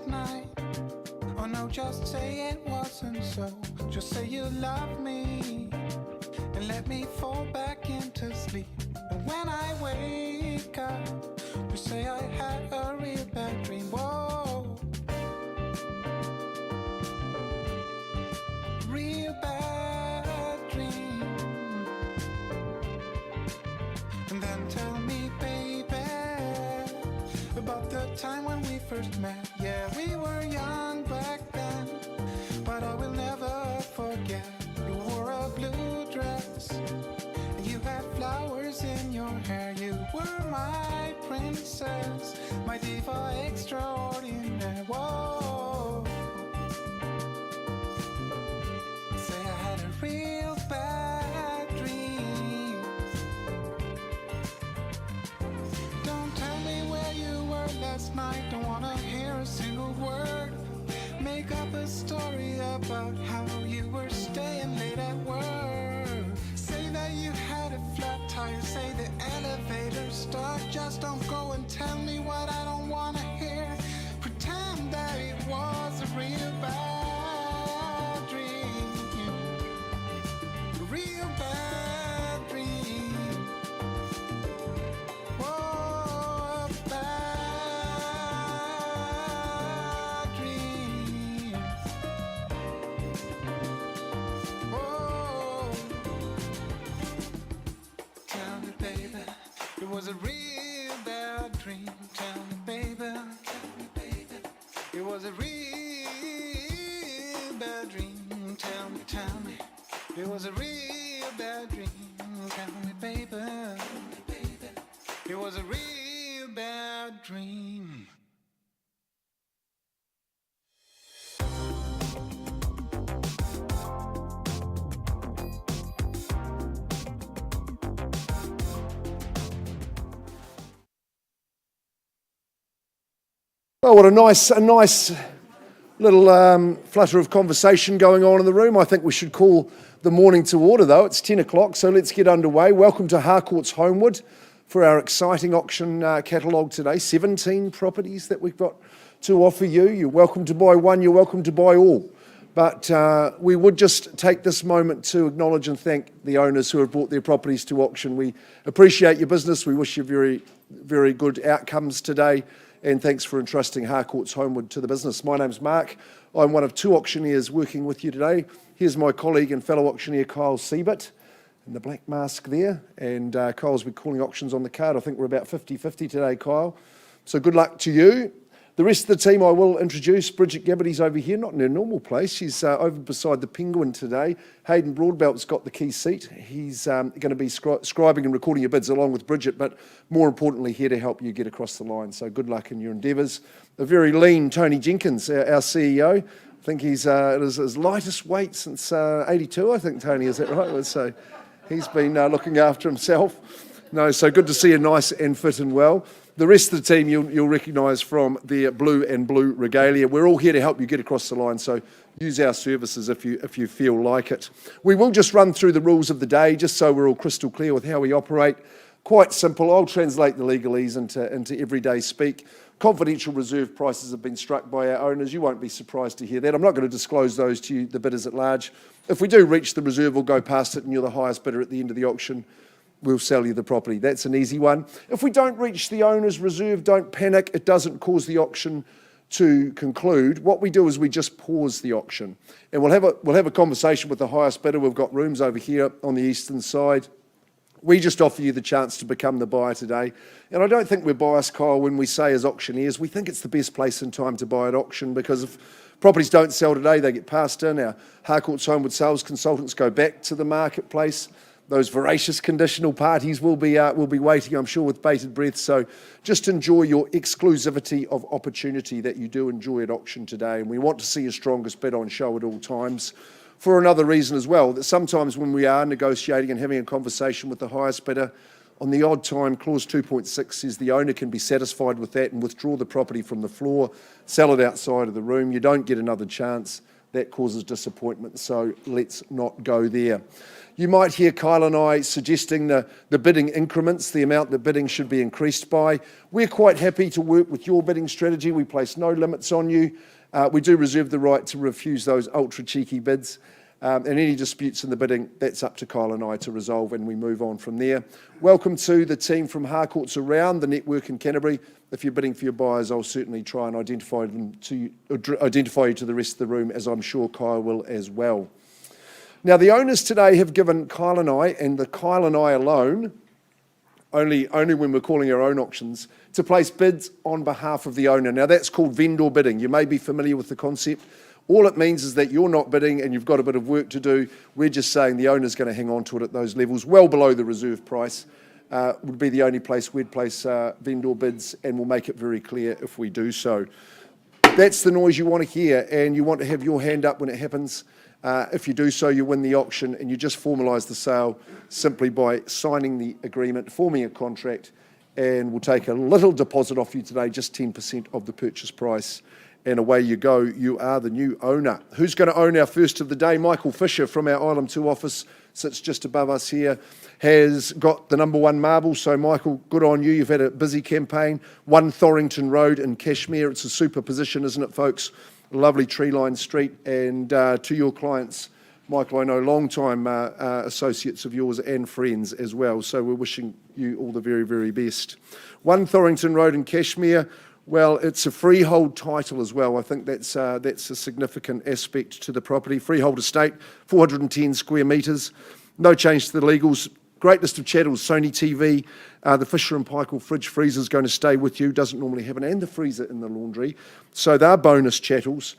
that night. Oh no, just say it wasn't so. Just say you love me and let me fall back into sleep. And when I wake up, you say I had a real bad dream. Whoa, real bad dream. And then tell me, baby, about the time when we first met. Yeah, we were young back then, but I will never forget. You wore a blue dress, and you had flowers in your hair. You were my princess, my diva extraordinaire. Whoa, say I had a real bad dream. Don't tell me where you were last night. Don't wanna hear a single word. Make up a story about how you were staying late at work. Say that you had a flat tire. Say the elevator stuck. Just don't go and tell me what I don't wanna hear. Pretend that it was a real bad dream. Real bad dream. Whoa, a bad dream. Whoa. Tell me, baby, it was a real bad dream. Tell me, baby, it was a real bad dream. Tell me, it was a real bad dream. Tell me, baby, it was a real bad dream. Well, what a nice little flutter of conversation going on in the room. I think we should call the morning to order, though. It's 10 o'clock, so let's get underway. Welcome to Harcourts Holmwood for our exciting auction catalogue today. 17 properties that we've got to offer you. You're welcome to buy one, you're welcome to buy all. But we would just take this moment to acknowledge and thank the owners who have brought their properties to auction. We appreciate your business. We wish you very, very good outcomes today. And thanks for entrusting Harcourts Holmwood to the business. My name's Mark. I'm one of two auctioneers working with you today. Here's my colleague and fellow auctioneer, Kyle Siebert, in the black mask there. And Kyle's been calling auctions on the card. I think we're about 50-50 today, Kyle. So good luck to you. The rest of the team I will introduce. Bridget Gabbity's over here, not in her normal place. She's over beside the Penguin today. Hayden Broadbelt's got the key seat. He's going to be scribing and recording your bids along with Bridget, but more importantly, here to help you get across the line. So good luck in your endeavours. A very lean Tony Jenkins, our CEO. I think he's at his lightest weight since 82, I think, Tony, is that right? So he's been looking after himself. No, so good to see you nice and fit and well. The rest of the team you'll recognise from their blue and blue regalia. We're all here to help you get across the line, so use our services if you feel like it. We will just run through the rules of the day, just so we're all crystal clear with how we operate. Quite simple. I'll translate the legalese into everyday speak. Confidential reserve prices have been struck by our owners. You won't be surprised to hear that. I'm not going to disclose those to you, the bidders at large. If we do reach the reserve, we'll go past it and you're the highest bidder at the end of the auction. We'll sell you the property. That's an easy one. If we don't reach the owner's reserve, don't panic. It doesn't cause the auction to conclude. What we do is we just pause the auction, and we'll have a conversation with the highest bidder. We've got rooms over here on the eastern side. We just offer you the chance to become the buyer today. And I don't think we're biased, Kyle, when we say as auctioneers, we think it's the best place and time to buy at auction, because if properties don't sell today, they get passed in. Our Harcourts Holmwood sales consultants go back to the marketplace. Those voracious conditional parties will be waiting, I'm sure, with bated breath. So just enjoy your exclusivity of opportunity that you do enjoy at auction today. And we want to see your strongest bid on show at all times. For another reason as well, that sometimes when we are negotiating and having a conversation with the highest bidder, on the odd time, clause 2.6 says the owner can be satisfied with that and withdraw the property from the floor, sell it outside of the room. You don't get another chance. that causes disappointment, so let's not go there. You might hear Kyle and I suggesting the bidding increments, the amount that bidding should be increased by. We're quite happy to work with your bidding strategy. We place no limits on you. We do reserve the right to refuse those ultra cheeky bids. And any disputes in the bidding, that's up to Kyle and I to resolve, and we move on from there. Welcome to the team from Harcourts around the network in Canterbury. If you're bidding for your buyers, I'll certainly try and identify you to the rest of the room, as I'm sure Kyle will as well. Now, the owners today have given Kyle and I, and the Kyle and I alone, only when we're calling our own auctions, to place bids on behalf of the owner. Now, that's called vendor bidding. You may be familiar with the concept. All it means is that you're not bidding and you've got a bit of work to do. We're just saying the owner's going to hang on to it at those levels, well below the reserve price. Would be the only place we'd place vendor bids, and we'll make it very clear if we do so. That's the noise you want to hear, and you want to have your hand up when it happens. If you do so, you win the auction, and you just formalise the sale simply by signing the agreement, forming a contract, and we'll take a little deposit off you today, just 10% of the purchase price. And away you go, you are the new owner. Who's going to own our first of the day? Michael Fisher from our Island 2 office, sits just above us here, has got the number 1 marble. So Michael, good on you. You've had a busy campaign. 1 Thorrington Road in Cashmere. It's a super position, isn't it, folks? Lovely tree-lined street. And to your clients, Michael, I know long-time associates of yours and friends as well. So we're wishing you all the very, very best. 1 Thorrington Road in Cashmere. Well, it's a freehold title as well. I think that's a significant aspect to the property. Freehold estate, 410 square metres. No change to the legals. Great list of chattels, Sony TV. The Fisher and Paykel fridge freezer is going to stay with you. Doesn't normally have and the freezer in the laundry. So they're bonus chattels.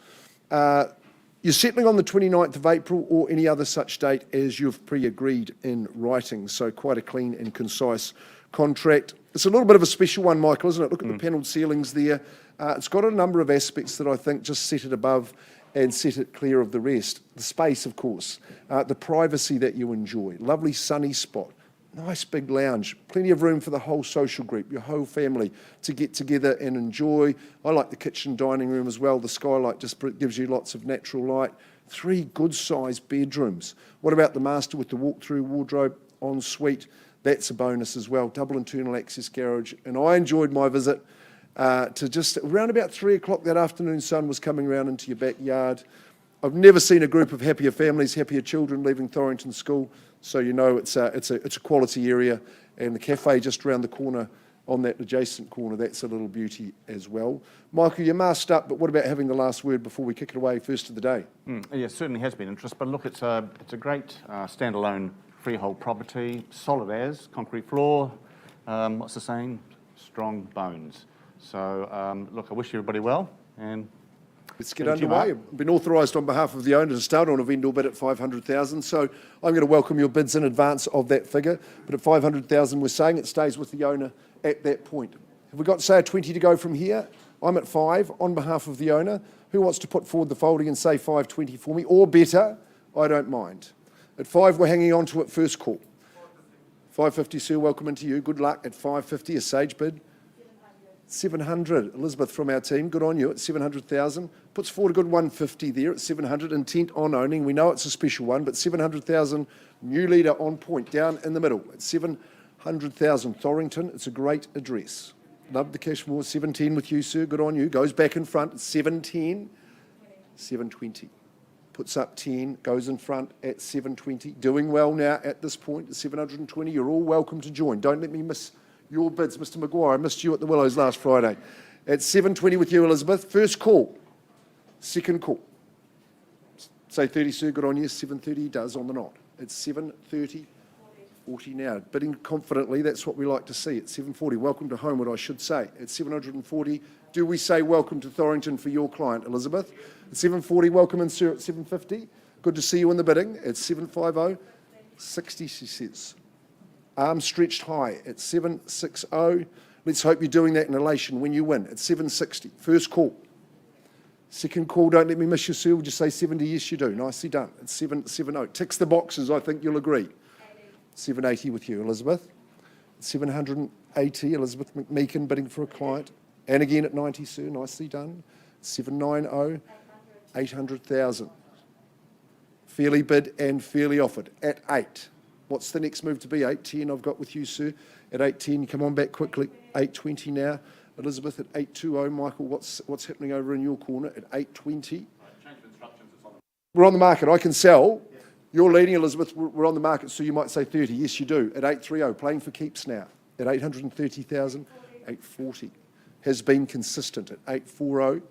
You're settling on the 29th of April or any other such date as you've pre-agreed in writing. So quite a clean and concise contract. It's a little bit of a special one, Michael, isn't it? Look at the panelled ceilings there. It's got a number of aspects that I think just set it above and set it clear of the rest. The space, of course, the privacy that you enjoy, lovely sunny spot, nice big lounge, plenty of room for the whole social group, your whole family to get together and enjoy. I like the kitchen dining room as well. The skylight just gives you lots of natural light. 3 good-sized bedrooms. What about the master with the walk-through wardrobe en suite? That's a bonus as well. Double internal access garage. And I enjoyed my visit to just around about 3 o'clock that afternoon. Sun was coming around into your backyard. I've never seen a group of happier families, happier children leaving Thorrington School. So you know it's a quality area. And the cafe just around the corner, on that adjacent corner, that's a little beauty as well. Michael, you're masked up, but what about having the last word before we kick it away first of the day? Yeah, certainly has been interest. But look, it's a great standalone freehold property, solid as, concrete floor, what's the saying? Strong bones. So, look, I wish everybody well, and let's get underway. I've been authorised on behalf of the owner to start on a vendor bid at 500,000, so I'm going to welcome your bids in advance of that figure, but at 500,000 we're saying it stays with the owner at that point. Have we got, say, a 20 to go from here? I'm at 5 on behalf of the owner. Who wants to put forward the folding and say 520 for me, or better? I don't mind. At 5, we're hanging on to it, first call. 550, Sue, welcome into you. Good luck at 550, a sage bid. 700. Elizabeth from our team, good on you at 700,000. Puts forward a good 150 there at 700, intent on owning. We know it's a special one, but 700,000, new leader on point, down in the middle at 700,000. Thorrington, it's a great address. Love the Cashmore. 710 with you, sir, good on you. Goes back in front at 710, 720. Puts up 10, goes in front at 720. Doing well now at this point at 720. You're all welcome to join. Don't let me miss your bids. Mr. Maguire, I missed you at the Willows last Friday. At 720 with you, Elizabeth. First call. Second call. Say 30, sir, good on you. 730 does on the knot. It's 730, 40 now. Bidding confidently, that's what we like to see. At 740, welcome to Holmwood, I should say. At 740, do we say welcome to Thorrington for your client, Elizabeth? At 740, welcome in, sir, at 750. Good to see you in the bidding. At 750, 60, she says. Arms stretched high at 760. Let's hope you're doing that in elation when you win. At 760, first call. Second call, don't let me miss you, sir. We'll just say 70, yes you do. Nicely done. At 770. Ticks the boxes, I think you'll agree. 780 with you, Elizabeth. 780, Elizabeth McMeekin bidding for a client. And again at 90, sir, nicely done. 790, 800,000. fairly bid and fairly offered at 8. What's the next move to be? 8.10 I've got with you, sir. At 8.10, come on back quickly. 8.20 now. Elizabeth at 8.20. Michael, what's happening over in your corner at 8.20? We're on the market. I can sell. You're leading, Elizabeth. We're on the market, so you might say 30. Yes, you do. At 8.30, playing for keeps now. At 830,000, 8.40. Has been consistent at 8.40.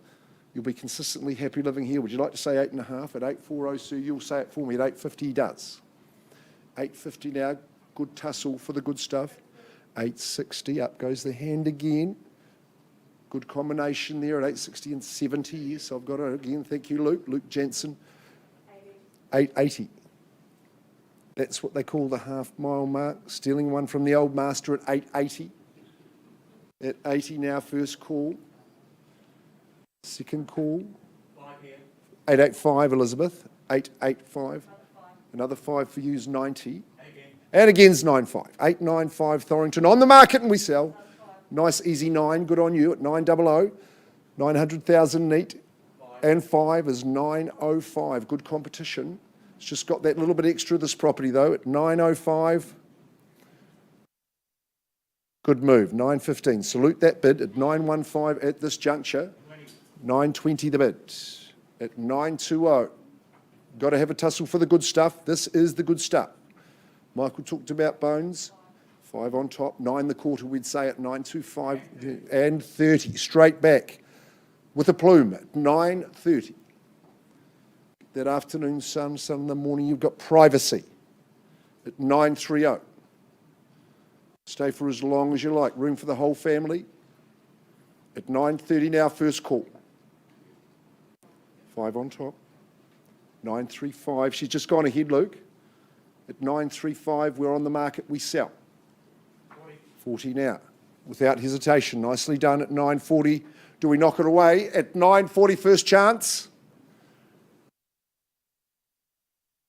You'll be consistently happy living here. Would you like to say 8.5? At 8.40, sir, you'll say it for me. At 8.50, he does. 8.50 now. Good tussle for the good stuff. 8.60, up goes the hand again. Good combination there at 8.60 and 70. Yes, I've got it again. Thank you, Luke. Luke Jensen. 8.80. That's what they call the half-mile mark. Stealing one from the old master at 8.80. At 80 now, first call. Second call. 8.85, Elizabeth. 8.85. Another 5 for you's 90. And again's 9.5. 8.95, Thorrington. On the market and we sell. Nice easy 9. Good on you at 9.00. 900,000 neat. And 5 is 9.05. Good competition. It's just got that little bit extra, this property, though, at 9.05. Good move, 9.15. Salute that bid at 9.15 at this juncture. 9.20 the bid. At 9.20. Got to have a tussle for the good stuff. This is the good stuff. Michael talked about bones. 5 on top. 9 the quarter, we'd say at 9.25 and 30. Straight back with a plume at 9.30. That afternoon sun in the morning, you've got privacy at 9.30. Stay for as long as you like. Room for the whole family. At 9.30 now, first call. 5 on top. 9.35. She's just gone ahead, Luke. At 9.35, we're on the market, we sell. 40 now. Without hesitation. Nicely done at 9.40. Do we knock it away? At 9.40, first chance.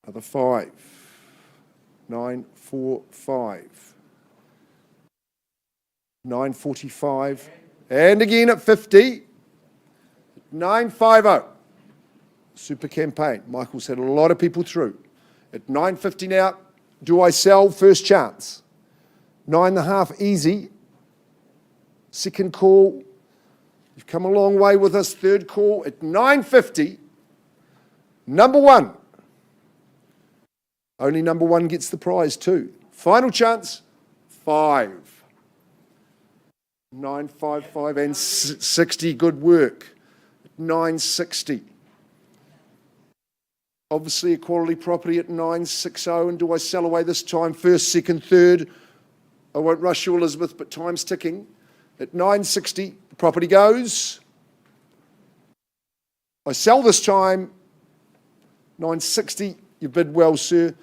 Another 5. 9.45. 9.45. And again at 50. 9.50. Super campaign. Michael's had a lot of people through. At 9.50 now, do I sell? First chance. 9.5 easy. Second call. You've come a long way with us. Third call at 9.50. Number 1. Only number 1 gets the prize too. Final chance, 5. 9.55 and 60, good work. 9.60. Obviously a quality property at 9.60, and do I sell away this time? First, second, third. I won't rush you, Elizabeth, but time's ticking. At 9.60, the property goes. I sell this time. 9.60, you bid well, sir.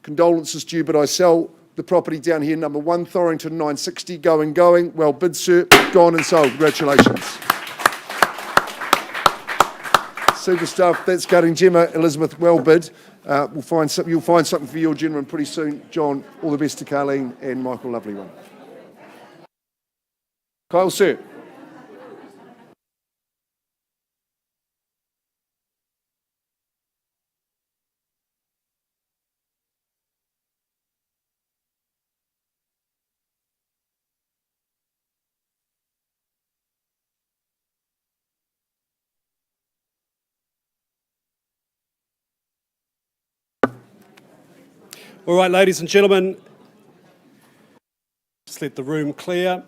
Condolences to you, but I sell the property down here, number 1, Thorrington, 9.60, going. Well bid, sir. Gone and sold. Congratulations. Super stuff. That's Gutting Gemma. Elizabeth, well bid. We'll find something. You'll find something for your gentleman pretty soon. John, all the best to Carleen and Michael. Lovely one. Kyle, sir. All right, ladies and gentlemen, just let the room clear.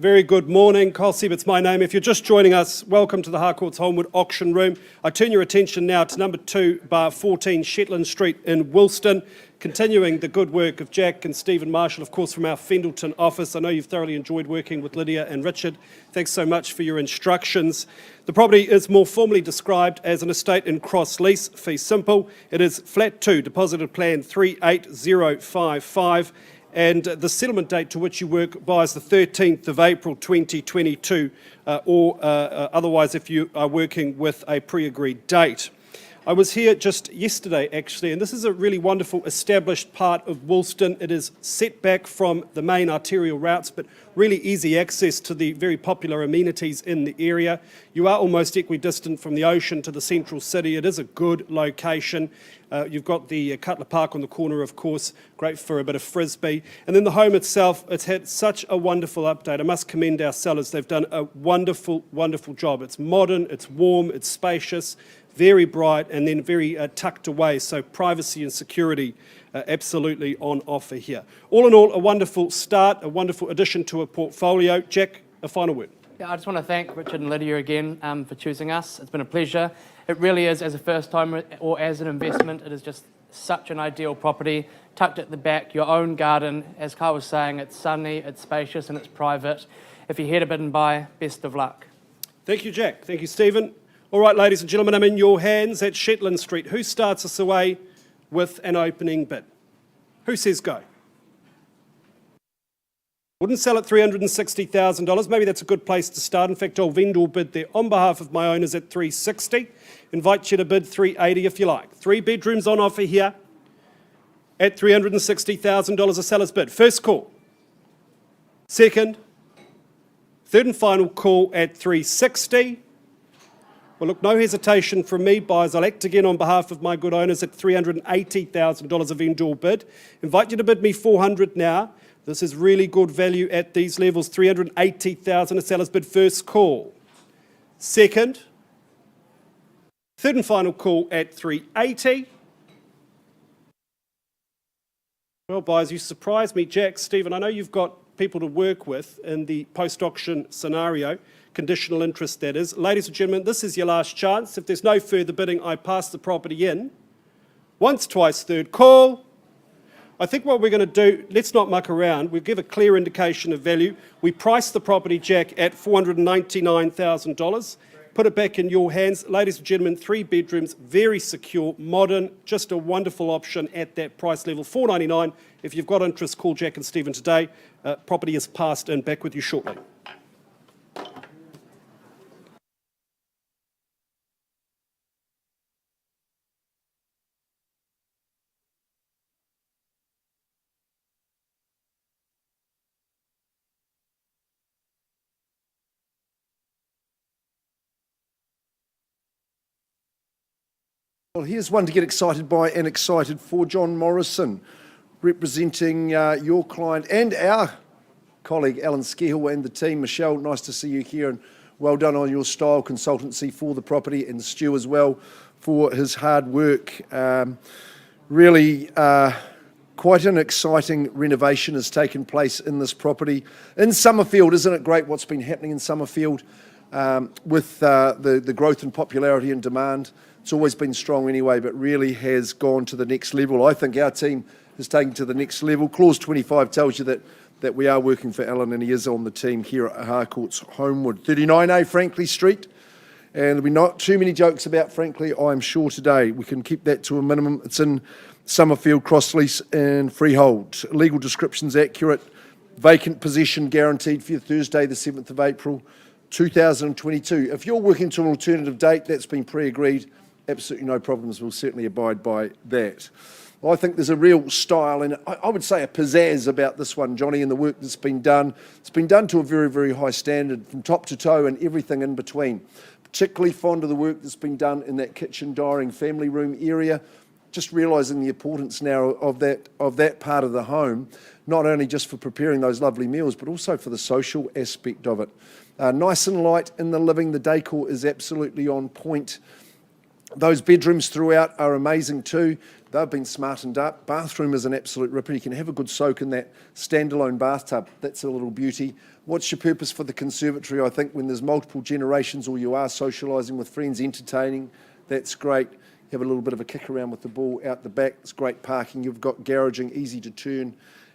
Very good morning. Kyle Siebert's my name. If you're just joining us, welcome to the Harcourts Holmwood auction room. I turn your attention now to number 2, bar 14, Shetland Street in Wilston. Continuing the good work of Jack and Stephen Marshall, of course, from our Fendalton office. I know you've thoroughly enjoyed working with Lydia and Richard. Thanks so much for your instructions. The property is more formally described as an estate in cross lease, fee simple. It is flat 2, deposited plan 38055. And the settlement date to which you work by is the 13th of April 2022, or otherwise if you are working with a pre-agreed date. I was here just yesterday, actually, and this is a really wonderful established part of Woolston. It is set back from the main arterial routes, but really easy access to the very popular amenities in the area. You are almost equidistant from the ocean to the central city. It is a good location. You've got the Cutler Park on the corner, of course, great for a bit of frisbee. And then the home itself, it's had such a wonderful update. I must commend our sellers. They've done a wonderful, wonderful job. It's modern, it's warm, it's spacious, very bright, and then very tucked away. So privacy and security absolutely on offer here. All in all, a wonderful start, a wonderful addition to a portfolio. Jack, a final word. Yeah, I just want to thank Richard and Lydia again for choosing us. It's been a pleasure. It really is, as a first time or as an investment, it is just such an ideal property, tucked at the back, your own garden. As Carl was saying, it's sunny, it's spacious, and it's private. If you're here to bid and buy, best of luck. Thank you, Jack. Thank you, Stephen. All right, ladies and gentlemen, I'm in your hands at Shetland Street. Who starts us away with an opening bid? Who says go? Wouldn't sell at $360,000. Maybe that's a good place to start. In fact, I'll vendor bid there on behalf of my owners at $360,000. Invite you to bid $380,000 if you like. 3 bedrooms on offer here at $360,000 a seller's bid. First call. Second. Third and final call at $360,000. Well, look, no hesitation from me, buyers. I'll act again on behalf of my good owners at $380,000 a vendor bid. Invite you to bid me $400,000 now. This is really good value at these levels. $380,000 a seller's bid. First call. Second. Third and final call at $380,000. Well, buyers, you surprised me. Jack, Stephen, I know you've got people to work with in the post-auction scenario, conditional interest that is. Ladies and gentlemen, this is your last chance. If there's no further bidding, I pass the property in. Once, twice, third call. I think what we're going to do, let's not muck around. We'll give a clear indication of value. We price the property, Jack, at $499,000. Put it back in your hands. Ladies and gentlemen, 3 bedrooms, very secure, modern, just a wonderful option at that price level, $499,000. If you've got interest, call Jack and Stephen today. Property is passed in. Back with you shortly. Well, here's one to get excited by and excited for. John Morrison, representing your client and our colleague Alan Skehill and the team. Michelle, nice to see you here, and well done on your style consultancy for the property, and Stu as well for his hard work. Really quite an exciting renovation has taken place in this property in Summerfield. Isn't it great what's been happening in Summerfield with the growth in popularity and demand? It's always been strong anyway, but really has gone to the next level. I think our team has taken to the next level. Clause 25 tells you that we are working for Alan, and he is on the team here at Harcourts Holmwood. 39A Franklin Street, and there'll be not too many jokes about Franklin, I'm sure, today. We can keep that to a minimum. It's in Summerfield, cross-lease and freehold. Legal description's accurate. Vacant possession guaranteed for you Thursday, the 7th of April, 2022. If you're working to an alternative date, that's been pre-agreed. Absolutely no problems. We'll certainly abide by that. I think there's a real style and I would say a pizzazz about this one, Johnny, and the work that's been done. It's been done to a very, very high standard from top to toe and everything in between. Particularly fond of the work that's been done in that kitchen, dining, family room area. Just realising the importance now of that part of the home, not only just for preparing those lovely meals, but also for the social aspect of it. Nice and light in the living. The decor is absolutely on point. Those bedrooms throughout are amazing too. They've been smartened up. Bathroom is an absolute ripper. You can have a good soak in that standalone bathtub. That's a little beauty. What's your purpose for the conservatory? I think when there's multiple generations or you are socialising with friends, entertaining, that's great. You have a little bit of a kick around with the ball out the back. It's great parking. You've got garaging, easy to turn.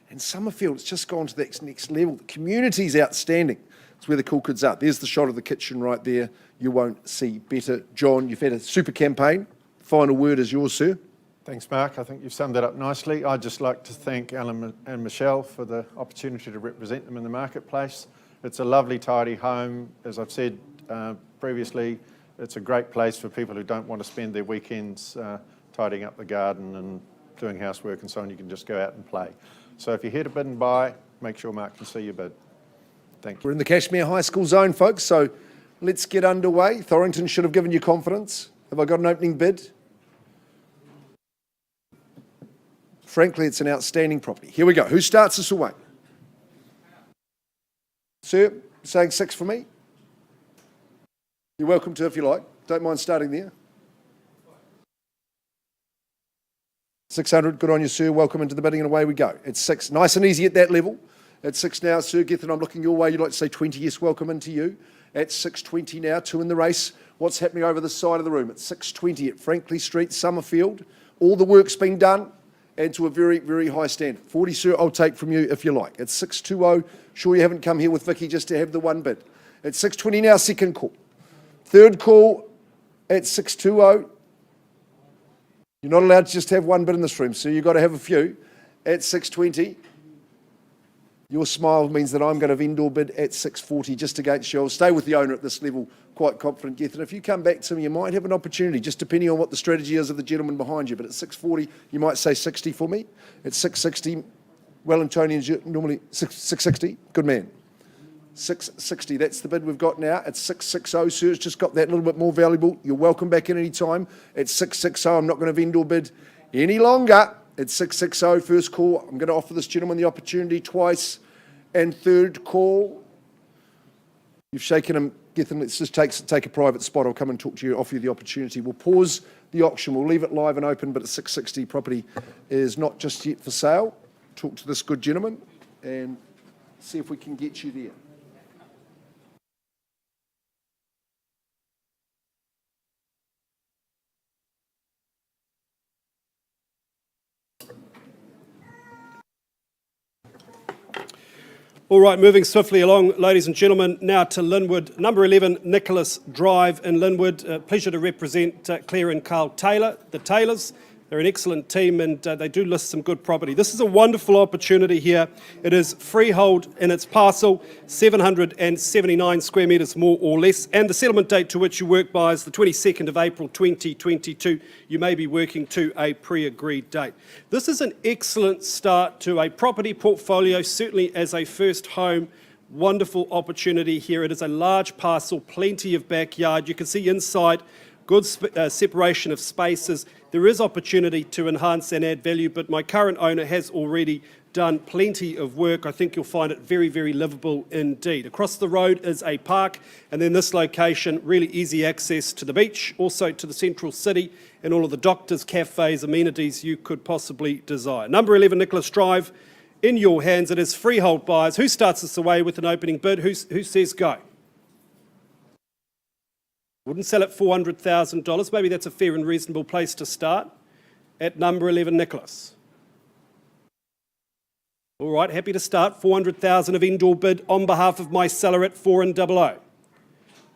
And Summerfield, it's just gone to the next level. The community's outstanding. It's where the cool kids are. There's the shot of the kitchen right there. You won't see better. John, you've had a super campaign. Final word is yours, sir. Thanks, Mark. I think you've summed that up nicely. I'd just like to thank Alan and Michelle for the opportunity to represent them in the marketplace. It's a lovely, tidy home. As I've said previously, it's a great place for people who don't want to spend their weekends tidying up the garden and doing housework and so on. You can just go out and play. So if you're here to bid and buy, make sure Mark can see your bid. Thank you. We're in the Cashmere High School zone, folks, so let's get underway. Thorrington should have given you confidence. Have I got an opening bid? Frankly, it's an outstanding property. Here we go. Who starts us away? Sir, saying 6 for me? You're welcome to if you like. Don't mind starting there. 600, good on you, sir. Welcome into the bidding and away we go. It's 6, nice and easy at that level. At 6 now, Sir Gethin, I'm looking your way. You'd like to say 20, yes, welcome into you. At 6.20 now, 2 in the race. What's happening over the side of the room? At 6.20 at Franklin Street, Summerfield. All the work's been done and to a very, very high standard. 40, sir, I'll take from you if you like. At 6.20, sure you haven't come here with Vicky just to have the one bid. At 6.20 now, second call. Third call at 6.20. You're not allowed to just have one bid in this room, so you've got to have a few. At 6.20, your smile means that I'm going to vendor bid at 6.40 just against you. I'll stay with the owner at this level, quite confident, Gethin. If you come back to me, you might have an opportunity, just depending on what the strategy is of the gentleman behind you. But at 6.40, you might say 60 for me. At 6.60, Wellingtonians normally 6.60. Good man. 6.60, that's the bid we've got now. At 6.60, sir, it's just got that little bit more valuable. You're welcome back in any time. At 6.60, I'm not going to vendor bid any longer. At 6.60, first call, I'm going to offer this gentleman the opportunity twice. And third call, you've shaken him, Gethin, let's just take a private spot. I'll come and talk to you, offer you the opportunity. We'll pause the auction. We'll leave it live and open, but at 6.60, property is not just yet for sale. Talk to this good gentleman and see if we can get you there. All right, moving swiftly along, ladies and gentlemen, now to Linwood, number 11, Nicholas Drive in Linwood. Pleasure to represent Claire and Carl Taylor, the Taylors. They're an excellent team and they do list some good property. This is a wonderful opportunity here. It is freehold in its parcel, 779 square metres more or less, and the settlement date to which you work by is the 22nd of April 2022. You may be working to a pre-agreed date. This is an excellent start to a property portfolio, certainly as a first home. Wonderful opportunity here. It is a large parcel, plenty of backyard. You can see inside, good separation of spaces. There is opportunity to enhance and add value, but my current owner has already done plenty of work. I think you'll find it very, very livable indeed. Across the road is a park, and then this location, really easy access to the beach, also to the central city, and all of the doctors, cafes, amenities you could possibly desire. Number 11, Nicholas Drive, in your hands. It is freehold buyers. Who starts us away with an opening bid? Who says go? Wouldn't sell at $400,000. Maybe that's a fair and reasonable place to start. At number 11, Nicholas. All right, happy to start. 400,000 of indoor bid on behalf of my seller at 400.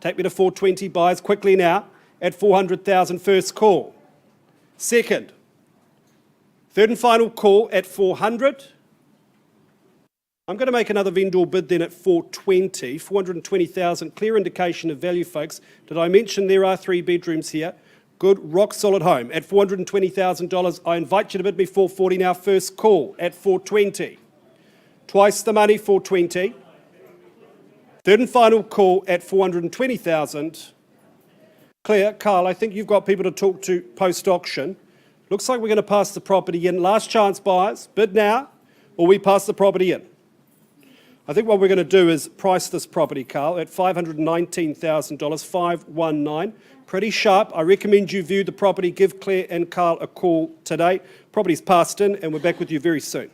Take me to 420 buyers quickly now. At 400,000, first call. Second. Third and final call at 400. I'm going to make another vendor bid then at 420, 420,000, clear indication of value, folks. Did I mention there are 3 bedrooms here? Good, rock solid home. At $420,000, I invite you to bid me 440 now, first call at 420. Twice the money, 420. Third and final call at 420,000. Claire, Carl, I think you've got people to talk to post-auction. Looks like we're going to pass the property in. Last chance buyers, bid now, or we pass the property in. I think what we're going to do is price this property, Carl, at $519,000, 519. Pretty sharp. I recommend you view the property. Give Claire and Carl a call today. Property's passed in, and we're back with you very soon.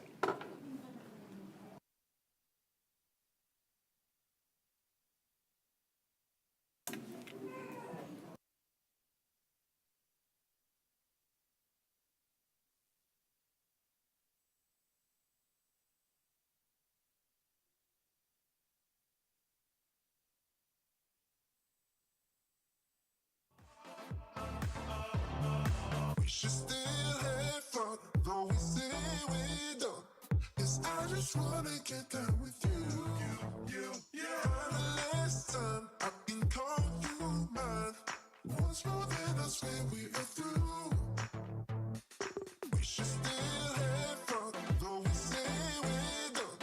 We should still have fun, though we say we don't. 'Cause I just wanna get down with you. For the last time, I can call you mine. Once more, then I swear we are through. We should still have fun, though we say we're done.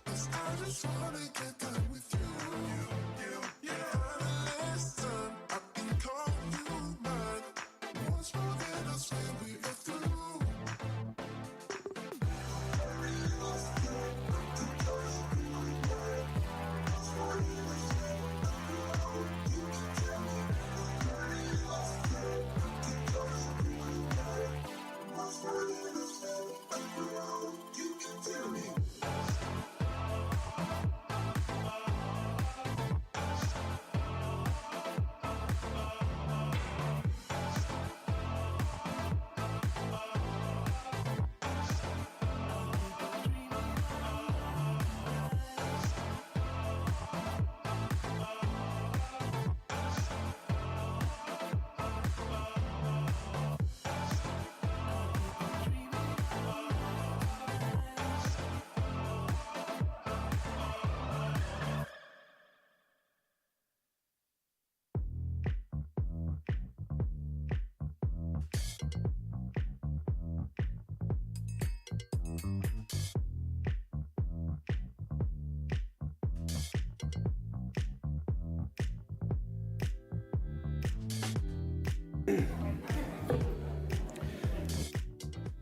'Cause I just wanna get done with you. Listen, I can call you mine. Once more, then I swear we are through.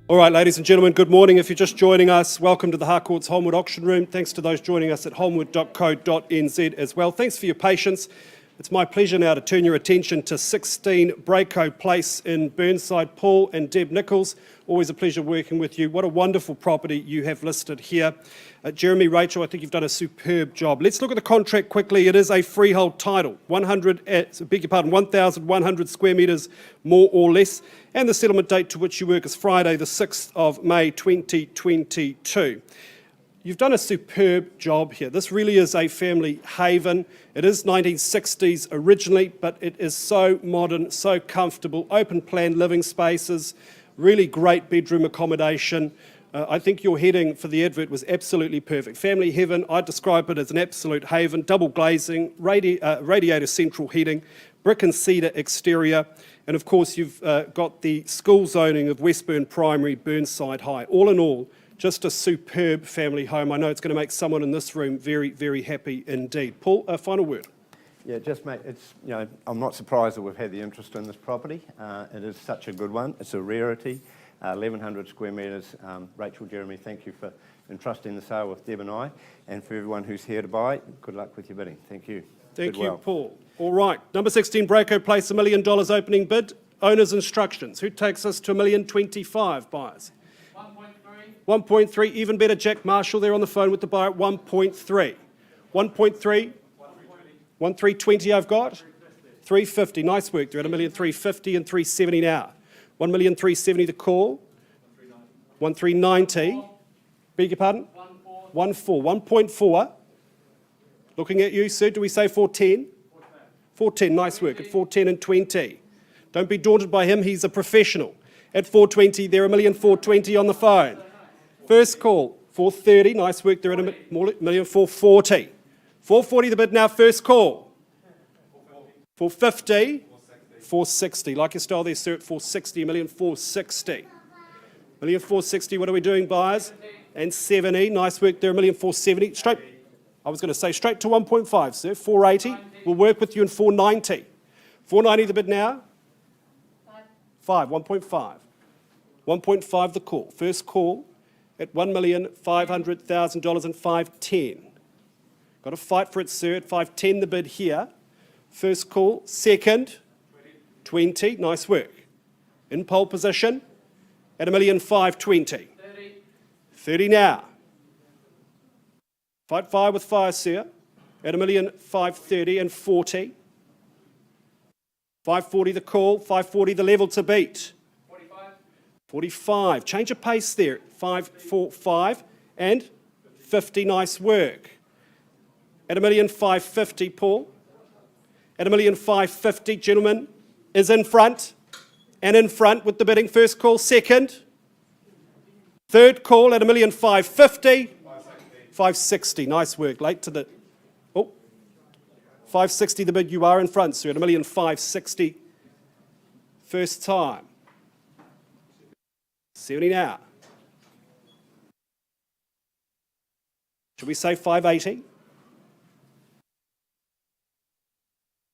All right, ladies and gentlemen, good morning. If you're just joining us, welcome to the Harcourts Holmwood Auction Room. Thanks to those joining us at holmwood.co.nz as well. Thanks for your patience. It's my pleasure now to turn your attention to 16 Braco Place in Burnside. Paul and Deb Nichols, always a pleasure working with you. What a wonderful property you have listed here. Jeremy, Rachel, I think you've done a superb job. Let's look at the contract quickly. It is a freehold title, 1,100 square metres, more or less, and the settlement date to which you work is Friday, the 6th of May 2022. You've done a superb job here. This really is a family haven. It is 1960s originally, but it is so modern, so comfortable, open plan living spaces, really great bedroom accommodation. I think your heading for the advert was absolutely perfect. Family heaven, I'd describe it as an absolute haven, double glazing, radiator central heating, brick and cedar exterior, and of course you've got the school zoning of Westburn Primary, Burnside High. All in all, just a superb family home. I know it's going to make someone in this room very, very happy indeed. Paul, a final word. Yeah, just mate, I'm not surprised that we've had the interest in this property. It is such a good one. It's a rarity. 1,100 square metres. Rachel, Jeremy, thank you for entrusting the sale with Deb and I. And for everyone who's here to buy, good luck with your bidding. Thank you. Thank you, Paul. All right, number 16, Braco Place, $1 million opening bid. Owner's instructions. Who takes us to $1,025,000 buyers? 1.3, even better, Jack Marshall there on the phone with the buyer at 1.3. 1.3, 1,320 I've got. 350, nice work. They're at $1,350,000 and 370 now. 1,370,000 the call. 1,390. Beg your pardon? 1.4. 1.4. Looking at you, sir. Do we say 410? 410, nice work. At 410 and 20. Don't be daunted by him. He's a professional. At 420, they're $1,420,000 on the phone. First call, 430, nice work. They're at $1,440,000. 440 the bid now. First call. 450. 460. Like your style there, sir, at 460, $1,460,000. $1,460,000, what are we doing, buyers? And 70, nice work there, $1,470,000. Straight, I was going to say straight to 1.5, sir, 480. We'll work with you in 490. 490 the bid now? 1.5. 1.5 the call. First call at $1,500,000 and 510. Got to fight for it, sir, at 510 the bid here. First call. Second, 20, nice work. In pole position at $1,520,000. 30 now. Fight fire with fire, sir, at $1,530,000 and 40. 540 the call, 540 the level to beat. 45. Change of pace there. 545 and 50, nice work. At $1,550,000, Paul. At $1,550,000, gentlemen, is in front. And in front with the bidding. First call, second. Third call at $1,550,000. 560, nice work. Late to the... Oh, 560 the bid, you are in front, sir, at $1,560,000. First time. 70 now. Should we say 580?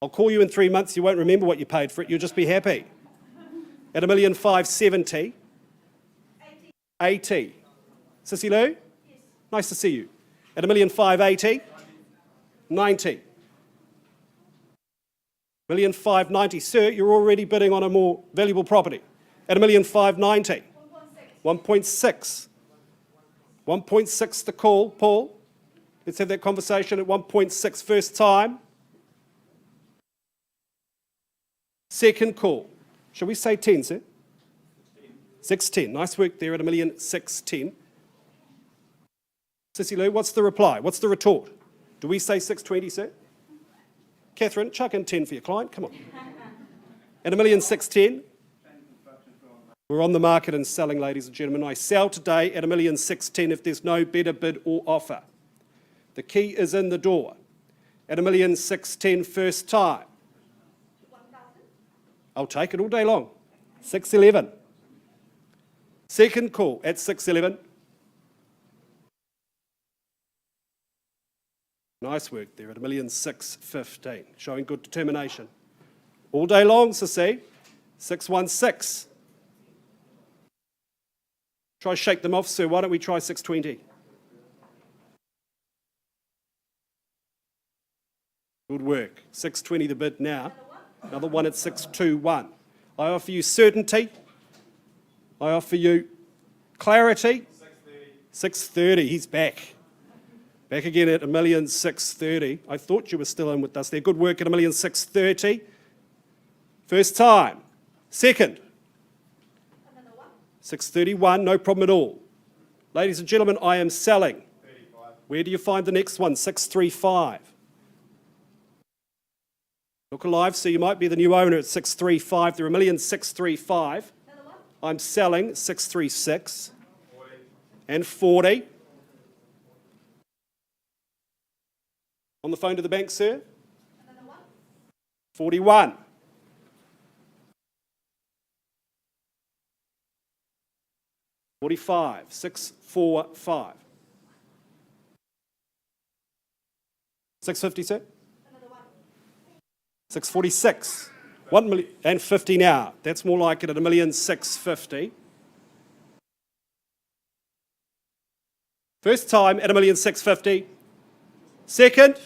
I'll call you in 3 months, you won't remember what you paid for it, you'll just be happy. At 1,570,000. 80. Sissy Lou? Yes. Nice to see you. At 1,580,000. 90. 1,590,000. Sir, you're already bidding on a more valuable property. At 1,590,000. 1.6. 1.6 the call, Paul. Let's have that conversation at 1.6 first time. Second call. Shall we say 10, sir? 610. Nice work there at 1,610,000. Sissy Lou, what's the reply? What's the retort? Do we say 620, sir? Catherine, chuck in 10 for your client. Come on. At 1,610,000. We're on the market and selling, ladies and gentlemen. I sell today at 1,610,000 if there's no better bid or offer. The key is in the door. At 1,610,000 first time. I'll take it all day long. 611. Second call at 611. Nice work there at 1,615,000. Showing good determination. All day long, Sissy. 616. Try shake them off, sir. Why don't we try 620? Good work. 620 the bid now. Another one at 621. I offer you certainty. I offer you clarity. 630. He's back. Back again at 1,630,000. I thought you were still in with us there. Good work at 1,630,000. First time. Second. 631. No problem at all. Ladies and gentlemen, I am selling. 35. Where do you find the next one? 635. Look alive, so you might be the new owner at 635. They're 1,635,000. I'm selling 636. 40. And 40. On the phone to the bank, sir? 41. 45. 645. 650, sir? 646. 1 million and 50 now. That's more like it at 1,650,000. First time at 1,650,000. Second,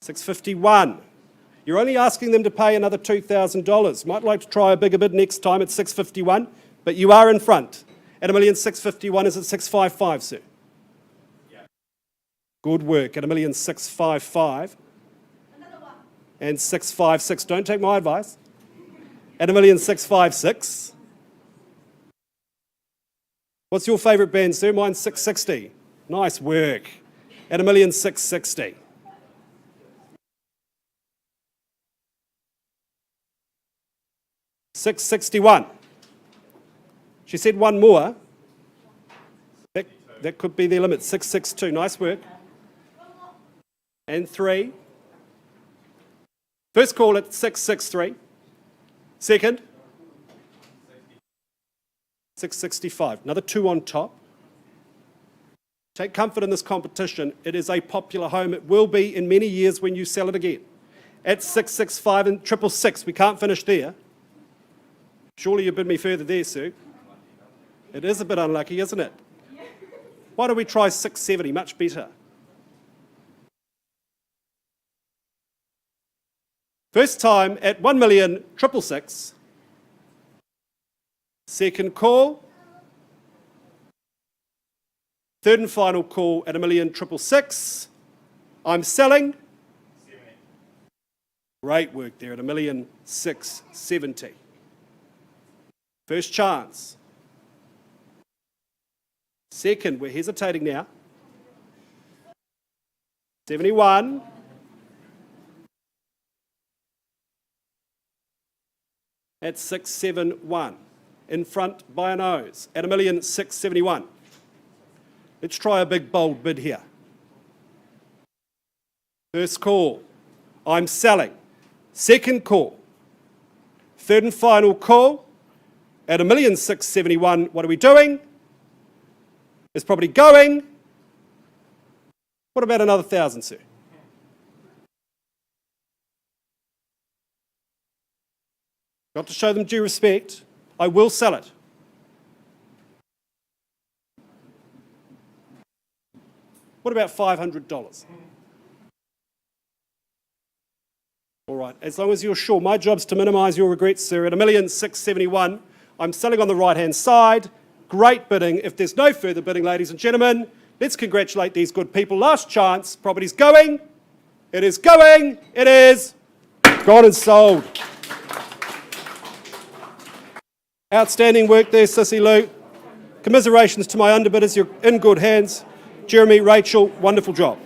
651. You're only asking them to pay another $2,000. Might like to try a bigger bid next time at 651, but you are in front. At 1,651,000 is at 655, sir. Yeah. Good work at 1,655,000. And 656. Don't take my advice. At 1,656,000. What's your favourite band, sir? Mine's 660. Nice work. At 1,660,000. $661. She said one more. That could be their limit. 662. Nice work. And 3. First call at 663. Second. 665. Another 2 on top. Take comfort in this competition. It is a popular home. It will be in many years when you sell it again. At 665 and 666. We can't finish there. Surely you bid me further there, Sue. It is a bit unlucky, isn't it? Why don't we try 670? Much better. First time at 1,666,000. Second call. Third and final call at 1,666,000. I'm selling. 70. Great work there at 1,670,000. First chance. Second, we're hesitating now. 71. At 671. In front by a nose at 1,671,000. Let's try a big bold bid here. First call. I'm selling. Second call. Third and final call. At 1,671,000, what are we doing? Is property going? What about another 1,000, sir? Got to show them due respect. I will sell it. What about $500? All right, as long as you're sure. My job's to minimise your regrets, sir. At 1,671,000, I'm selling on the right-hand side. Great bidding. If there's no further bidding, ladies and gentlemen, let's congratulate these good people. Last chance. Property's going. It is going. It is gone and sold. Outstanding work there, Sissy Lou. Commiserations to my underbidders. You're in good hands. Jeremy, Rachel, wonderful job.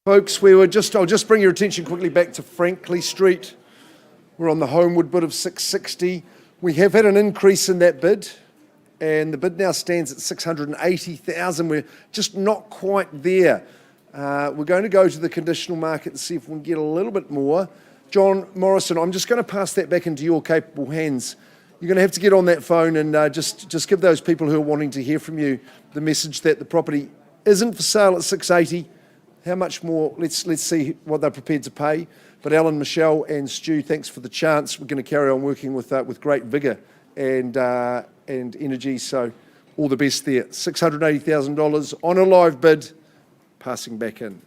Folks, I'll just bring your attention quickly back to Franklin Street. We're on the Holmwood bid of 660. We have had an increase in that bid, and the bid now stands at 680,000. We're just not quite there. We're going to go to the conditional market and see if we can get a little bit more. John Morrison, I'm just going to pass that back into your capable hands. You're going to have to get on that phone and just give those people who are wanting to hear from you the message that the property isn't for sale at 680. How much more? Let's see what they're prepared to pay. But Alan, Michelle and Stu, thanks for the chance. We're going to carry on working with great vigour and energy. So all the best there. $680,000 on a live bid, passing back in.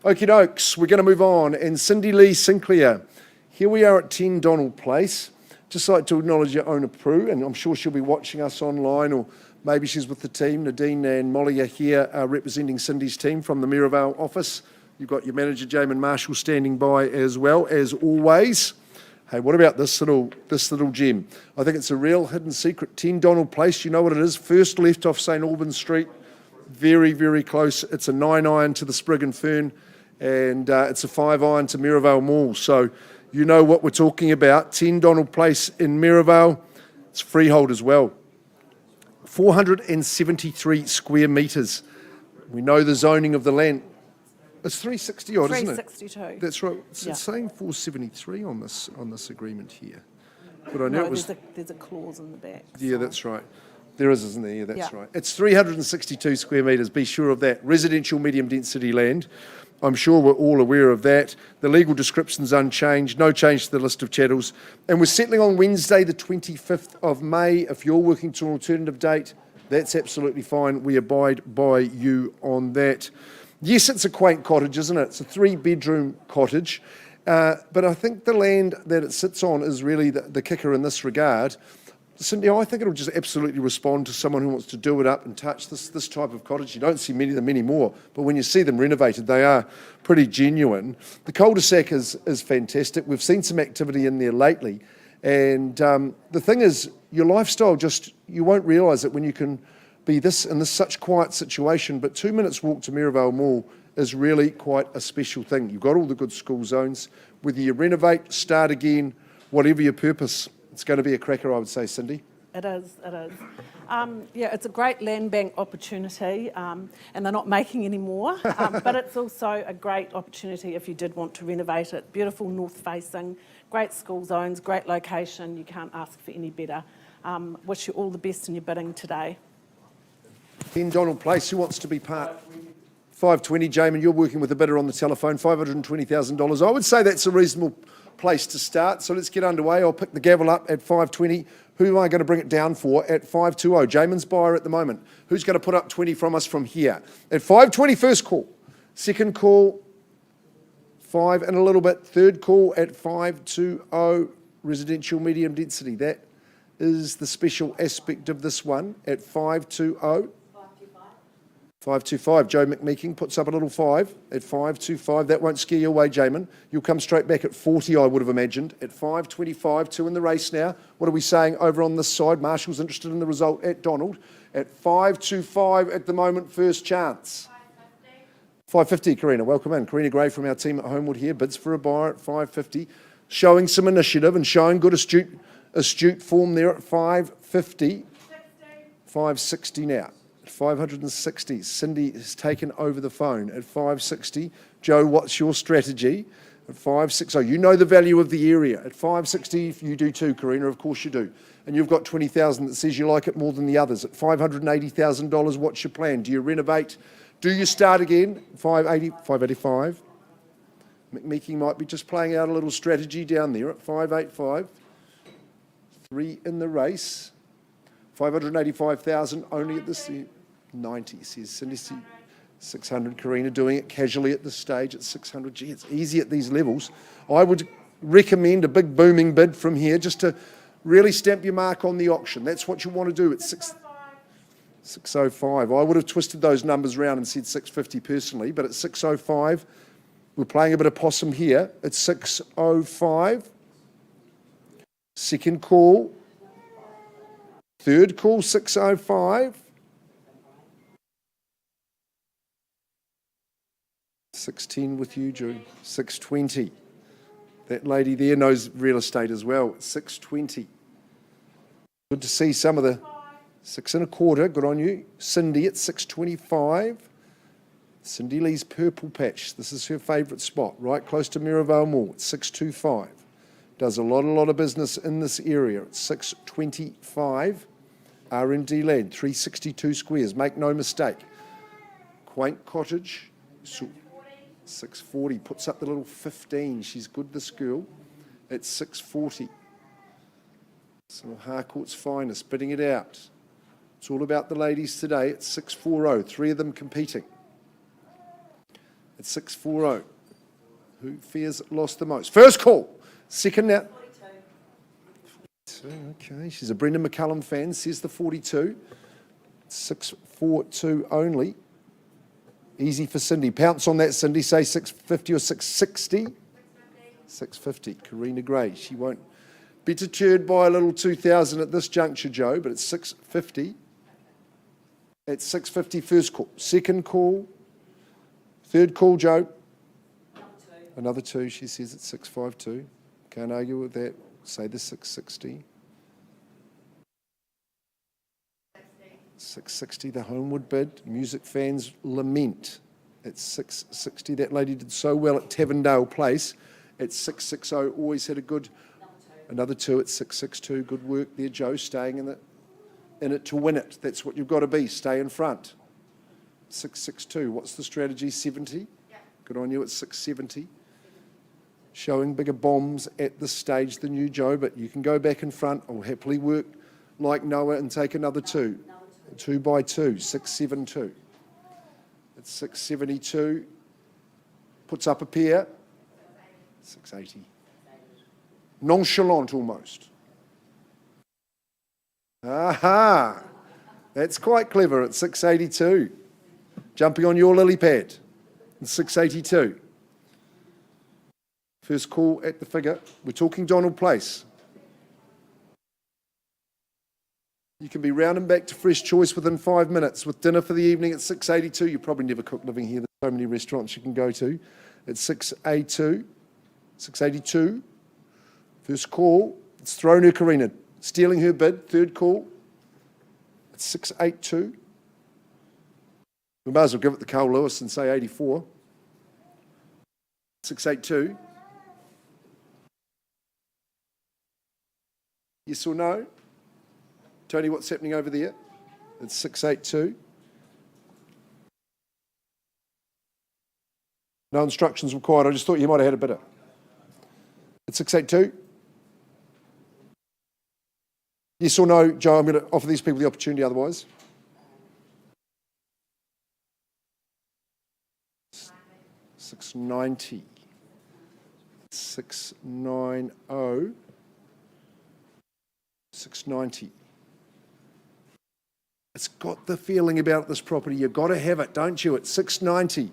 Okie dokes, we're going to move on. And Cindy Lee Sinclair, here we are at 10 Donald Place. Just like to acknowledge your owner, Prue, and I'm sure she'll be watching us online, or maybe she's with the team. Nadine and Molly are here representing Cindy's team from the Mayorvale office. You've got your manager, Jamin Marshall, standing by as well, as always. Hey, what about this little gem? I think it's a real hidden secret. 10 Donald Place, you know what it is? First left off St Albans Street. Very, very close. It's a 9-iron to the Sprig and Fern, and it's a 5-iron to Mayorvale Mall. So you know what we're talking about. 10 Donald Place in Mayorvale. It's freehold as well. 473 square metres. We know the zoning of the land. It's 360 odd, isn't it? 362. That's right. It's Yeah. saying 473 on this agreement here. But I know No, it was. there's a clause in the back. Yeah, so- that's right. There is, isn't there? Yeah, that's Yeah. right. It's 362 square metres, be sure of that. Residential medium density land. I'm sure we're all aware of that. The legal description's unchanged, no change to the list of chattels. And we're settling on Wednesday, the 25th of May. If you're working to an alternative date, That's absolutely fine. We abide by you on that. Yes, it's a quaint cottage, isn't it? It's a 3-bedroom cottage. But I think the land that it sits on is really the kicker in this regard. Cindy, I think it'll just absolutely respond to someone who wants to do it up and touch this type of cottage. You don't see many of them anymore, but when you see them renovated, they are pretty genuine. The cul-de-sac is fantastic. We've seen some activity in there lately. And the thing is, your lifestyle you won't realise it when you can be in this such quiet situation, but 2 minutes walk to Merivale Mall is really quite a special thing. You've got all the good school zones. Whether you renovate, start again, whatever your purpose, it's going to be a cracker, I would say, Cindy. It is. Yeah, it's a great land bank opportunity, and they're not making any more, but it's also a great opportunity if you did want to renovate it. Beautiful north-facing, great school zones, great location. You can't ask for any better. Wish you all the best in your bidding today. 10 Donald Place, who wants to be part? 520, Jamin, you're working with a bidder on the telephone, $520,000. I would say that's a reasonable place to start, so let's get underway. I'll pick the gavel up at 520. Who am I going to bring it down for at 520? Jamin's buyer at the moment. Who's going to put up 20 from us from here? At 520, first call. Second call, 5 and a little bit. Third call at 520, residential medium density. That is the special aspect of this one at 520. 525. Joe McMeeking puts up a little 5 at 525. That won't scare you away, Jamin. You'll come straight back at 40, I would have imagined. At 525, 2 in the race now. What are we saying over on this side? Marshall's interested in the result at Donald. At 525 at the moment, first chance. 550, Karina. Welcome in. Karina Gray from our team at Holmwood here. Bids for a buyer at 550. Showing some initiative and showing good astute form there at 550. 560 now. 560. Cindy has taken over the phone at 560. Joe, what's your strategy? At 560. You know the value of the area. At 560, you do too, Karina. Of course you do. And you've got 20,000 that says you like it more than the others. At $580,000, what's your plan? Do you renovate? Do you start again? 580, 585. McMeeking might be just playing out a little strategy down there at 585. 3 in the race. 585,000 only at this 90, says Cindy. 600, Karina doing it casually at this stage at 600. Gee, it's easy at these levels. I would recommend a big booming bid from here just to really stamp your mark on the auction. That's what you want to do at 605. I would have twisted those numbers around and said 650 personally, but at 605, we're playing a bit of possum here. At 605, second call. Third call, 605. 610 with you, Drew. 620. That lady there knows real estate as well. 620. Good to see some of the 6 1/4. Good on you. Cindy at 625. Cindy Lee's Purple Patch. This is her favourite spot, right close to Merivale Mall at 625. Does a lot of business in this area at 625. R&D land, 362 squares. Make no mistake. Quaint cottage. 640. Puts up the little 15. She's good, this girl. At 640. Some of Harcourt's finest, bidding it out. It's all about the ladies today at 640. 3 of them competing. At 640. Who fears lost the most? First call. Second now. 42. Okay, she's a Brendan McCullum fan, says the 42. 642 only. Easy for Cindy. Pounce on that, Cindy. Say 650 or 660. 650. Karina Gray. She won't be deterred by a little 2,000 at this juncture, Joe, but it's 650. At 650, first call. Second call. Third call, Joe. Another 2, she says at 652. Can't argue with that. Say the 660. 660, the Holmwood bid. Music fans lament at 660. That lady did so well at Tavendale Place. At 660, always had a good... Another 2 at 662. Good work there, Joe, staying in it to win it. That's what you've got to be. Stay in front. 662. What's the strategy? 70? Yeah. Good on you at 670. Showing bigger bombs at this stage than you, Joe, but you can go back in front. I'll happily work like Noah and take another 2. 2 by 2, 672. It's 672. Puts up a pair. 680. Nonchalant almost. Aha! That's quite clever at 682. Jumping on your lily pad. It's 682. First call at the figure. We're talking Donald Place. You can be round and back to fresh choice within 5 minutes with dinner for the evening at 682. You probably never cook living here. There's so many restaurants you can go to. It's 682. 682. First call. It's thrown her Karina. Stealing her bid. Third call. It's 682. We might as well give it to Carl Lewis and say 84. 682. Yes or no? Tony, what's happening over there? It's 682. No instructions required. I just thought you might have had a bidder. It's 682. Yes or no, Joe? I'm going to offer these people the opportunity otherwise. $690. 690. 690. It's got the feeling about this property. You've got to have it, don't you? It's 690.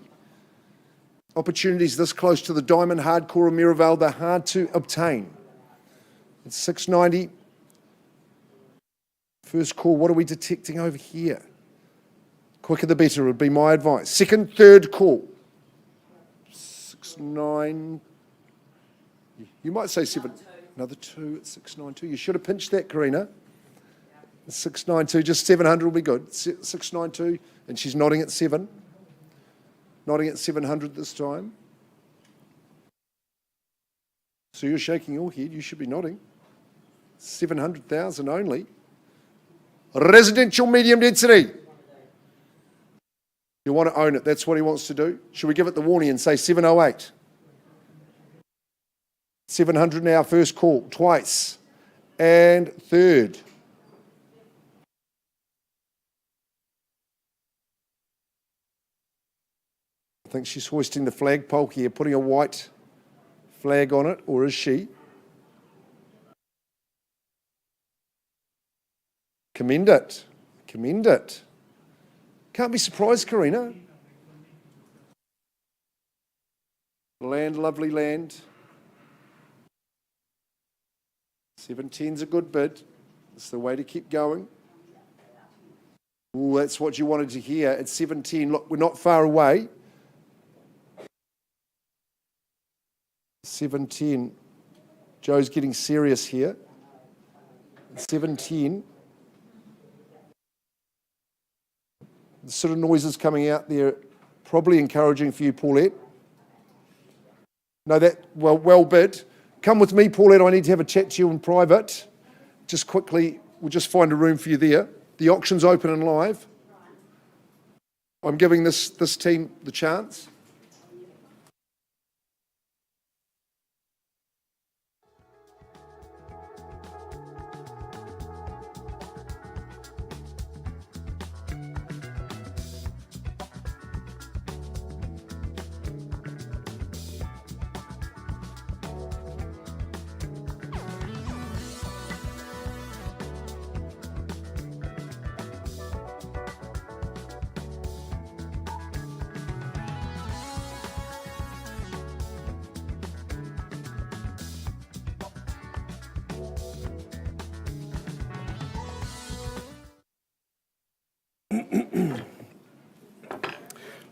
Opportunities this close to the Diamond, Hardcore, and Mirabelle, they're hard to obtain. It's 690. First call, what are we detecting over here? Quicker the better would be my advice. Second, third call. 69. You might say 7. Another 2 at 692. You should have pinched that, Karina. 692, just 700 will be good. 692, and she's nodding at 7. Nodding at 700 this time. So you're shaking your head, you should be nodding. 700,000 only. Residential medium density. You want to own it, that's what he wants to do. Should we give it the warning and say 708? 700 now, first call, twice. And third. I think she's hoisting the flagpole here, putting a white flag on it, or is she? Commend it. Commend it. Can't be surprised, Karina. Land, lovely land. 710's a good bid. It's the way to keep going. Ooh, that's what you wanted to hear. At 710, look, we're not far away. 710. Joe's getting serious here. 710. The sort of noises coming out there, probably encouraging for you, Paulette. No, that, well bid. Come with me, Paulette, I need to have a chat to you in private. Just quickly, we'll just find a room for you there. The auction's open and live. I'm giving this team the chance.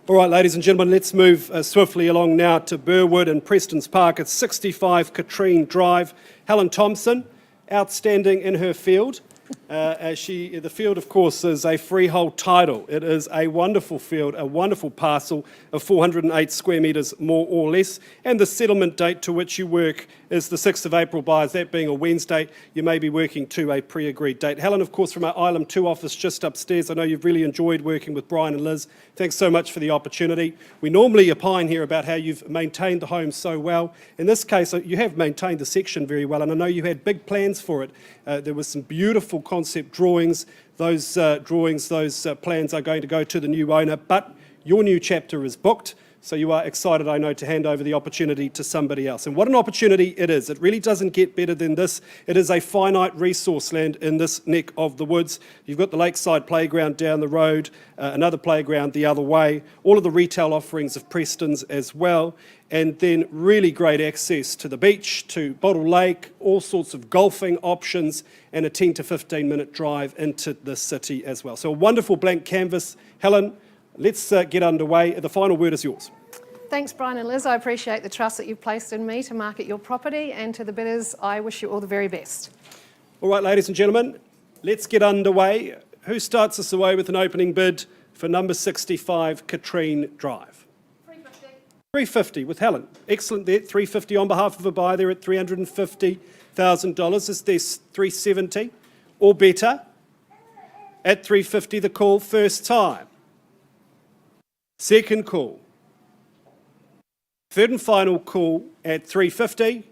All right, ladies and gentlemen, let's move swiftly along now to Burwood and Preston's Park. It's 65 Katrine Drive. Helen Thompson, outstanding in her field. The field, of course, is a freehold title. It is a wonderful field, a wonderful parcel of 408 square metres, more or less. And the settlement date to which you work is the 6th of April, by that being a Wednesday. You may be working to a pre-agreed date. Helen, of course, from our Island 2 office just upstairs. I know you've really enjoyed working with Brian and Liz. Thanks so much for the opportunity. We normally opine here about how you've maintained the home so well. In this case, you have maintained the section very well, and I know you had big plans for it. There was some beautiful wonderful concept drawings. Those plans are going to go to the new owner, but your new chapter is booked. So you are excited, I know, to hand over the opportunity to somebody else. And what an opportunity it is. It really doesn't get better than this. It is a finite resource land in this neck of the woods. You've got the lakeside playground down the road, another playground the other way, all of the retail offerings of Preston's as well, and then really great access to the beach, to Bottle Lake, all sorts of golfing options, and a 10 to 15 minute drive into the city as well. So a wonderful blank canvas. Helen, let's get underway. The final word is yours. Thanks, Brian and Liz. I appreciate the trust that you've placed in me to market your property, and to the bidders, I wish you all the very best. All right, ladies and gentlemen, let's get underway. Who starts us away with an opening bid for number 65, Katrine Drive? 350 with Helen. Excellent there. 350 on behalf of a buyer there at $350,000. Is there 370 or better? At 350, the call first time. Second call. Third and final call at 350.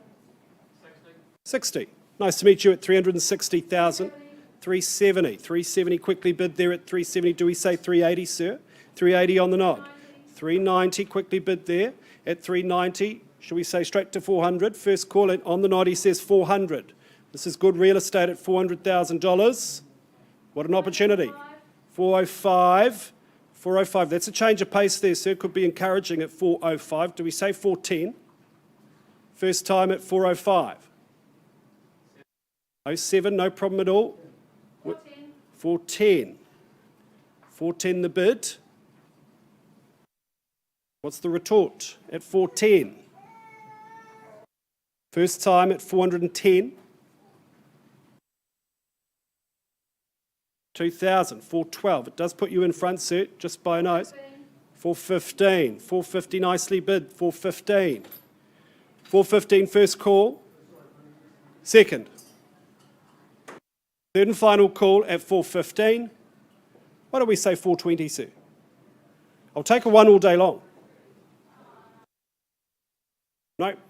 60. Nice to meet you at 360,000. 370. 370 quickly bid there at 370. Do we say 380, sir? 380 on the nod. 390 quickly bid there at 390. Shall we say straight to 400? First call on the nod, he says 400. This is good real estate at $400,000. What an opportunity. 405. 405, that's a change of pace there, sir. Could be encouraging at 405. Do we say 410? First time at 405. 07, no problem at all. 410. 410. 410 the bid. What's the retort at 410? First time at 410. 2,000, 412. It does put you in front, sir, just by a note. 415. 450, nicely bid. 415. 415, first call. Second. Third and final call at 415. Why don't we say 420, sir? I'll take a one all day long.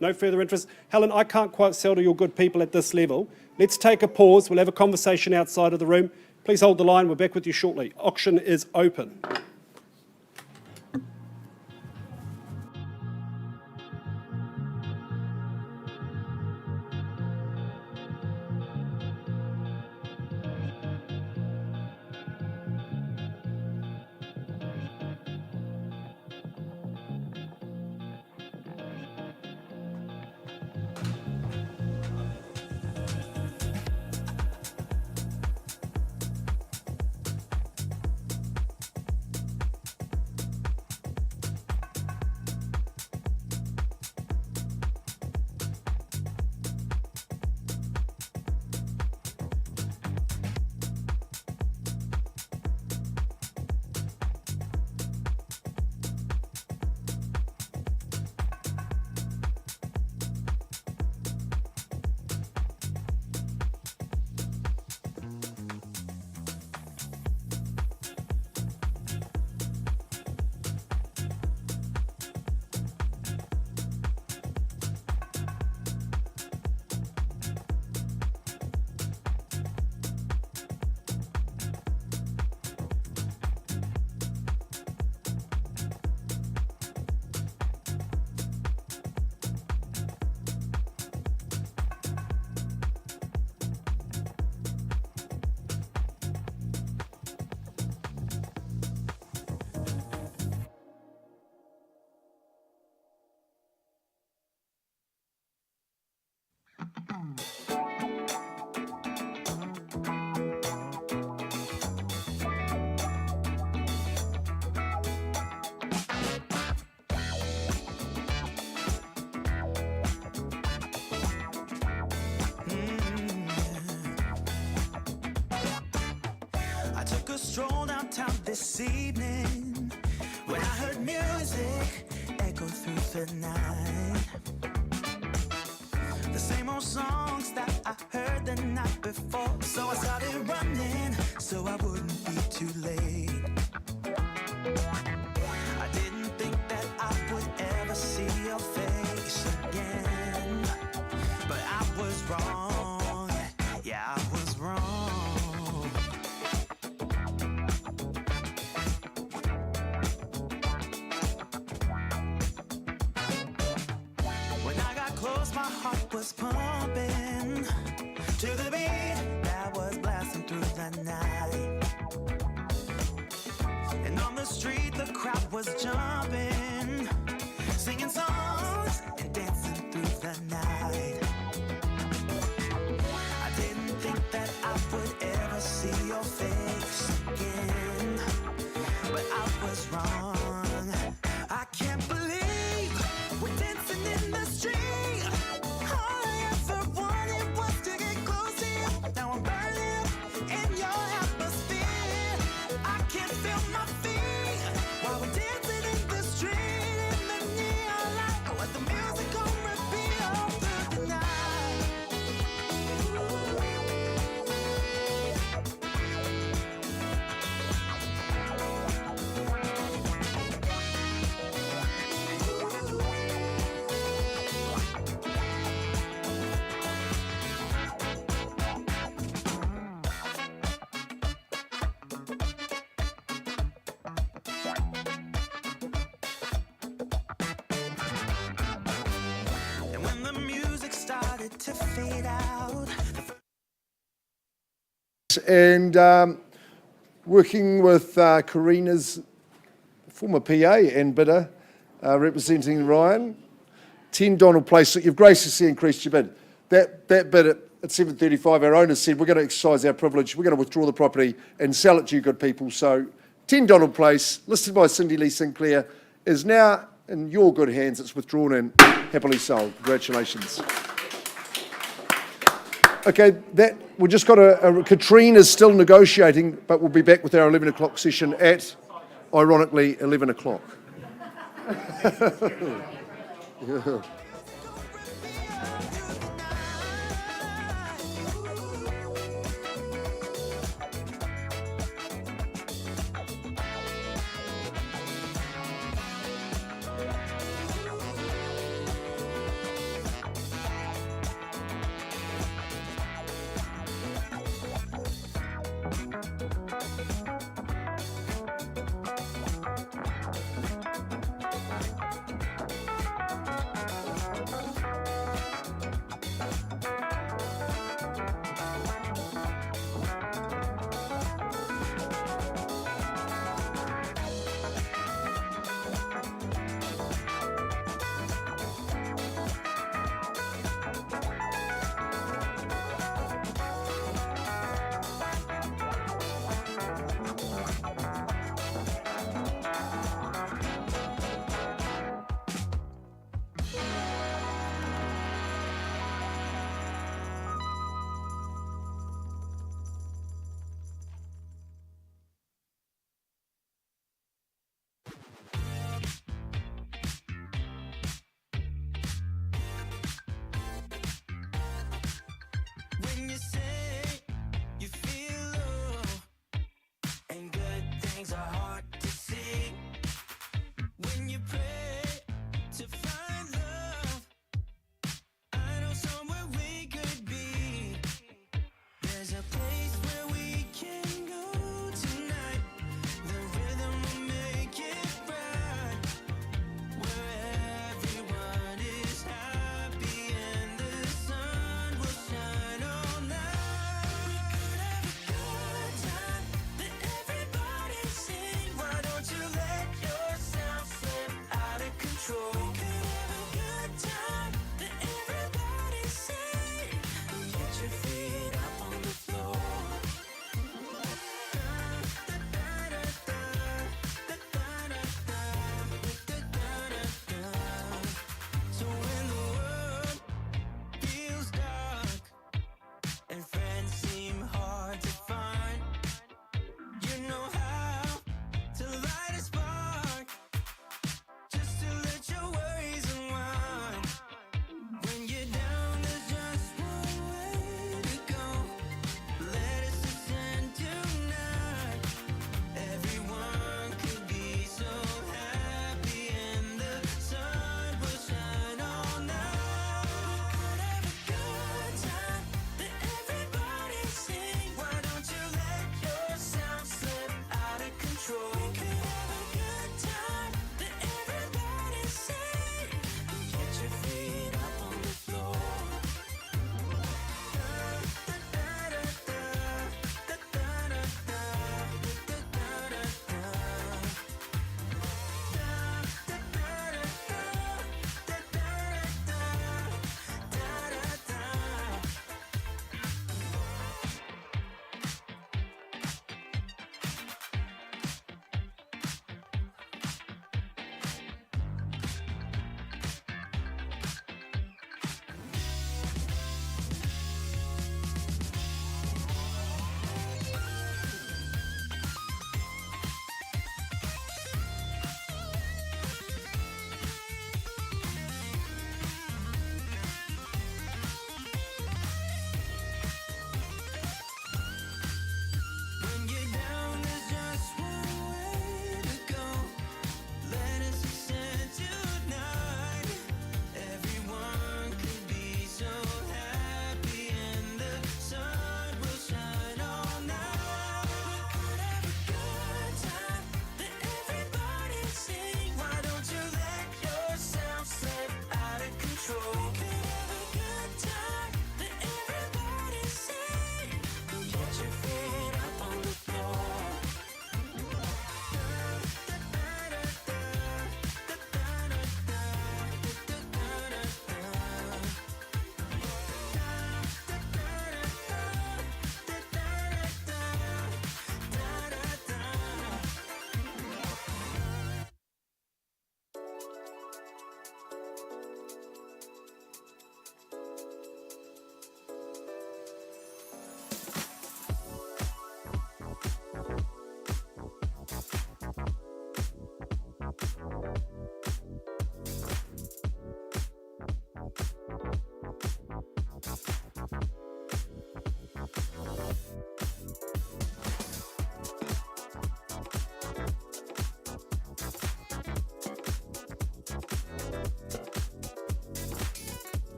No further interest. Helen, I can't quite sell to your good people at this level. Let's take a pause. We'll have a conversation outside of the room. Please hold the line. We're back with you shortly. Auction is open. stroll downtown this evening when I heard music echo through the night. The same old songs that I heard the night before. So I started running so I wouldn't be too late. I didn't think that I would ever see your face again, but I was wrong. Yeah, I was wrong. close, my heart was pumping to the beat that was blasting through the night. And on the street, the crowd was jumping, singing songs and dancing through the night. I didn't think that I would ever see your face again, but I was wrong. I can't believe we're dancing in the street. All I ever wanted was to get close to you. Now I'm burning up in your atmosphere. I can't feel my feet while we're dancing in the street in the neon light. Let the music on repeat all through the night. And when the music started to fade out, And working with Karina's former PA and bidder, representing Ryan, 10 Donald Place. You've graciously increased your bid. That bid at 7.35, our owners said, we're going to exercise our privilege, we're going to withdraw the property and sell it to you good people. So 10 Donald Place, listed by Cindy Lee Sinclair, is now in your good hands. It's withdrawn and happily sold. Congratulations. Okay, we just got Katrine is still negotiating, but we'll be back with our 11 o'clock session at, ironically, 11 o'clock.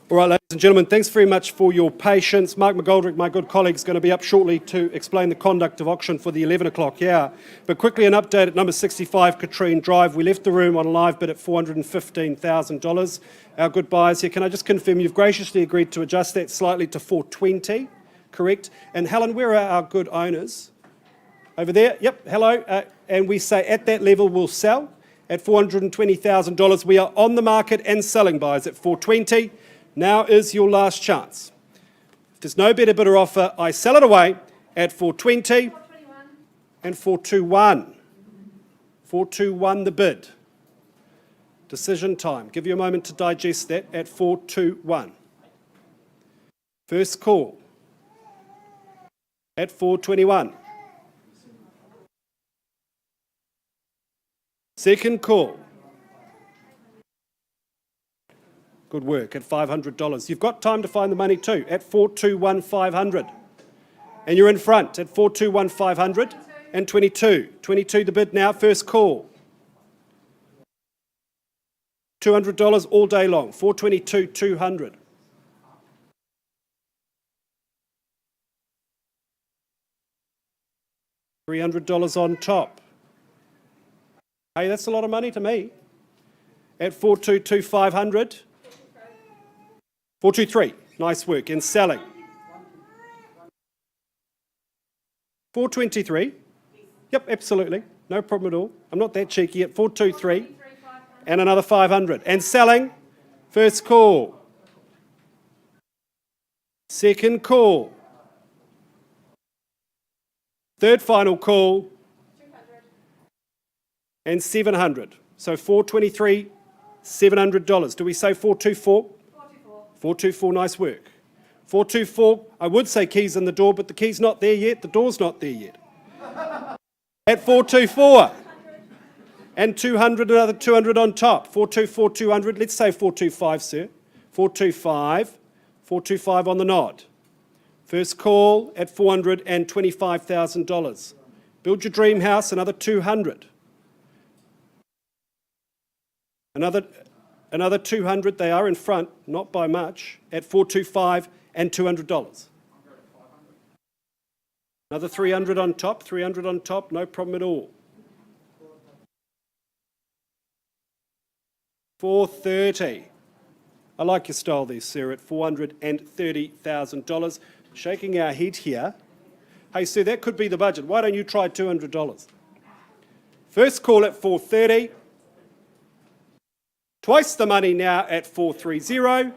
All right, ladies and gentlemen, thanks very much for your patience. Mark McGoldrick, my good colleague, is going to be up shortly to explain the conduct of auction for the 11 o'clock hour. But quickly, an update at number 65 Katrine Drive. We left the room on a live bid at $415,000. Our good buyers here, can I just confirm you've graciously agreed to adjust that slightly to $420, correct? And Helen, where are our good owners? Over there, yep, hello. And we say at that level we'll sell at $420,000. We are on the market and selling, buyers, at $420. Now is your last chance. If there's no better bidder offer, I sell it away at $420 and $421. $421 the bid. Decision time. Give you a moment to digest that at $421. First call at $421. Second call. Good work, at $500. You've got time to find the money too, at $421,500. And you're in front at $421,500 and 22. 22 the bid now, first call. $200 all day long, $422,200. $300 on top. Hey, that's a lot of money to me. At $422,500. 423, nice work, in selling. 423, yep, absolutely, no problem at all. I'm not that cheeky, at 423, and another 500. And selling, first call. Second call. Third final call. 200. And 700. So 423, $700. Do we say 424? 424, nice work. 424, I would say keys in the door, but the key's not there yet, the door's not there yet. At 424. And 200, another 200 on top. 424, 200, let's say 425, sir. 425, 425 on the nod. First call at $425,000. Build your dream house, another 200. Another 200, they are in front, not by much, at 425 and $200. Another 300 on top, 300 on top, no problem at all. 430. I like your style there, sir, at $430,000. Shaking our head here. Hey, sir, that could be the budget. Why don't you try $200? First call at 430. Twice the money now at 430.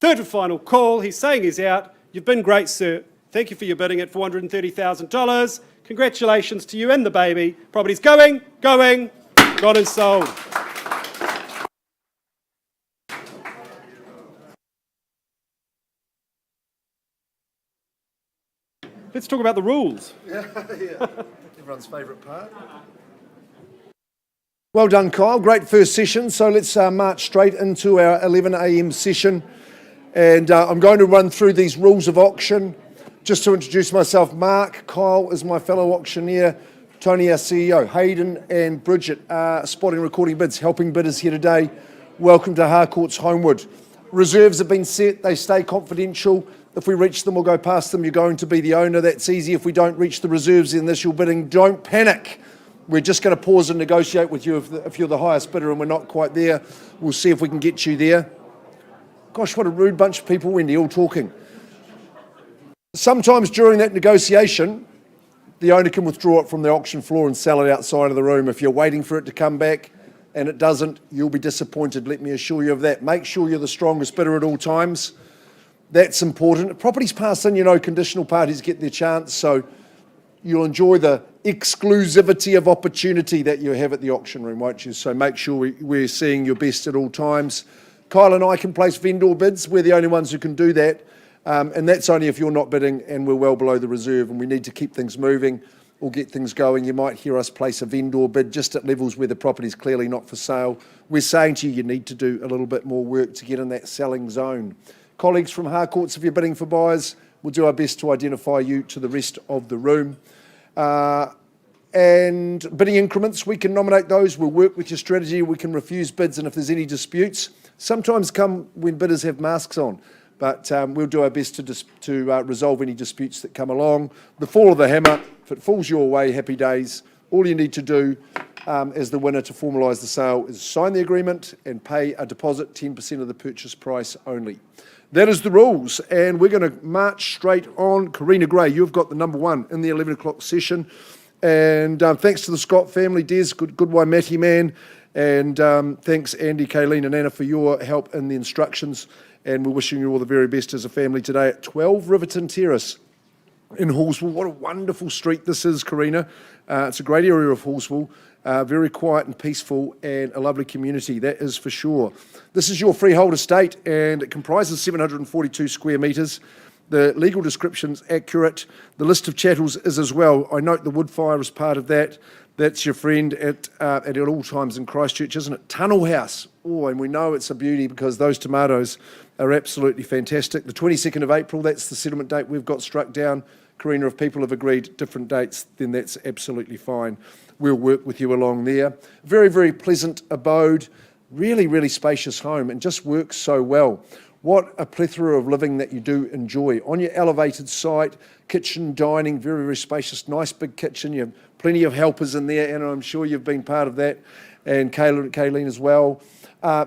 Third and final call. He's saying he's out. You've been great, sir. Thank you for your bidding at $430,000. Congratulations to you and the baby. Property's going, gone and sold. Let's talk about the rules. Yeah. Everyone's favourite part. Well done, Kyle. Great first session. So let's march straight into our 11 a.m. session. And I'm going to run through these rules of auction. Just to introduce myself, Mark, Kyle is my fellow auctioneer, Tony, our CEO, Hayden and Bridget are spotting recording bids, helping bidders here today. Welcome to Harcourts Holmwood. Reserves have been set. They stay confidential. If we reach them or go past them, you're going to be the owner. That's easy. If we don't reach the reserves in initial bidding, don't panic. We're just going to pause and negotiate with you if you're the highest bidder and we're not quite there. We'll see if we can get you there. Gosh, what a rude bunch of people, Wendy, all talking. Sometimes during that negotiation, the owner can withdraw it from the auction floor and sell it outside of the room. If you're waiting for it to come back and it doesn't, you'll be disappointed, let me assure you of that. Make sure you're the strongest bidder at all times. That's important. If property's passed in, you know, conditional parties get their chance, so you'll enjoy the exclusivity of opportunity that you have at the auction room, won't you? So make sure we're seeing your best at all times. Kyle and I can place vendor bids. We're the only ones who can do that. And that's only if you're not bidding and we're well below the reserve and we need to keep things moving or get things going. You might hear us place a vendor bid just at levels where the property's clearly not for sale. We're saying to you, you need to do a little bit more work to get in that selling zone. Colleagues from Harcourts, if you're bidding for buyers, we'll do our best to identify you to the rest of the room. Our and bidding increments. We can nominate those. We'll work with your strategy. We can refuse bids, and if there's any disputes, sometimes come when bidders have masks on. But we'll do our best to resolve any disputes that come along. The fall of the hammer, if it falls your way, happy days. All you need to do as the winner to formalise the sale is sign the agreement and pay a deposit, 10% of the purchase price only. That is the rules, and we're going to march straight on. Karina Gray, you've got the number one in the 11 o'clock session. And thanks to the Scott family, Des, good Waimati man. And thanks Andy, Kayleen and Anna for your help in the instructions. And we're wishing you all the very best as a family today at 12 Riverton Terrace in Hallsville. What a wonderful street this is, Karina. It's a great area of Hallsville, very quiet and peaceful, and a lovely community, that is for sure. This is your freehold estate, and it comprises 742 square metres. The legal description's accurate. The list of chattels is as well. I note the wood fire is part of that. That's your friend at all times in Christchurch, isn't it? Tunnel House. Oh, and we know it's a beauty because those tomatoes are absolutely fantastic. The 22nd of April, that's the settlement date we've got struck down. Karina, if people have agreed different dates, then that's absolutely fine. We'll work with you along there. Very, very pleasant abode. Really, really spacious home, and just works so well. What a plethora of living that you do enjoy. On your elevated site, kitchen, dining, very, very spacious, nice big kitchen. You have plenty of helpers in there, and I'm sure you've been part of that, and Kayleen as well.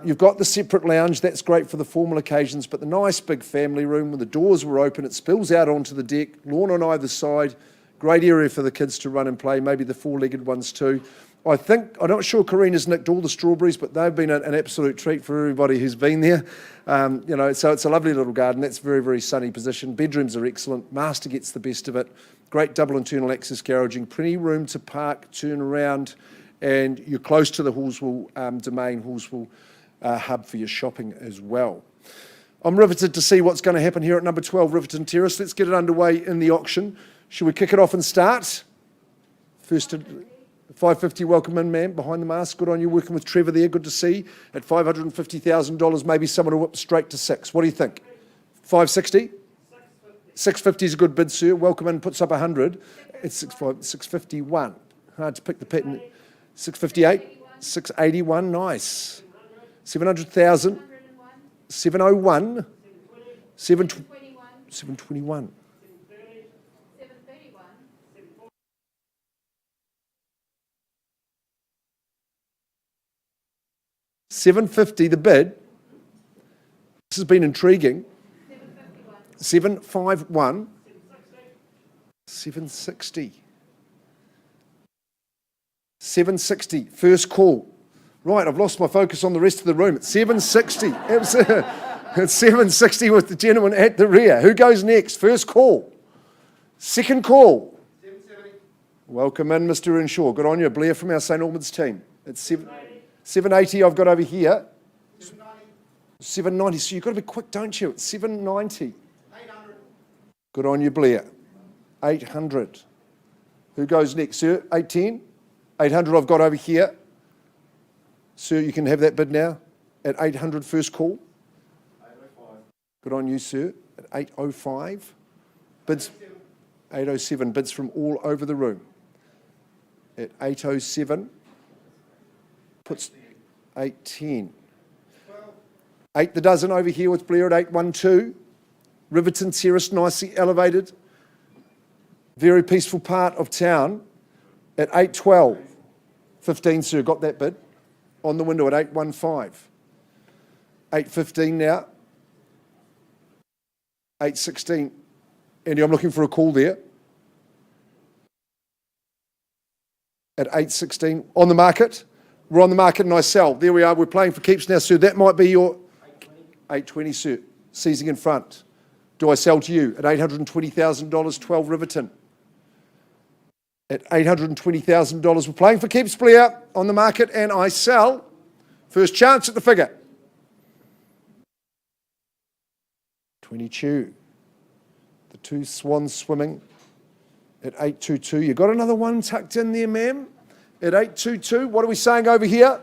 You've got the separate lounge, that's great for the formal occasions, but the nice big family room when the doors were open, it spills out onto the deck, lawn on either side, great area for the kids to run and play, maybe the four-legged ones too. I'm not sure Karina's nicked all the strawberries, but they've been an absolute treat for everybody who's been there. So it's a lovely little garden. That's very, very sunny position. Bedrooms are excellent. Master gets the best of it. Great double internal access garaging. Plenty of room to park, turn around, and you're close to the Hallsville domain, Hallsville hub for your shopping as well. I'm riveted to see what's going to happen here at number 12 Riverton Terrace. Let's get it underway in the auction. Should we kick it off and start? First, 550, welcome in, ma'am, behind the mask. Good on you, working with Trevor there, good to see. At $550,000, maybe someone will whip straight to six. What do you think? 560? 650 is a good bid, sir. Welcome in, puts up 100. It's 651. Hard to pick the pattern. 658? 681, nice. 700,000. 701. 721. 750, the bid. This has been intriguing. 751. 760. 760, first call. Right, I've lost my focus on the rest of the room. It's 760. It's 760 with the gentleman at the rear. Who goes next? First call. Second call. 770. Welcome in, Mr. Renshaw. Good on you, Blair from our St. Albans team. It's 780 I've got over here. 790. So you've got to be quick, don't you? It's 790. 800. Good on you, Blair. 800. Who goes next, sir? 810. 800 I've got over here. Sir, you can have that bid now. At 800, first call. 805. Good on you, sir. At 805. Bids. 807. Bids from all over the room. At 807. Puts 810. 8 the dozen over here with Blair at 812. Riverton Terrace, nicely elevated. Very peaceful part of town at 812. 15, sir, got that bid. On the window at 815. 815 now. 816. Andy, I'm looking for a call there. At 816. On the market. We're on the market and I sell. There we are. We're playing for keeps now, sir. That might be your 820, sir. Seizing in front. Do I sell to you at $820,000, 12 Riverton? At $820,000. We're playing for keeps, Blair, on the market, and I sell. First chance at the figure. 22. The two swans swimming at 822. You got another one tucked in there, ma'am? At 822. What are we saying over here?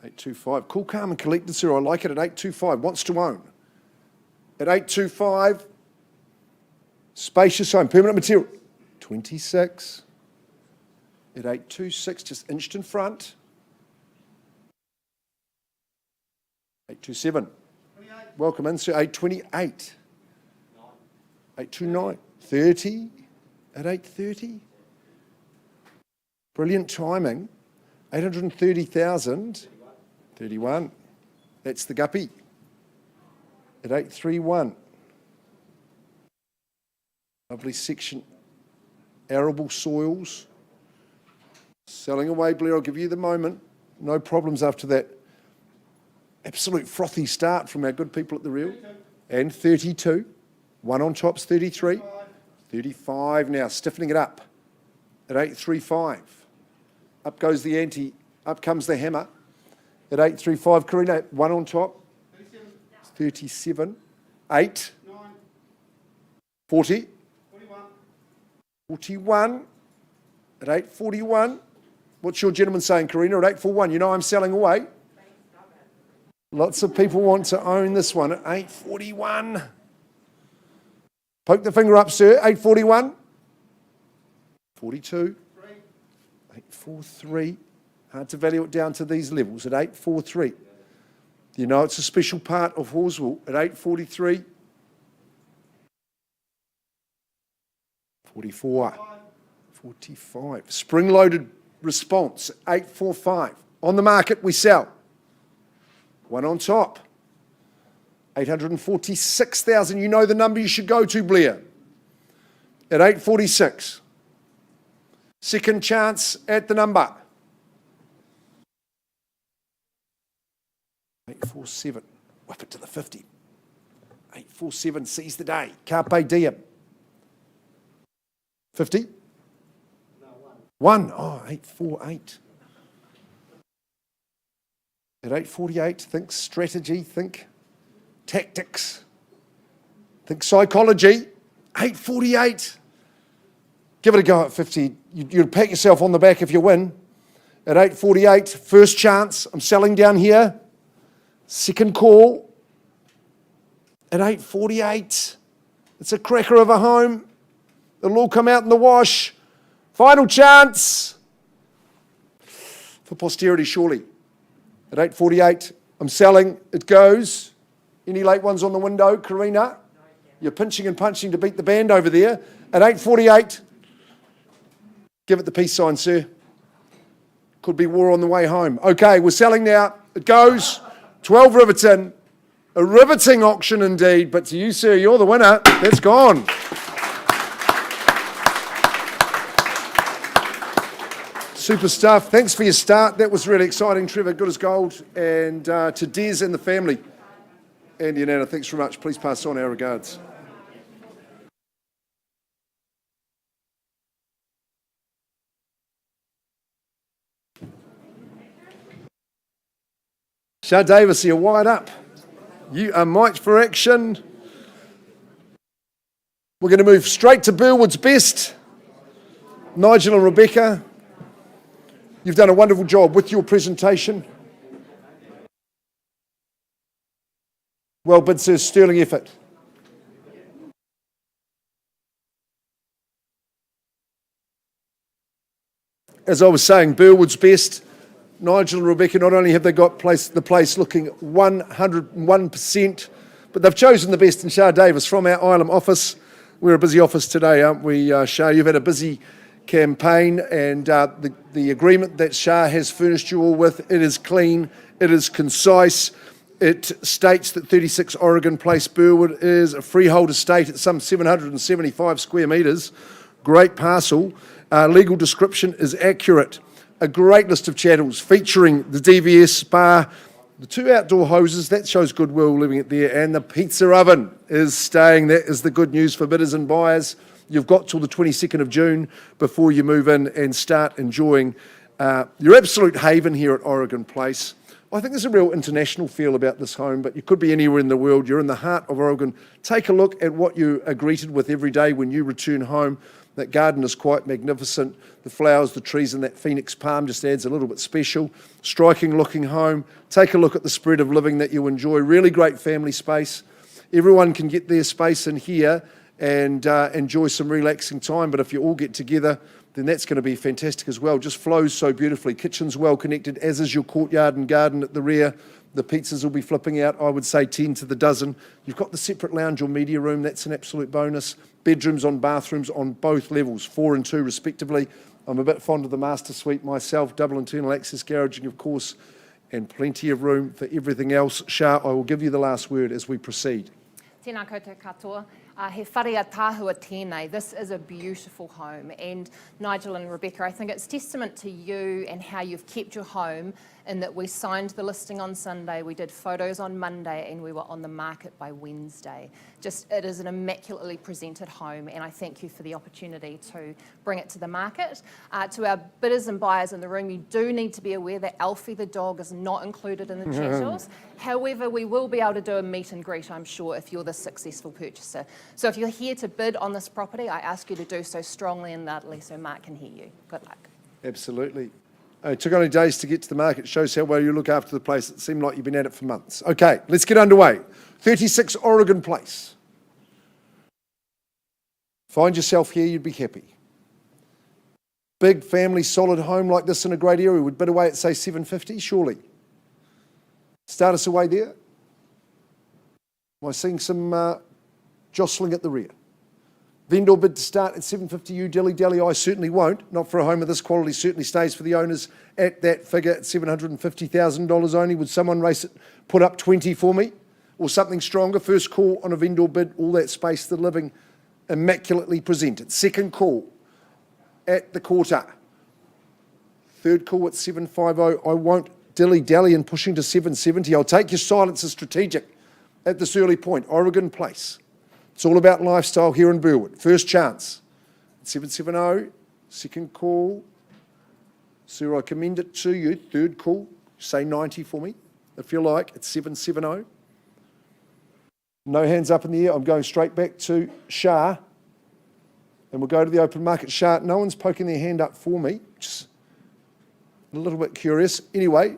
825. Cool, calm and collected, sir. I like it at 825. Wants to own. At 825. Spacious home, permanent material. 826. At 826, just inched in front. 827. Welcome in, sir. 828. 829. 30. At 830. Brilliant timing. 830,000. 31. That's the guppy. At 831. Lovely section. Arable soils. Selling away, Blair. I'll give you the moment. No problems after that. Absolute frothy start from our good people at the reel. And 32. One on top's 33. 35 now, stiffening it up at 835. Up goes the ante. Up comes the hammer at 835. Karina, one on top. 37. 8. 40. 41. At 841. What's your gentleman saying, Karina? At 841. You know I'm selling away. Lots of people want to own this one at 841. Poke the finger up, sir. 841. 42. 843. Hard to value it down to these levels at 843. You know it's a special part of Horswell at 843. 44. 45. Spring-loaded response, 845. On the market, we sell. One on top. 846,000. You know the number you should go to, Blair. At 846. Second chance at the number. 847. Whip it to the 50. 847 seize the day. Carpe diem. 50? No, one. Oh, 848. At 848, think strategy, think tactics, think psychology. 848. Give it a go at 50. You'd pat yourself on the back if you win. At 848, first chance. I'm selling down here. Second call. At 848. It's a cracker of a home. It'll all come out in the wash. Final chance. For posterity, surely. At 848, I'm selling. It goes. Any late ones on the window, Karina? You're pinching and punching to beat the band over there. At 848, give it the peace sign, sir. Could be war on the way home. Okay, we're selling now. It goes. 12 rivets in. A riveting auction indeed. But to you, sir, you're the winner. That's gone. Super stuff. Thanks for your start. That was really exciting, Trevor. Good as gold. And to Des and the family. Andy and Anna, thanks very much. Please pass on our regards. Shah Davis, you're wide up. You are mic'd for action. We're going to move straight to Burwood's best. Nigel and Rebecca, you've done a wonderful job with your presentation. Well bid, sir. Sterling effort. As I was saying, Burwood's best. Nigel and Rebecca, not only have they got the place looking 101%, but they've chosen the best in Shah Davis from our Ilam office. We're a busy office today, aren't we, Shah? You've had a busy campaign, and the agreement that Shah has furnished you all with, it is clean, it is concise. It states that 36 Oregon Place, Burwood, is a freehold estate at some 775 square metres. Great parcel. Legal description is accurate. A great list of chattels featuring the DVS bar, the 2 outdoor hoses, that shows goodwill living it there, and the pizza oven is staying. That is the good news for bidders and buyers. You've got till the 22nd of June before you move in and start enjoying your absolute haven here at Oregon Place. I think there's a real international feel about this home, but you could be anywhere in the world. You're in the heart of Oregon. Take a look at what you are greeted with every day when you return home. That garden is quite magnificent. The flowers, the trees, and that phoenix palm just adds a little bit special. Striking looking home. Take a look at the spread of living that you enjoy. Really great family space. Everyone can get their space in here and enjoy some relaxing time. But if you all get together, then that's going to be fantastic as well. Just flows so beautifully. Kitchen's well connected, as is your courtyard and garden at the rear. The pizzas will be flipping out, I would say 10 to the dozen. You've got the separate lounge or media room. That's an absolute bonus. Bedrooms on bathrooms on both levels, 4 and 2 respectively. I'm a bit fond of the master suite myself, double internal access garaging, of course, and plenty of room for everything else. Shah, I will give you the last word as we proceed. Tēnā koutou katoa. He wharea tāhua tēnei. This is a beautiful home. And Nigel and Rebecca, I think it's testament to you and how you've kept your home in that we signed the listing on Sunday, we did photos on Monday, and we were on the market by Wednesday. It is an immaculately presented home, and I thank you for the opportunity to bring it to the market. To our bidders and buyers in the room, you do need to be aware that Alfie the dog is not included in the chattels. However, we will be able to do a meet and greet, I'm sure, if you're the successful purchaser. So if you're here to bid on this property, I ask you to do so strongly and loudly so Mark can hear you. Good luck. Absolutely. It took only days to get to the market. It shows how well you look after the place. It seemed like you've been at it for months. Okay, let's get underway. 36 Oregon Place. Find yourself here, you'd be happy. Big family, solid home like this in a great area would bid away at, say, $750, surely. Start us away there. Am I seeing some jostling at the rear? Vendor bid to start at $750, you dilly-dally, I certainly won't. Not for a home of this quality, certainly stays for the owners at that figure at $750,000 only. Would someone race it, put up 20 for me? Or something stronger? First call on a vendor bid, all that space, the living, immaculately presented. Second call at the quarter. Third call at $750. I won't dilly-dally in pushing to $770. I'll take your silence as strategic at this early point. Oregon Place. It's all about lifestyle here in Burwood. First chance, 770, second call. Sir, I commend it to you. Third call, say 90 for me, if you like, at 770. No hands up in the air. I'm going straight back to Shah. And we'll go to the open market. Shah, no one's poking their hand up for me. Just a little bit curious. Anyway,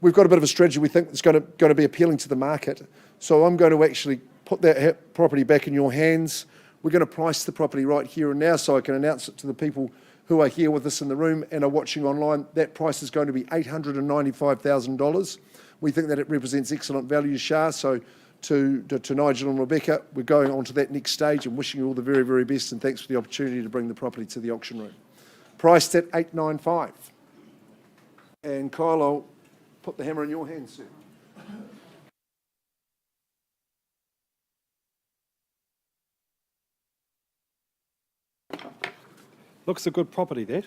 we've got a bit of a strategy we think that's going to be appealing to the market. So I'm going to actually put that property back in your hands. We're going to price the property right here and now so I can announce it to the people who are here with us in the room and are watching online. That price is going to be $895,000. We think that it represents excellent value, Shah. So to Nigel and Rebecca, we're going on to that next stage and wishing you all the very, very best, and thanks for the opportunity to bring the property to the auction room. Priced at $895. And Kyle, I'll put the hammer in your hands, sir. Looks a good property, that.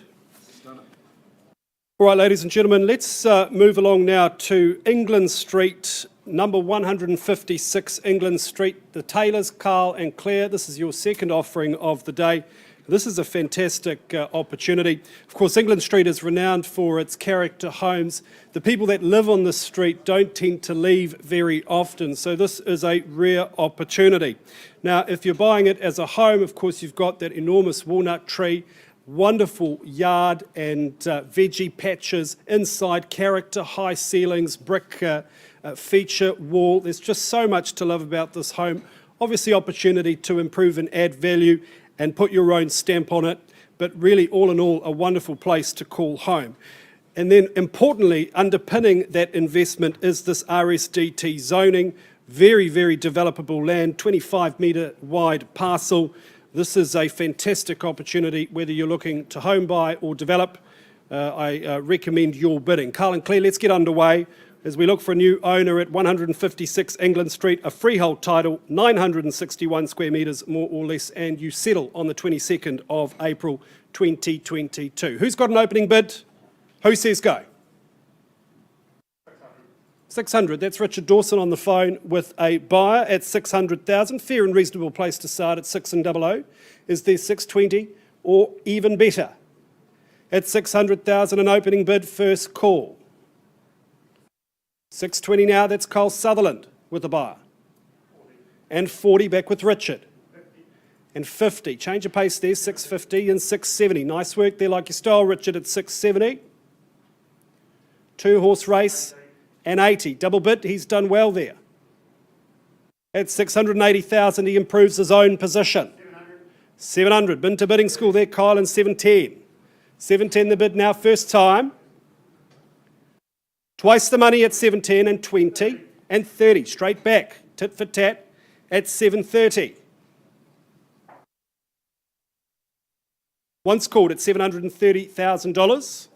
All right, ladies and gentlemen, let's move along now to England Street, number 156 England Street. The Taylors, Carl and Claire, this is your second offering of the day. This is a fantastic opportunity. Of course, England Street is renowned for its character homes. The people that live on this street don't tend to leave very often, so this is a rare opportunity. Now, if you're buying it as a home, of course, you've got that enormous walnut tree, wonderful yard and veggie patches inside, character, high ceilings, brick feature wall. There's just so much to love about this home. Obviously, opportunity to improve and add value and put your own stamp on it, but really, all in all, a wonderful place to call home. And then, importantly, underpinning that investment is this RSDT zoning, very, very developable land, 25-metre wide parcel. This is a fantastic opportunity, whether you're looking to home buy or develop. I recommend your bidding. Carl and Claire, let's get underway as we look for a new owner at 156 England Street, a freehold title, 961 square metres, more or less, and you settle on the 22nd of April 2022. Who's got an opening bid? Who says go? 600. That's Richard Dawson on the phone with a buyer at 600,000. Fair and reasonable place to start at 600. Is there 620 or even better? At 600,000, an opening bid, first call. 620 now, that's Cole Sutherland with the buyer. And 40 back with Richard. And 50. Change of pace there, 650 and 670. Nice work there, like your style, Richard, at 670. Two-horse race. And 80. Double bid, he's done well there. At 680,000, he improves his own position. 700. Been to bidding school there, Kyle, and 710. 710 the bid now, first time. Twice the money at 710 and 20 and 30. Straight back, tit for tat at 730. Once called at $730,000.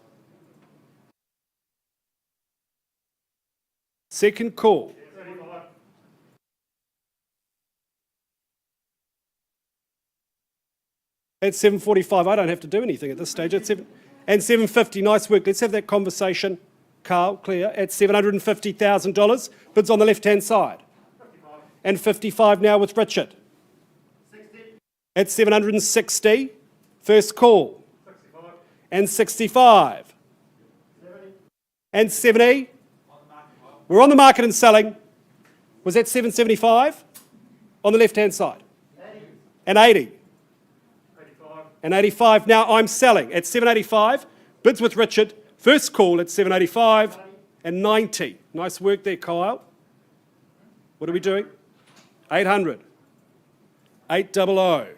Second call. At 7:45, I don't have to do anything at this stage. At 7 and 7:50, nice work. Let's have that conversation, Carl, clear. At $750,000, bids on the left-hand side. 55. And 55 now with Richard. 60. At 760, first call. 65. And 65. 70. And 70. We're on the market and selling. Was that 775? On the left-hand side. 80. And 80. And 85. Now I'm selling at 785. Bids with Richard. First call at 785 and 90. Nice work there, Kyle. What are we doing? 800. 800.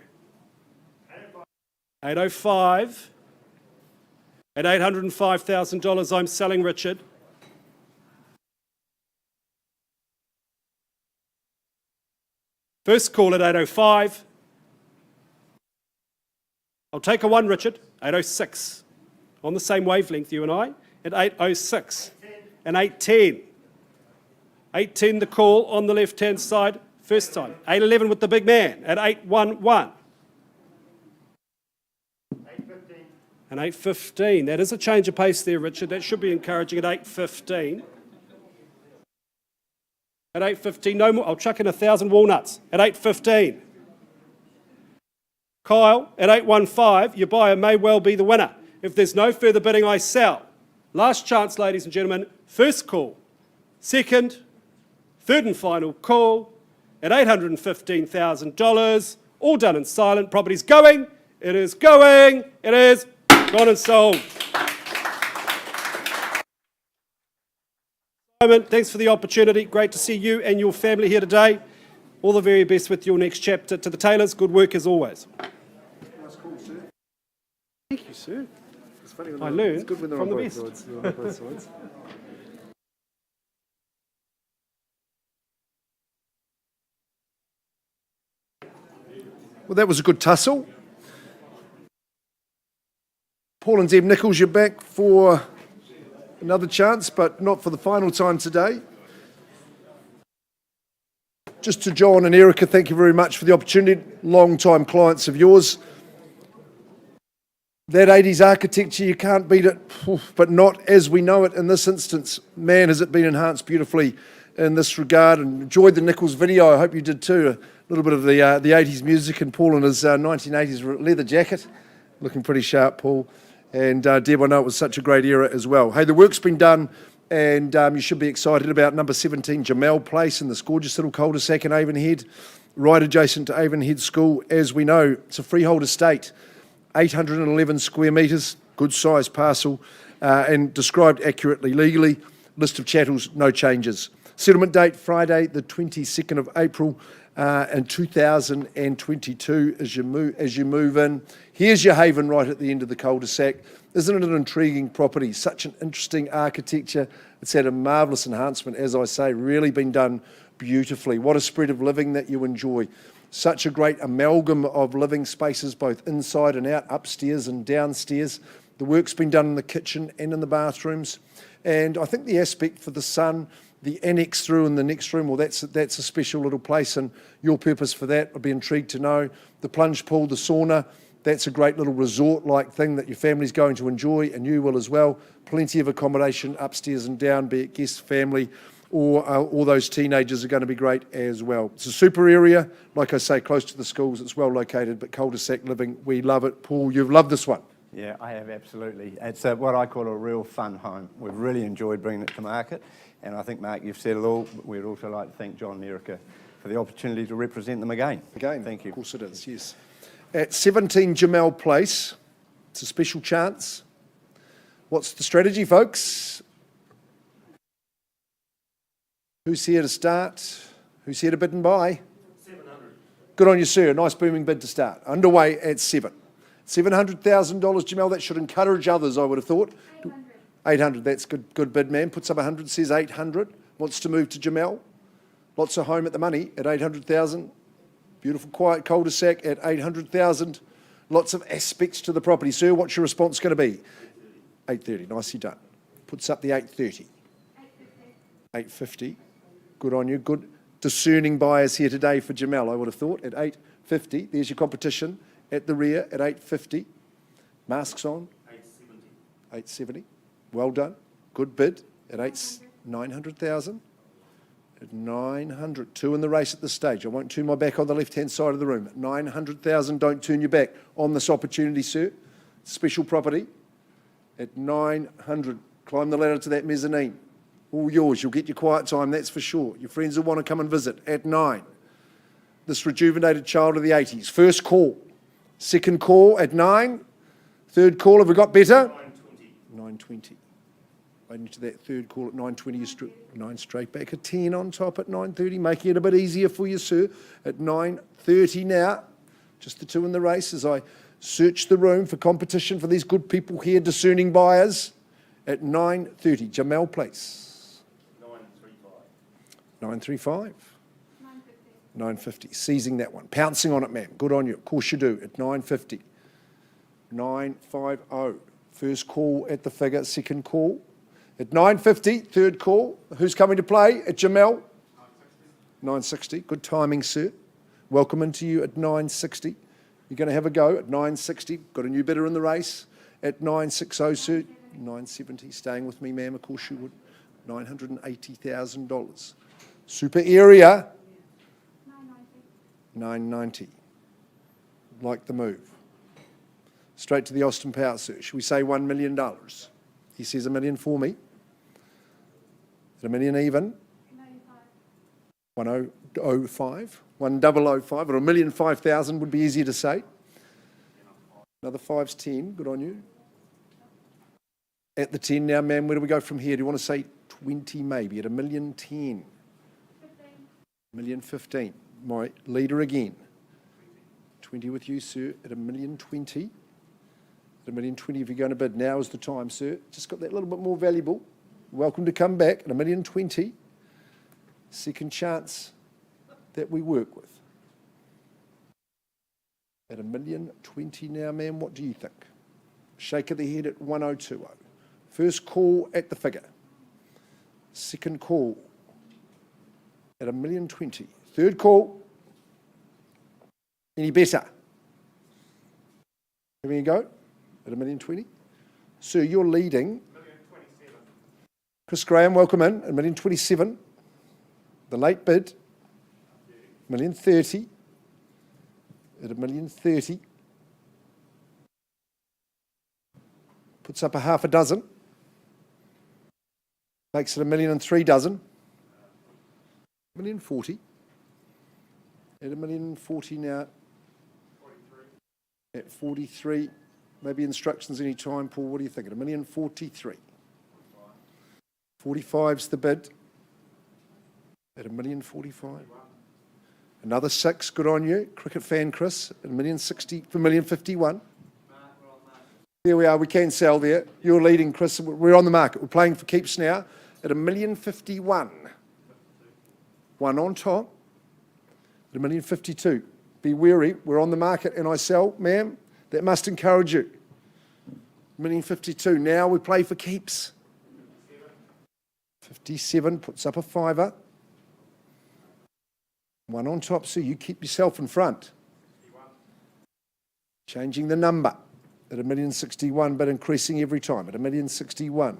805. At $805,000, I'm selling, Richard. First call at 805. I'll take a one, Richard. 806. On the same wavelength, you and I, at 806. And 810. 810 the call on the left-hand side, first time. 811 with the big man at 811. 815. And 815. That is a change of pace there, Richard. That should be encouraging at 815. At 815, no more. I'll chuck in 1,000 walnuts at 815. Kyle, at 815, your buyer may well be the winner. If there's no further bidding, I sell. Last chance, ladies and gentlemen. First call. Second, third and final call at $815,000. All done in silent. Property's going. It is going. It is gone and sold. Thanks for the opportunity. Great to see you and your family here today. All the very best with your next chapter. To the Taylors, good work as always. Nice call, sir. Thank you, sir. It's funny when I learned it's good when they're from on the both best. sides. They're on both sides. Well, that was a good tussle. Paul and Deb Nichols, you're back for another chance, but not for the final time today. Just to John and Erica, thank you very much for the opportunity. Long-time clients of yours. That 80s architecture, you can't beat it, but not as we know it in this instance. Man, has it been enhanced beautifully in this regard. And enjoyed the Nichols video. I hope you did too. A little bit of the 80s music and Paul in his 1980s leather jacket. Looking pretty sharp, Paul. And Deb, I know it was such a great era as well. Hey, the work's been done, and you should be excited about number 17 Jamel Place in this gorgeous little cul-de-sac in Avonhead, right adjacent to Avonhead School. As we know, it's a freehold estate, 811 square metres, good size parcel, and described accurately legally. List of chattels, no changes. Settlement date, Friday, the 22nd of April, and 2022 as you move in. Here's your haven right at the end of the cul-de-sac. Isn't it an intriguing property? Such an interesting architecture. It's had a marvellous enhancement, as I say, really been done beautifully. What a spread of living that you enjoy. Such a great amalgam of living spaces, both inside and out, upstairs and downstairs. The work's been done in the kitchen and in the bathrooms. And I think the aspect for the son, the annex through in the next room, well, that's a special little place, and your purpose for that, I'd be intrigued to know. The plunge pool, the sauna, that's a great little resort-like thing that your family's going to enjoy, and you will as well. Plenty of accommodation upstairs and down, be it guest, family, or all those teenagers are going to be great as well. It's a super area, like I say, close to the schools. It's well located, but cul-de-sac living, we love it. Paul, you've loved this one. Yeah, I have, absolutely. It's what I call a real fun home. We've really enjoyed bringing it to market, and I think, Mark, you've said it all. We'd also like to thank John and Erica for the opportunity to represent them again. Thank you. Of course it is, yes. At 17 Jamel Place, it's a special chance. What's the strategy, folks? Who's here to start? Who's here to bid and buy? 700. Good on you, sir. Nice booming bid to start. Underway at 7. $700,000, Jamel. That should encourage others, I would have thought. 800. That's good bid, man. Puts up 100, says 800. Wants to move to Jamel. Lots of home at the money at 800,000. Beautiful, quiet cul-de-sac at 800,000. Lots of aspects to the property. Sir, what's your response going to be? 830. Nicely done. Puts up the 830. 850. Good on you. Good discerning buyers here today for Jamel, I would have thought, at 850. There's your competition at the rear at 850. Masks on. 870. 870. Well done. Good bid at 900,000. At 900. Two in the race at this stage. I won't turn my back on the left-hand side of the room. At 900,000, don't turn your back on this opportunity, sir. Special property. At 900, climb the ladder to that mezzanine. All yours. You'll get your quiet time, that's for sure. Your friends will want to come and visit. At 9. This rejuvenated child of the 80s. First call. Second call at 9. Third call, have we got better? 920. 920. Waiting to that third call at 920, 9 straight back, a 10 on top at 930, making it a bit easier for you, sir. At 930 now, just the two in the race as I search the room for competition for these good people here, discerning buyers. At 930, Jamel Place. 935. 950, seizing that one, pouncing on it, ma'am. Good on you, of course you do. At 950. 950, first call at the figure, second call. At 950, third call. Who's coming to play at Jamel? 960. Good timing, sir. Welcome into you at 960. You're going to have a go at 960. Got a new bidder in the race at 960, sir. 970. Staying with me, ma'am. Of course you would. $980,000. Super area. 990. Like the move. Straight to the Austin Power, sir. Should we say $1 million? He says $1 million for me. Is it $1 million even? 1005. 1005 or $1,005,000 would be easier to say. Another 5's 10. Good on you. At the 10 now, ma'am. Where do we go from here? Do you want to say 20 maybe? At $1.10 million? 15. $1.15 million. My leader again. 20 with you, sir. At $1.20 million. At $1.20 million, if you're going to bid, now is the time, sir. Just got that little bit more valuable. Welcome to come back at $1.20 million. Second chance that we work with. At $1.20 million now, ma'am, what do you think? Shake of the head at 1020. First call at the figure. Second call at $1.20 million. Third call. Any better? Having a go? At $1.20 million. Sir, you're leading. $1.27 million. Chris Graham, welcome in. $1.27 million. The late bid. $1.30 million. At $1.30 million. Puts up a half a dozen. Makes it $1.03 million. $1.40 million. At $1.40 million now. 43. At 43. Maybe instructions any time, Paul. What do you think? At $1.43 million. 45's the bid. At $1.45 million. Another 6. Good on you. Cricket fan Chris. At $1.60 million for $1.51 million. There we are. We can sell there. You're leading, Chris. We're on the market. We're playing for keeps now. At $1.51 million. One on top. At $1.52 million. Be wary. We're on the market and I sell, ma'am. That must encourage you. $1.52 million. Now we play for keeps. 57 puts up a fiver. One on top, so you keep yourself in front. Changing the number at $1.61 million, but increasing every time at $1.61 million.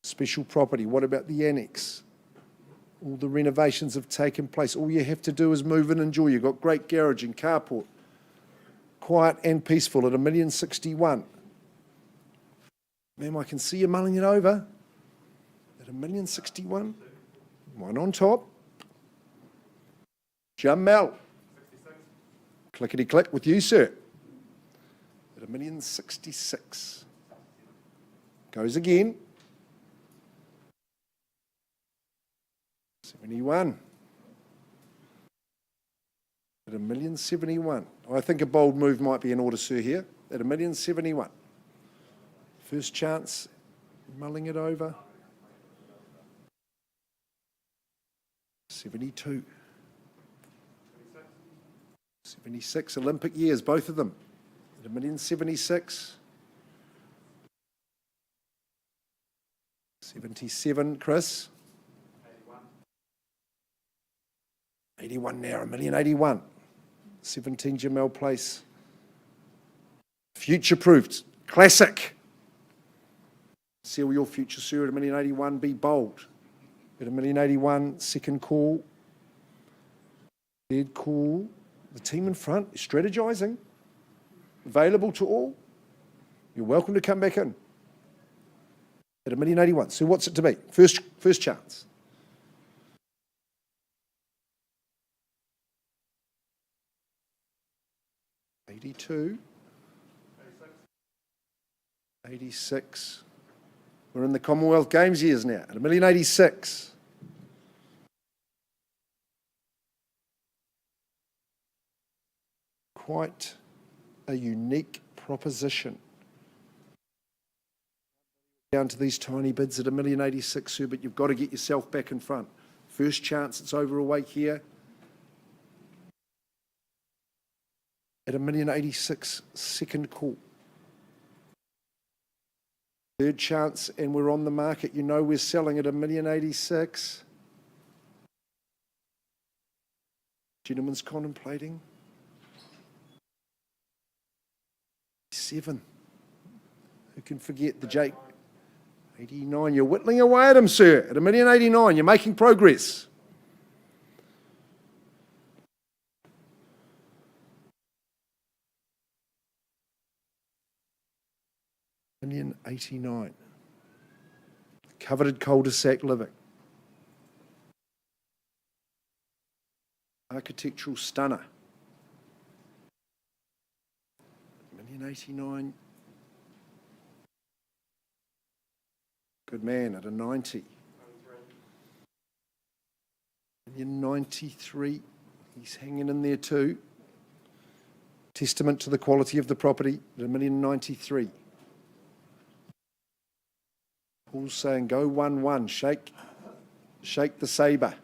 Special property. What about the annex? All the renovations have taken place. All you have to do is move and enjoy. You've got great garage and carport. Quiet and peaceful at $1.61 million. Ma'am, I can see you mulling it over. At $1.61 million. One on top. Jamel. Clickety click with you, sir. At $1.66 million. Goes again. 71. At $1,071,000. I think a bold move might be in order, sir, here. At $1,071,000. First chance, mulling it over. 72. 76, Olympic years, both of them. At $1,076,000. 77, Chris. 81 now, $1,081,000. 17 Jamel Place. Future-proofed, classic. Seal your future, sir, at $1,081,000. Be bold. At $1,081,000, second call. Third call. The team in front is strategizing. Available to all. You're welcome to come back in. At $1,081,000. So what's it to be? First chance. 82. 86. We're in the Commonwealth Games years now. At $1,086,000. Quite a unique proposition. Down to these tiny bids at $1,086,000, sir, but you've got to get yourself back in front. First chance, it's over away here. At $1,086,000, second call. Third chance, and we're on the market. You know we're selling at $1,086,000. Gentleman's contemplating. 7. Who can forget the Jake? 89. You're whittling away at him, sir. At $1,089,000, you're making progress. $1,089,000. Coveted cul-de-sac living. Architectural stunner. $1,089,000. Good man at a 90. $1,093,000. He's hanging in there too. Testament to the quality of the property at $1,093,000. Paul's saying go 1-1, shake the sabre.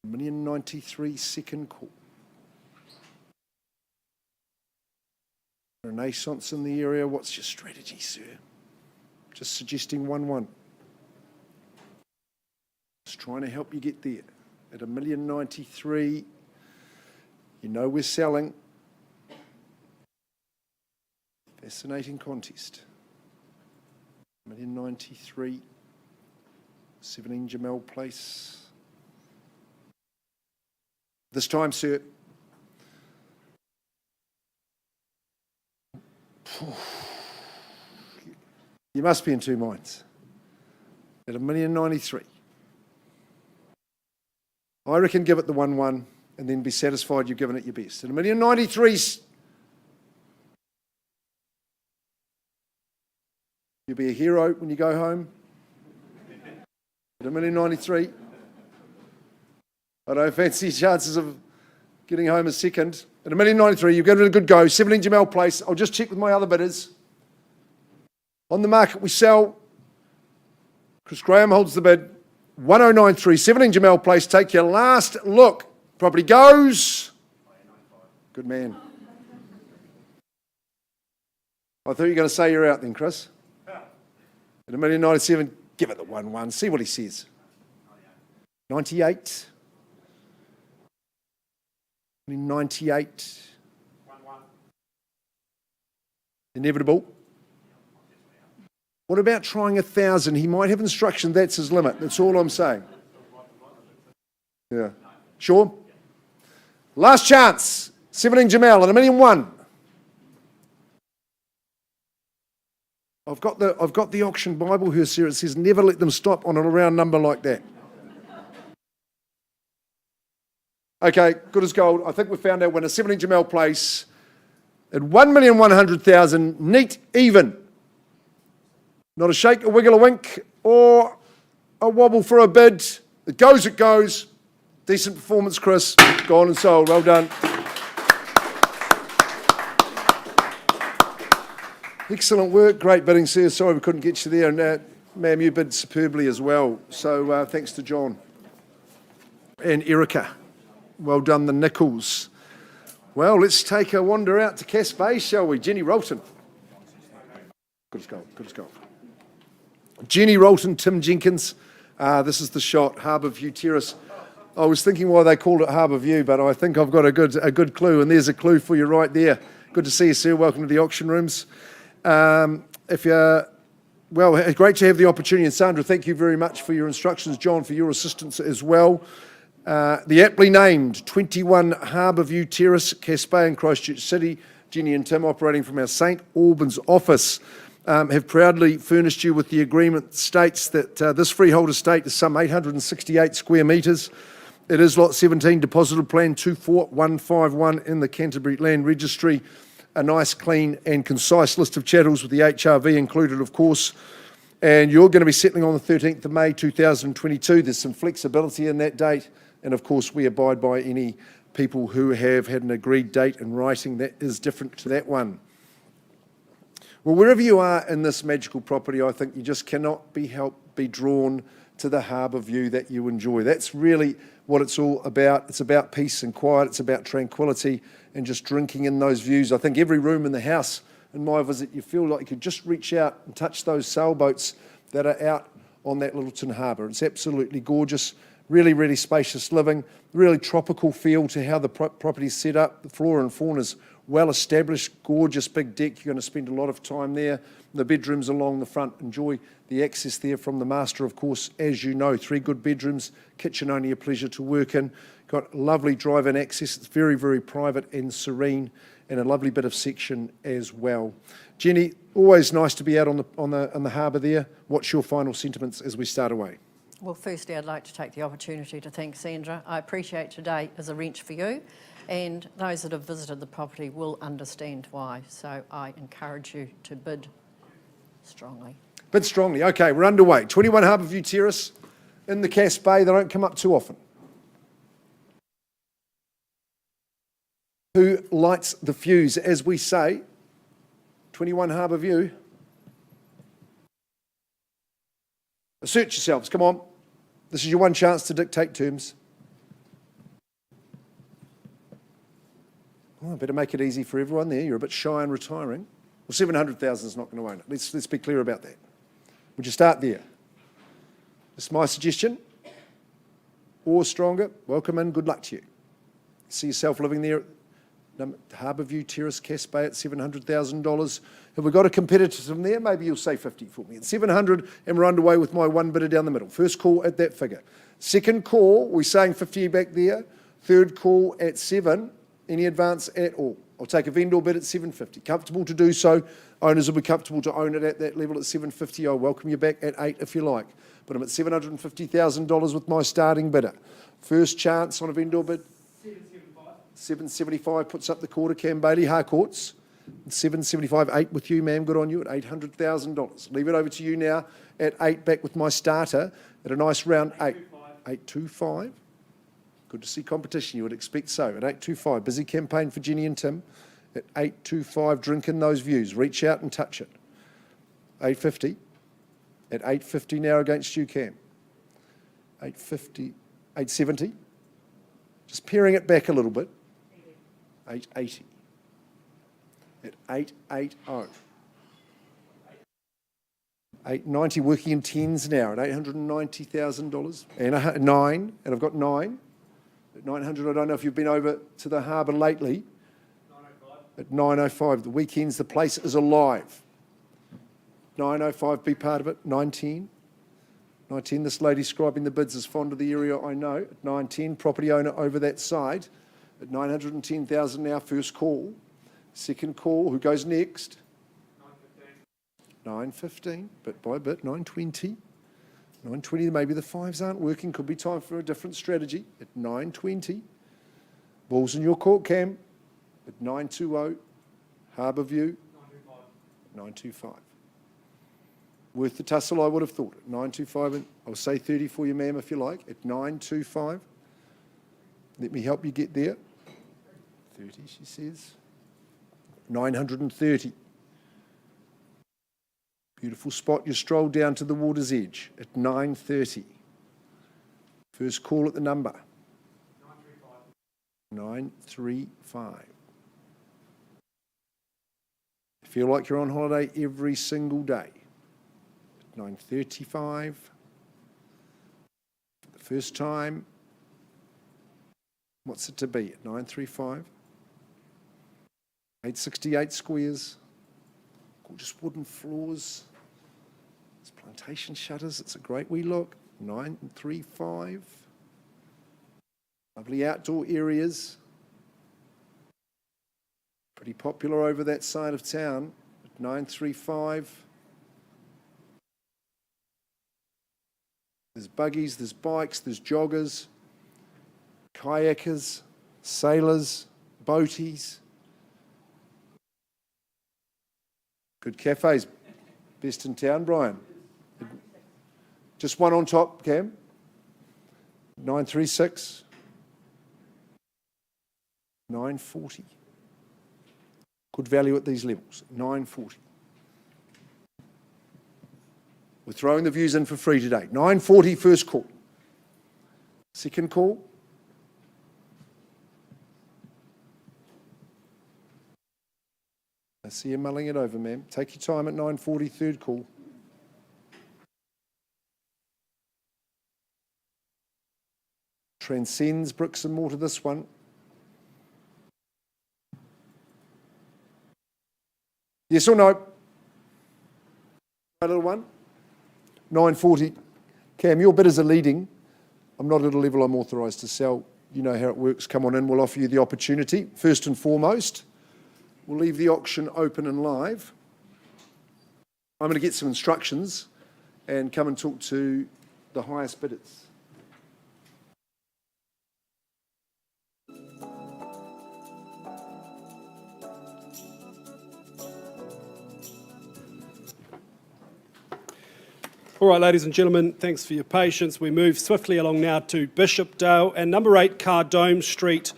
$1,093,000, second call. Renaissance in the area. What's your strategy, sir? Just suggesting 1-1. Just trying to help you get there. At $1,093,000, you know we're selling. Fascinating contest. $1,093,000, 17 Jamel Place. This time, sir. You must be in two minds. At $1,093,000. I reckon give it the 1-1 and then be satisfied you've given it your best. At $1,093,000, you'll be a hero when you go home. At $1,093,000, I don't fancy your chances of getting home a second. At $1,093,000, you've given it a good go. 17 Jamel Place. I'll just check with my other bidders. On the market, we sell. Chris Graham holds the bid. 1,093,000, 17 Jamel Place. Take your last look. Property goes. Good man. I thought you were going to say you're out then, Chris. At $1,097,000, give it the 1-1. See what he says. 98. 98. Inevitable. What about trying 1,000? He might have instruction that's his limit. That's all I'm saying. Yeah. Sure? Last chance. 17 Jamel at $1,001,000. I've got the auction Bible here, sir. It says never let them stop on a round number like that. Okay, good as gold. I think we found our winner. 17 Jamel Place at $1,100,000. Neat, even. Not a shake, a wiggle, a wink, or a wobble for a bid. It goes, it goes. Decent performance, Chris. Gone and sold. Well done. Excellent work. Great bidding, sir. Sorry we couldn't get you there. And ma'am, you bid superbly as well. So thanks to John and Erica. Well done, the Nichols. Well, let's take a wander out to Cass Bay, shall we? Jenny Rolton. Good as gold. Good as gold. Jenny Rolton, Tim Jenkins. This is the shot. Harbour View Terrace. I was thinking why they called it Harbour View, but I think I've got a good clue, and there's a clue for you right there. Good to see you, sir. Welcome to the auction rooms. Great to have the opportunity, and Sandra, thank you very much for your instructions. John, for your assistance as well. The aptly named 21 Harbour View Terrace, Cass Bay in Christchurch City. Jenny and Tim, operating from our St Albans office, have proudly furnished you with the agreement. States that this freehold estate is some 868 square metres. It is Lot 17, deposited plan 24151 in the Canterbury Land Registry. A nice, clean and concise list of chattels with the HRV included, of course. And you're going to be settling on the 13th of May 2022. There's some flexibility in that date. And of course, we abide by any people who have had an agreed date in writing that is different to that one. Well, wherever you are in this magical property, I think you just cannot be drawn to the harbour view that you enjoy. That's really what it's all about. It's about peace and quiet. It's about tranquility and just drinking in those views. I think every room in the house, in my visit, you feel like you could just reach out and touch those sailboats that are out on that Littleton Harbour. It's absolutely gorgeous, really, really spacious living, really tropical feel to how the property's set up. The flora and fauna is well established, gorgeous big deck. You're going to spend a lot of time there. The bedrooms along the front, enjoy the access there from the master, of course, as you know. 3 good bedrooms, kitchen only a pleasure to work in. Got lovely drive-in access. It's very, very private and serene, and a lovely bit of section as well. Jenny, always nice to be out on the harbour there. What's your final sentiments as we start away? Well, firstly, I'd like to take the opportunity to thank Sandra. I appreciate today is a wrench for you, and those that have visited the property will understand why. So I encourage you to bid strongly. Bid strongly. Okay, we're underway. 21 Harbour View Terrace in the Cass Bay. They don't come up too often. Who lights the fuse, as we say? 21 Harbour View. Assert yourselves, come on. This is your one chance to dictate terms. Oh, I better make it easy for everyone there. You're a bit shy and retiring. Well, 700,000 is not going to own it. Let's be clear about that. Would you start there? That's my suggestion. Or stronger, welcome in, good luck to you. See yourself living there at Harbour View Terrace, Cass Bay at $700,000. Have we got a competitor from there? Maybe you'll say 50 for me. At 700, and we're underway with my one bidder down the middle. First call at that figure. Second call, we're saying 50 back there. Third call at 7. Any advance at all? I'll take a vendor bid at 750. Comfortable to do so. Owners will be comfortable to own it at that level at 750. I'll welcome you back at 8 if you like. But I'm at $750,000 with my starting bidder. First chance on a vendor bid. 775 puts up the quarter. Cam Bailey, Harcourts. 775, 8 with you, ma'am. Good on you at $800,000. Leave it over to you now at 8 back with my starter at a nice round 8. 825. Good to see competition. You would expect so. At 825, busy campaign for Jenny and Tim. At 825, drink in those views. Reach out and touch it. 850. At 850 now against you, Cam. 850, 870. Just paring it back a little bit. 880. At 880. 890, working in tens now at $890,000. And 9, and I've got 9. At 900, I don't know if you've been over to the harbour lately. 905. At 905, the weekends, the place is alive. 905, be part of it. 910. 910, this lady scribing the bids is fond of the area, I know. At 910, property owner over that side. At 910,000 now, first call. Second call, who goes next? 915, bit by bit, 920. 920, maybe the 5s aren't working. Could be time for a different strategy. At 920. Ball's in your court, Cam. At 920. Harbour View. 925. Worth the tussle, I would have thought. At 925, and I'll say 30 for you, ma'am, if you like. At 925. Let me help you get there. 30, she says. 930. Beautiful spot. You stroll down to the water's edge at 9:30. First call at the number. 935. Feel like you're on holiday every single day. 9:35. For the first time. What's it to be at 935? 868 squares. Gorgeous wooden floors. There's plantation shutters. It's a great wee look. 935. Lovely outdoor areas. Pretty popular over that side of town at 935. There's buggies, there's bikes, there's joggers, kayakers, sailors, boaties. Good cafes. Best in town, Brian. Just one on top, Cam. 936. 940. Good value at these levels. 940. We're throwing the views in for free today. 940 first call. Second call. I see you mulling it over, ma'am. Take your time at 940, third call. Transcends bricks and mortar, this one. Yes or no? A little one. 940. Cam, your bidders are leading. I'm not at a level I'm authorised to sell. You know how it works. Come on in. We'll offer you the opportunity. First and foremost, we'll leave the auction open and live. I'm going to get some instructions and come and talk to the highest bidders. All right, ladies and gentlemen, thanks for your patience. We move swiftly along now to Bishopdale and number 8 Cardome Street.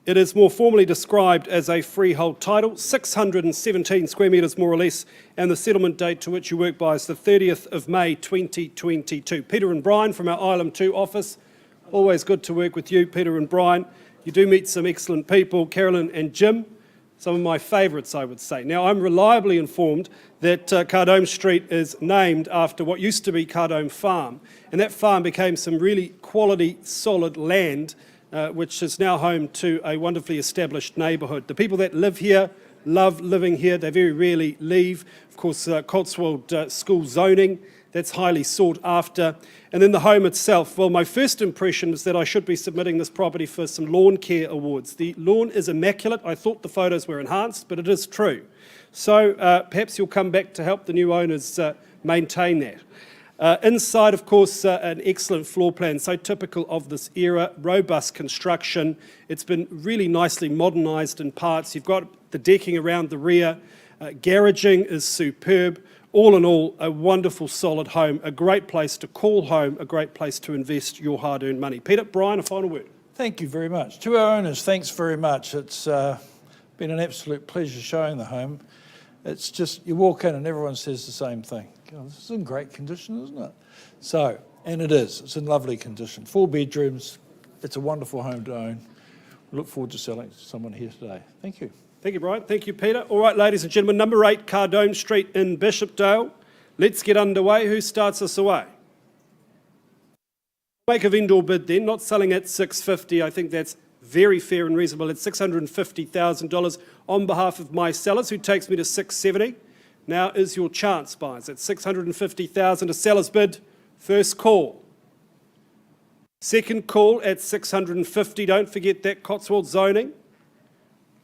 It is more formally described as a freehold title, 617 square metres more or less, and the settlement date to which you work by is the 30th of May 2022. Peter and Brian from our Island 2 office. Always good to work with you, Peter and Brian. You do meet some excellent people, Carolyn and Jim. Some of my favourites, I would say. Now, I'm reliably informed that Cardome Street is named after what used to be Cardome Farm, and that farm became some really quality, solid land, which is now home to a wonderfully established neighbourhood. The people that live here love living here. They very rarely leave. Of course, Cotswold school zoning, that's highly sought after. And then the home itself, well, my first impression is that I should be submitting this property for some lawn care awards. The lawn is immaculate. I thought the photos were enhanced, but it is true. So perhaps you'll come back to help the new owners maintain that. Inside, of course, an excellent floor plan, so typical of this era, robust construction. It's been really nicely modernised in parts. You've got the decking around the rear. Garaging is superb. All in all, a wonderful, solid home, a great place to call home, a great place to invest your hard-earned money. Peter, Brian, a final word. Thank you very much. To our owners, thanks very much. It's been an absolute pleasure showing the home. It's just, you walk in and everyone says the same thing. God, this is in great condition, isn't it? So, and it is. It's in lovely condition. 4 bedrooms. It's a wonderful home to own. We look forward to selling to someone here today. Thank you. Thank you, Brian. Thank you, Peter. All right, ladies and gentlemen, number 8 Cardome Street in Bishopdale. Let's get underway. Who starts us away? Make a vendor bid then, not selling at $650. I think that's very fair and reasonable. It's $650,000 on behalf of my sellers, who takes me to $670. Now is your chance, buyers. At $650,000, a seller's bid. First call. Second call at $650. Don't forget that Cotswold zoning.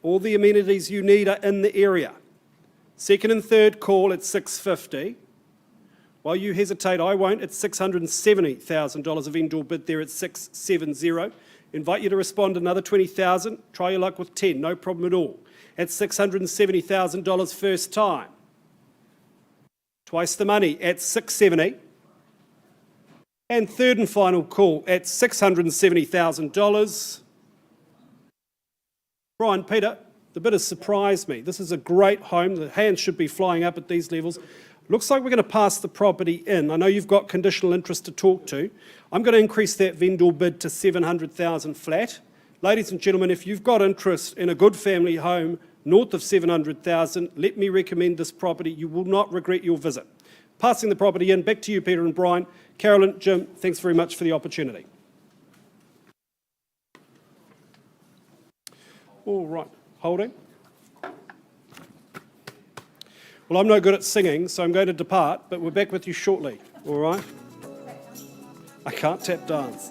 All the amenities you need are in the area. Second and third call at $650. While you hesitate, I won't. It's $670,000 of indoor bid there at $670. Invite you to respond another $20,000. Try your luck with 10, no problem at all. At $670,000 first time. Twice the money at $670. And third and final call at $670,000. Brian, Peter, the bid has surprised me. This is a great home. The hands should be flying up at these levels. Looks like we're going to pass the property in. I know you've got conditional interest to talk to. I'm going to increase that vendor bid to 700,000 flat. Ladies and gentlemen, if you've got interest in a good family home north of 700,000, let me recommend this property. You will not regret your visit. Passing the property in, back to you, Peter and Brian. Carolyn, Jim, thanks very much for the opportunity. All right, holding. Well, I'm no good at singing, so I'm going to depart, but we're back with you shortly, all right? I can't tap dance.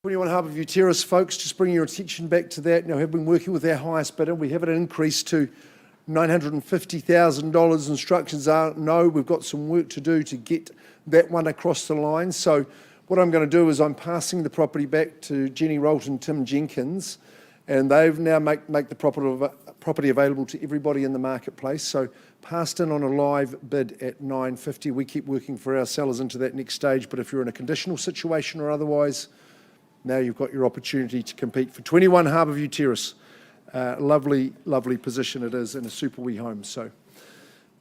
21 Harbourview Terrace, folks, just bringing your attention back to that. Now, we have been working with our highest bidder. We have an increase to $950,000. Instructions are, no, we've got some work to do to get that one across the line. So what I'm going to do is I'm passing the property back to Jenny Rolt and Tim Jenkins, and they've now make the property available to everybody in the marketplace. So passed in on a live bid at $950. We keep working for our sellers into that next stage, but if you're in a conditional situation or otherwise, now you've got your opportunity to compete for 21 Harbourview Terrace. Lovely, lovely position it is, in a super wee home. So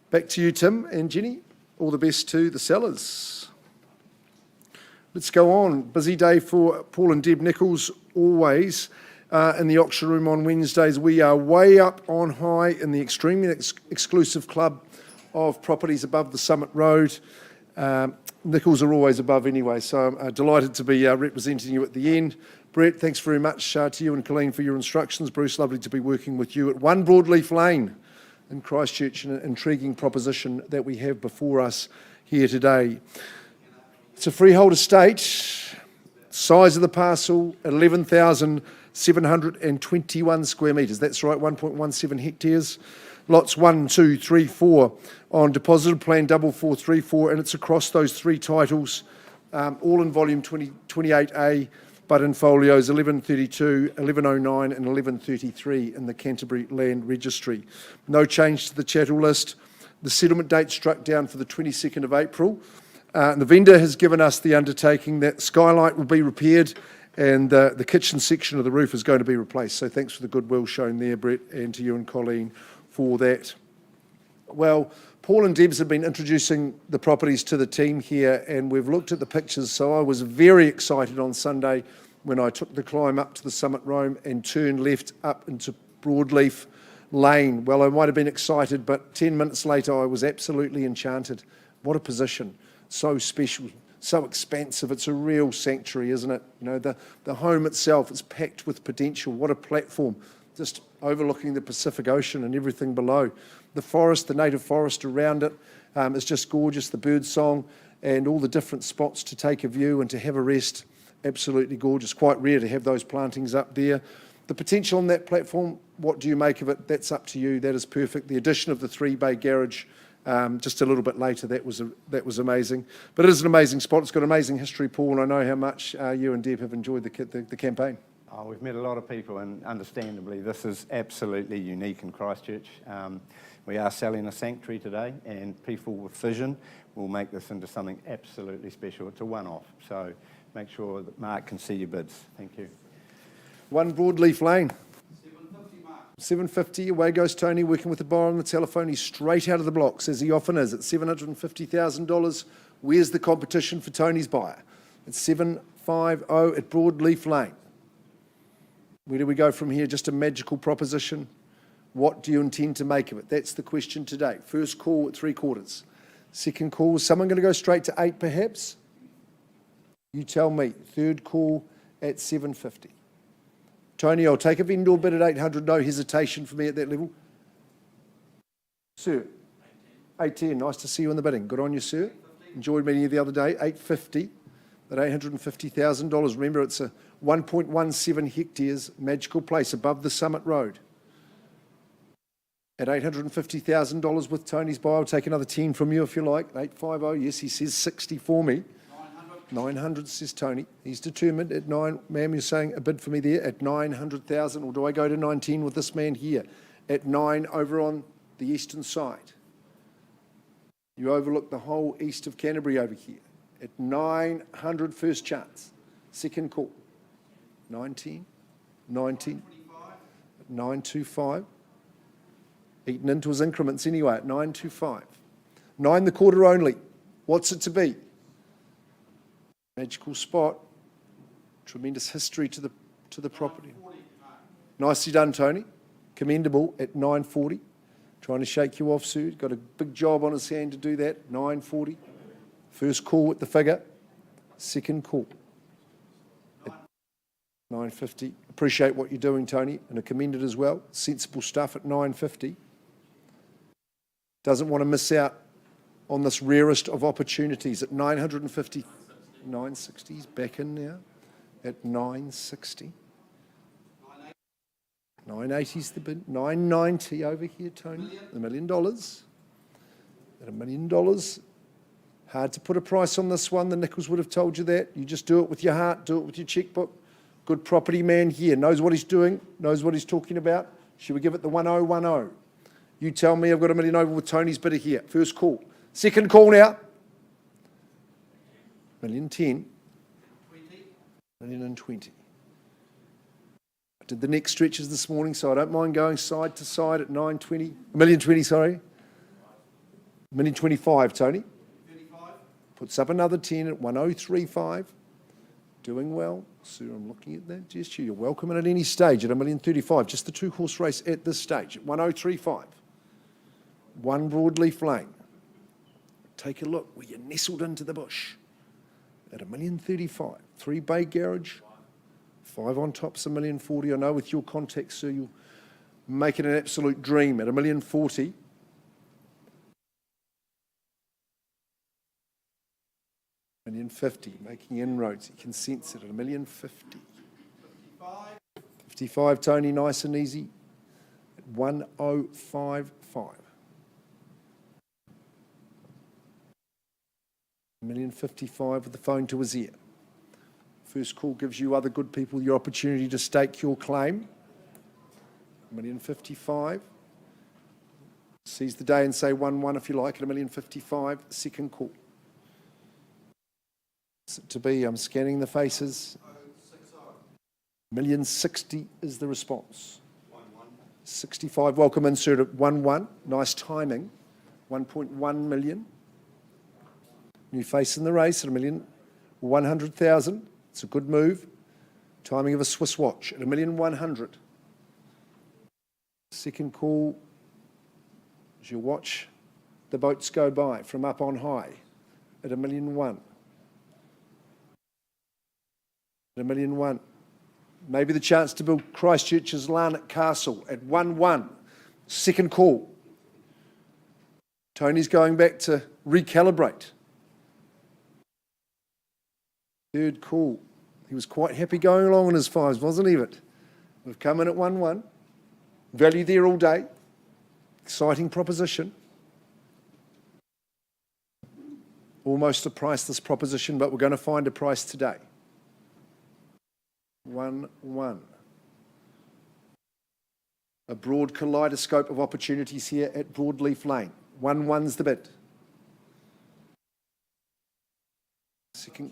back to you, Tim and Jenny. All the best to the sellers. Let's go on. Busy day for Paul and Deb Nichols, always. In the auction room on Wednesdays, we are way up on high in the extremely exclusive club of properties above the Summit Road. Nichols are always above anyway, so I'm delighted to be representing you at the end. Brett, thanks very much to you and Colleen for your instructions. Bruce, lovely to be working with you at 1 Broadleaf Lane in Christchurch, an intriguing proposition that we have before us here today. It's a freehold estate, size of the parcel, 11,721 square metres. That's right, 1.17 hectares. Lots 1, 2, 3, 4 on deposited plan 4434, and it's across those three titles, all in volume 28A, but in folios 1132, 1109 and 1133 in the Canterbury Land Registry. No change to the chattel list. The settlement date struck down for the 22nd of April. The vendor has given us the undertaking that skylight will be repaired and the kitchen section of the roof is going to be replaced. So thanks for the goodwill shown there, Brett, and to you and Colleen for that. Well, Paul and Debs have been introducing the properties to the team here, and we've looked at the pictures. So I was very excited on Sunday when I took the climb up to the Summit Roam and turned left up into Broadleaf Lane. Well, I might have been excited, but 10 minutes later I was absolutely enchanted. What a position. So special, so expansive. It's a real sanctuary, isn't it? You know, the home itself is packed with potential. What a platform, just overlooking the Pacific Ocean and everything below. The forest, the native forest around it is just gorgeous. The bird song and all the different spots to take a view and to have a rest, absolutely gorgeous. Quite rare to have those plantings up there. The potential on that platform, what do you make of it? That's up to you. That is perfect. The addition of the 3-bay garage just a little bit later, that was amazing. But it is an amazing spot. It's got amazing history, Paul, and I know how much you and Deb have enjoyed the campaign. Oh, we've met a lot of people, and understandably, this is absolutely unique in Christchurch. We are selling a sanctuary today, and people with vision will make this into something absolutely special. It's a one-off, so make sure that Mark can see your bids. Thank you. 1 Broadleaf Lane. 750, away goes Tony, working with the buyer on the telephone. He's straight out of the blocks, as he often is, at $750,000. Where's the competition for Tony's buyer? It's 750 at Broadleaf Lane. Where do we go from here? Just a magical proposition. What do you intend to make of it? That's the question today. First call at 3/4. Second call, is someone going to go straight to 8 perhaps? You tell me. Third call at 750. Tony, I'll take a vendor bid at 800. No hesitation for me at that level. Sir, 810. Nice to see you in the bidding. Good on you, sir. Enjoyed meeting you the other day. 850 at $850,000. Remember, it's a 1.17 hectares, magical place above the Summit Road. At $850,000 with Tony's buy, I'll take another 10 from you if you like. 850, yes, he says 60 for me. 900 says Tony. He's determined at 9. Ma'am, you're saying a bid for me there at 900,000, or do I go to 19 with this man here? At 9 over on the eastern side. You overlook the whole east of Canterbury over here. At 900, first chance. Second call. 19, 19, 925. Eaten into his increments anyway at 925. 9 the quarter only. What's it to be? Magical spot. Tremendous history to the property. Nicely done, Tony. Commendable at 940. Trying to shake you off, sir. Got a big job on his hand to do that. 940. First call at the figure. Second call at 950. Appreciate what you're doing, Tony, and are commended as well. Sensible stuff at 950. Doesn't want to miss out on this rarest of opportunities at 950. 960's back in now at 960. 980's the bid. 990 over here, Tony. $1 million. At $1 million. Hard to put a price on this one. The Nichols would have told you that. You just do it with your heart, do it with your checkbook. Good property man here, knows what he's doing, knows what he's talking about. Should we give it the 1010? You tell me. I've got $1 million over with Tony's bidder here. First call. Second call now. $1,010,000. $1,020,000. I did the neck stretches this morning, so I don't mind going side to side at 920. $1,020,000, sorry. $1,025,000, Tony. Puts up another 10 at 1035. Doing well. Sir, I'm looking at that gesture. You're welcome at any stage at $1,035,000. Just the 2-horse race at this stage at 1035. One broadleaf lane. Take a look where you're nestled into the bush at $1,035,000. 3-bay garage. 5 on top's $1,040,000. I know with your contacts, sir, you'll make it an absolute dream at $1,040,000. $1,050,000, making inroads. You can sense it at $1,050,000. 55, Tony, nice and easy at 1055. $1,055,000 with the phone to his ear. First call gives you other good people your opportunity to stake your claim. $1,055,000. Seize the day and say 1-1 if you like at $1,055,000. Second call. To be, I'm scanning the faces. $1,060,000 is the response. 65, welcome insert at 1-1. Nice timing. 1.1 million. New face in the race at $1,100,000. It's a good move. Timing of a Swiss watch at $1,100,000. Second call as you watch the boats go by from up on high at $1,100,000. $1,100,000. Maybe the chance to build Christchurch's Larnach Castle at 1-1. Second call. Tony's going back to recalibrate. Third call. He was quite happy going along on his 5s, wasn't he? But we've come in at 1-1. Value there all day. Exciting proposition. Almost a priceless proposition, but we're going to find a price today. 1-1. A broad kaleidoscope of opportunities here at Broadleaf Lane. 1-1's the bid. Second.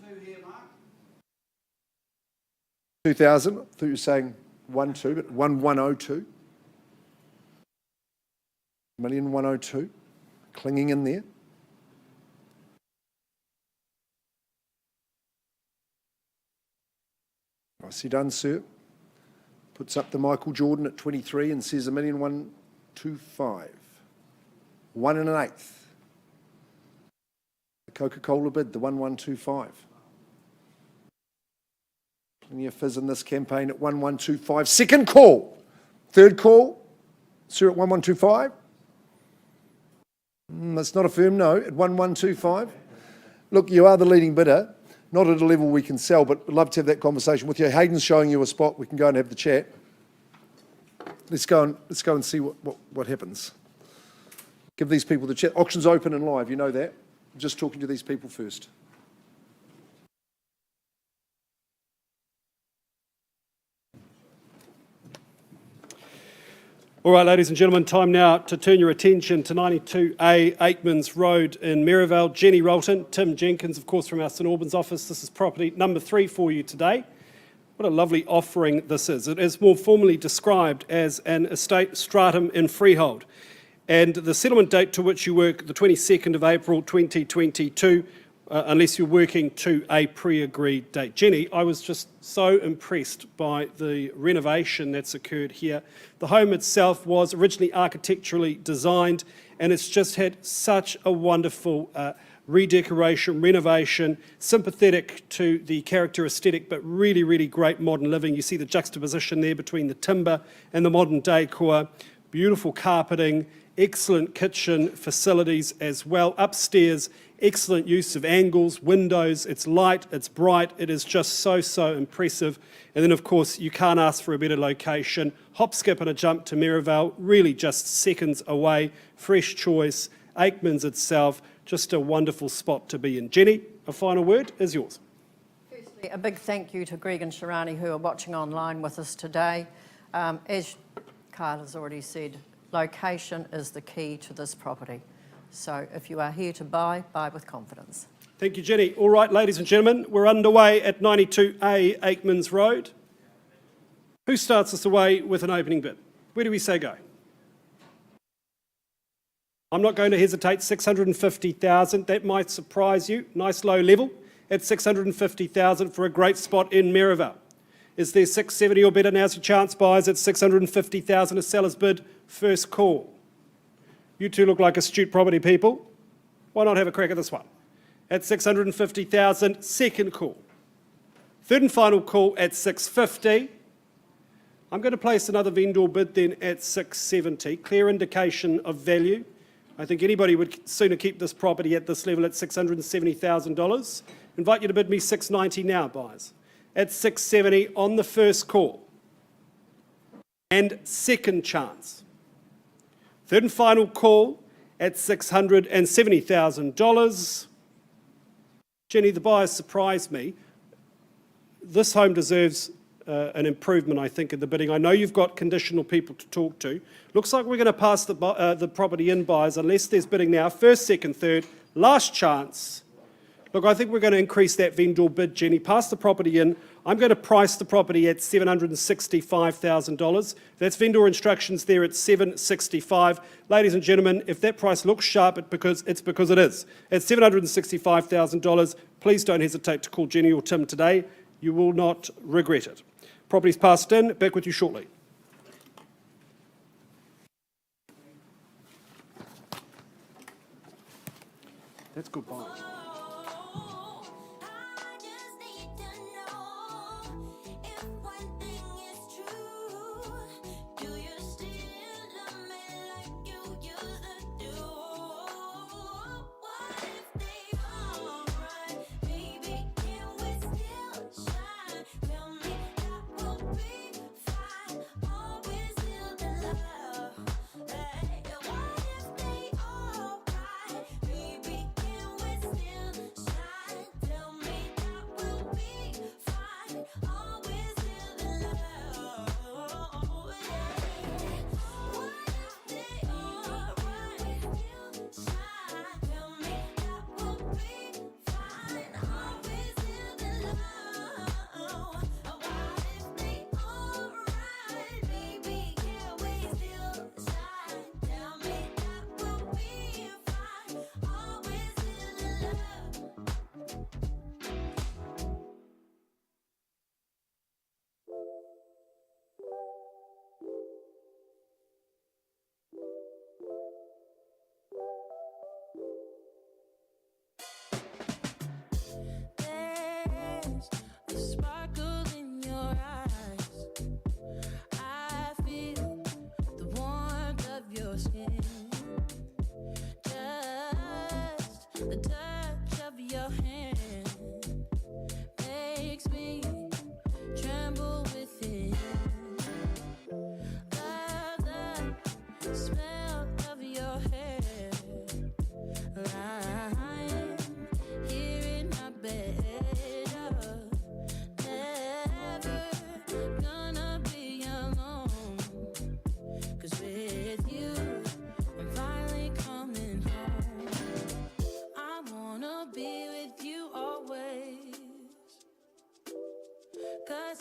2,000. I thought you were saying 1-2, but 1,102. $1,102. Clinging in there. Nicely done, sir. Puts up the Michael Jordan at 23 and says $1,125,000. 1 1/8. The Coca-Cola bid, the 1,125. Plenty of fizz in this campaign at 1,125. Second call. Third call. Sir at 1,125. That's not a firm no at 1,125. Look, you are the leading bidder. Not at a level we can sell, but I'd love to have that conversation with you. Hayden's showing you a spot. We can go and have the chat. Let's go and see what happens. Give these people the chat. Auction's open and live, you know that. I'm just talking to these people first. All right, ladies and gentlemen, time now to turn your attention to 92A Aikmans Road in Merivale. Jenny Rolton, Tim Jenkins, of course, from our St Albans office. This is property number 3 for you today. What a lovely offering this is. It is more formally described as an estate stratum in freehold. And the settlement date to which you work, the 22nd of April 2022, unless you're working to a pre-agreed date. Jenny, I was just so impressed by the renovation that's occurred here. The home itself was originally architecturally designed, and it's just had such a wonderful redecoration, renovation, sympathetic to the character aesthetic, but really, really great modern living. You see the juxtaposition there between the timber and the modern decor, beautiful carpeting, excellent kitchen facilities as well. Upstairs, excellent use of angles, windows. It's light, it's bright. It is just so impressive. And then, of course, you can't ask for a better location. Hop, skip and a jump to Merivale, really just seconds away. Fresh choice, Aikman's itself, just a wonderful spot to be in. Jenny, a final word is yours. Firstly, a big thank you to Greg and Shirani who are watching online with us today. As Kyle has already said, location is the key to this property. So if you are here to buy with confidence. Thank you, Jenny. All right, ladies and gentlemen, we're underway at 92A Aikman's Road. Who starts us away with an opening bid? Where do we say go? I'm not going to hesitate. 650,000. That might surprise you. Nice low level at 650,000 for a great spot in Merivale. Is there 670 or better? Now's your chance, buyers, at 650,000. A seller's bid, first call. You two look like astute property people. Why not have a crack at this one? At 650,000, second call. Third and final call at 650. I'm going to place another vendor bid then at 670. Clear indication of value. I think anybody would sooner keep this property at this level at $670,000. Invite you to bid me 690 now, buyers. At 670 on the first call. And second chance. Third and final call at $670,000. Jenny, the buyers surprised me. This home deserves an improvement, I think, in the bidding. I know you've got conditional people to talk to. Looks like we're going to pass the property in, buyers, unless there's bidding now. First, second, third, last chance. Look, I think we're going to increase that vendor bid, Jenny. Pass the property in. I'm going to price the property at $765,000. That's vendor instructions there at $765,000. Ladies and gentlemen, if that price looks sharp, it's because it is. At $765,000, please don't hesitate to call Jenny or Tim today. You will not regret it. Property's passed in. Back with you shortly. That's good, buyers.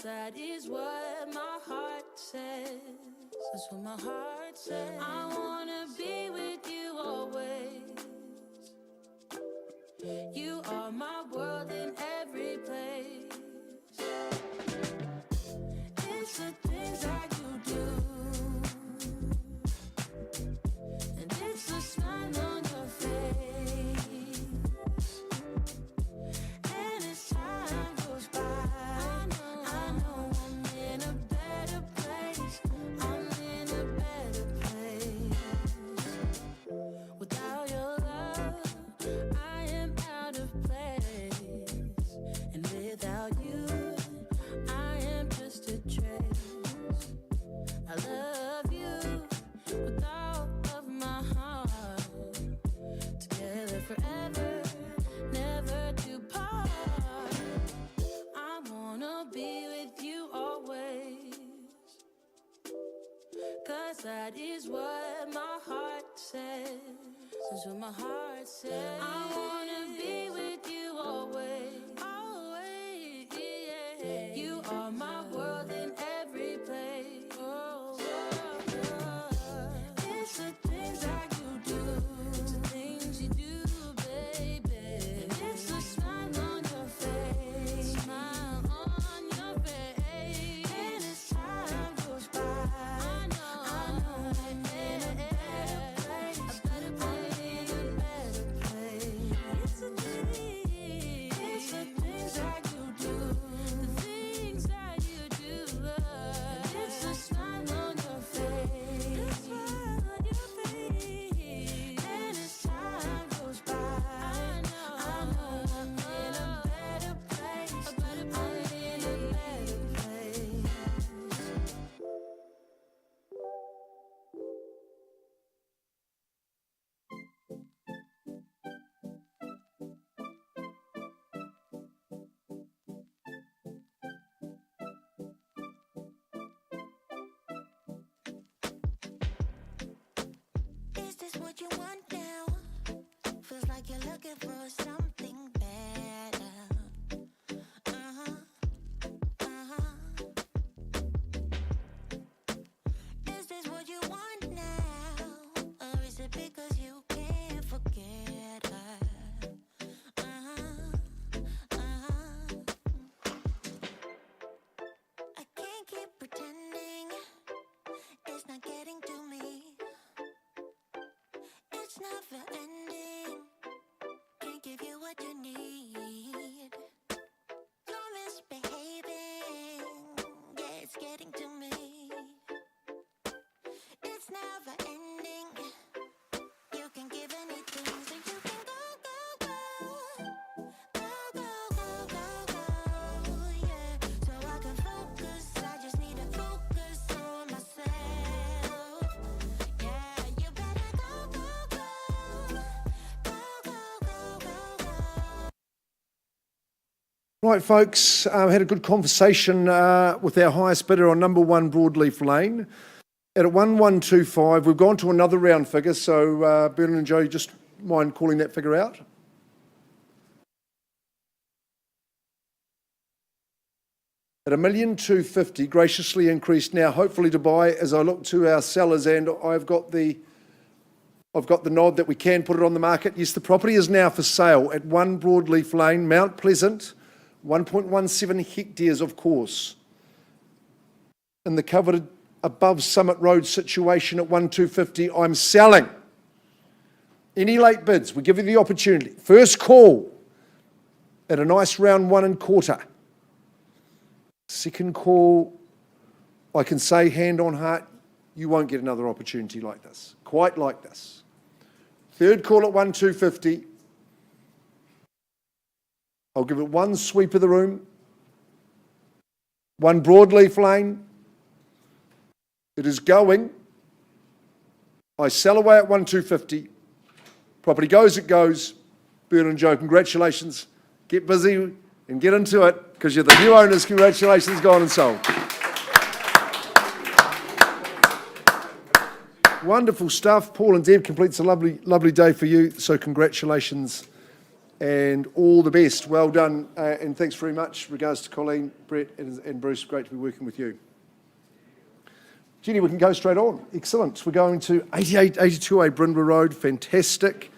That is what my heart says. That's what my heart says. I wanna be with you always. You are my world in every place. It's the things that you do, and it's the smile on your face. And as time goes by, That is what my heart says. That's what my heart says. I wanna be with you always. Always, yeah. You are my world in every place. Oh, it's the things that you do. It's the things you do, baby. It's the smile on your face. Smile on your face. And as time goes by, I know I'm in a better place. A better place, a better place. It's the things that you do. The things that you do. It's the smile on your face. The smile on your face. And as time goes by, I know I'm in a better place. A better place, a better place. Is this what you want now? Feels like you're looking for something better. Is this what you want now? Or is it because you can't forget her? I can't keep pretending it's not getting to me. It's never ending. Can't give you what you need. You're misbehaving. Yeah, it's getting to me. It's never ending. You can give anything, so you can go, yeah. So I can focus. I just need to focus on myself. Yeah, you better go. Right, folks, had a good conversation with our highest bidder on number 1 Broadleaf Lane. At 1125, we've gone to another round figure, so Bernard and Joe, you just mind calling that figure out? At $1,250,000, graciously increased now, hopefully to buy, as I look to our sellers, and I've got the nod that we can put it on the market. Yes, the property is now for sale at 1 Broadleaf Lane, Mount Pleasant, 1.17 hectares, of course, in the coveted above Summit Road situation at 1,250. I'm selling. Any late bids, we give you the opportunity. First call at a nice round 1.25. Second call, I can say hand on heart, you won't get another opportunity like this, quite like this. Third call at 1,250. I'll give it one sweep of the room. 1 Broadleaf Lane. It is going. I sell away at 1,250. Property goes, it goes. Bernard and Joe, congratulations. Get busy and get into it because you're the new owners. Congratulations, gone and sold. Wonderful stuff. Paul and Deb completes a lovely, lovely day for you. So congratulations and all the best. Well done. And thanks very much. Regards to Colleen, Brett and Bruce. Great to be working with you. Jenny, we can go straight on. Excellent. We're going to 82A Brindwa Road. Fantastic.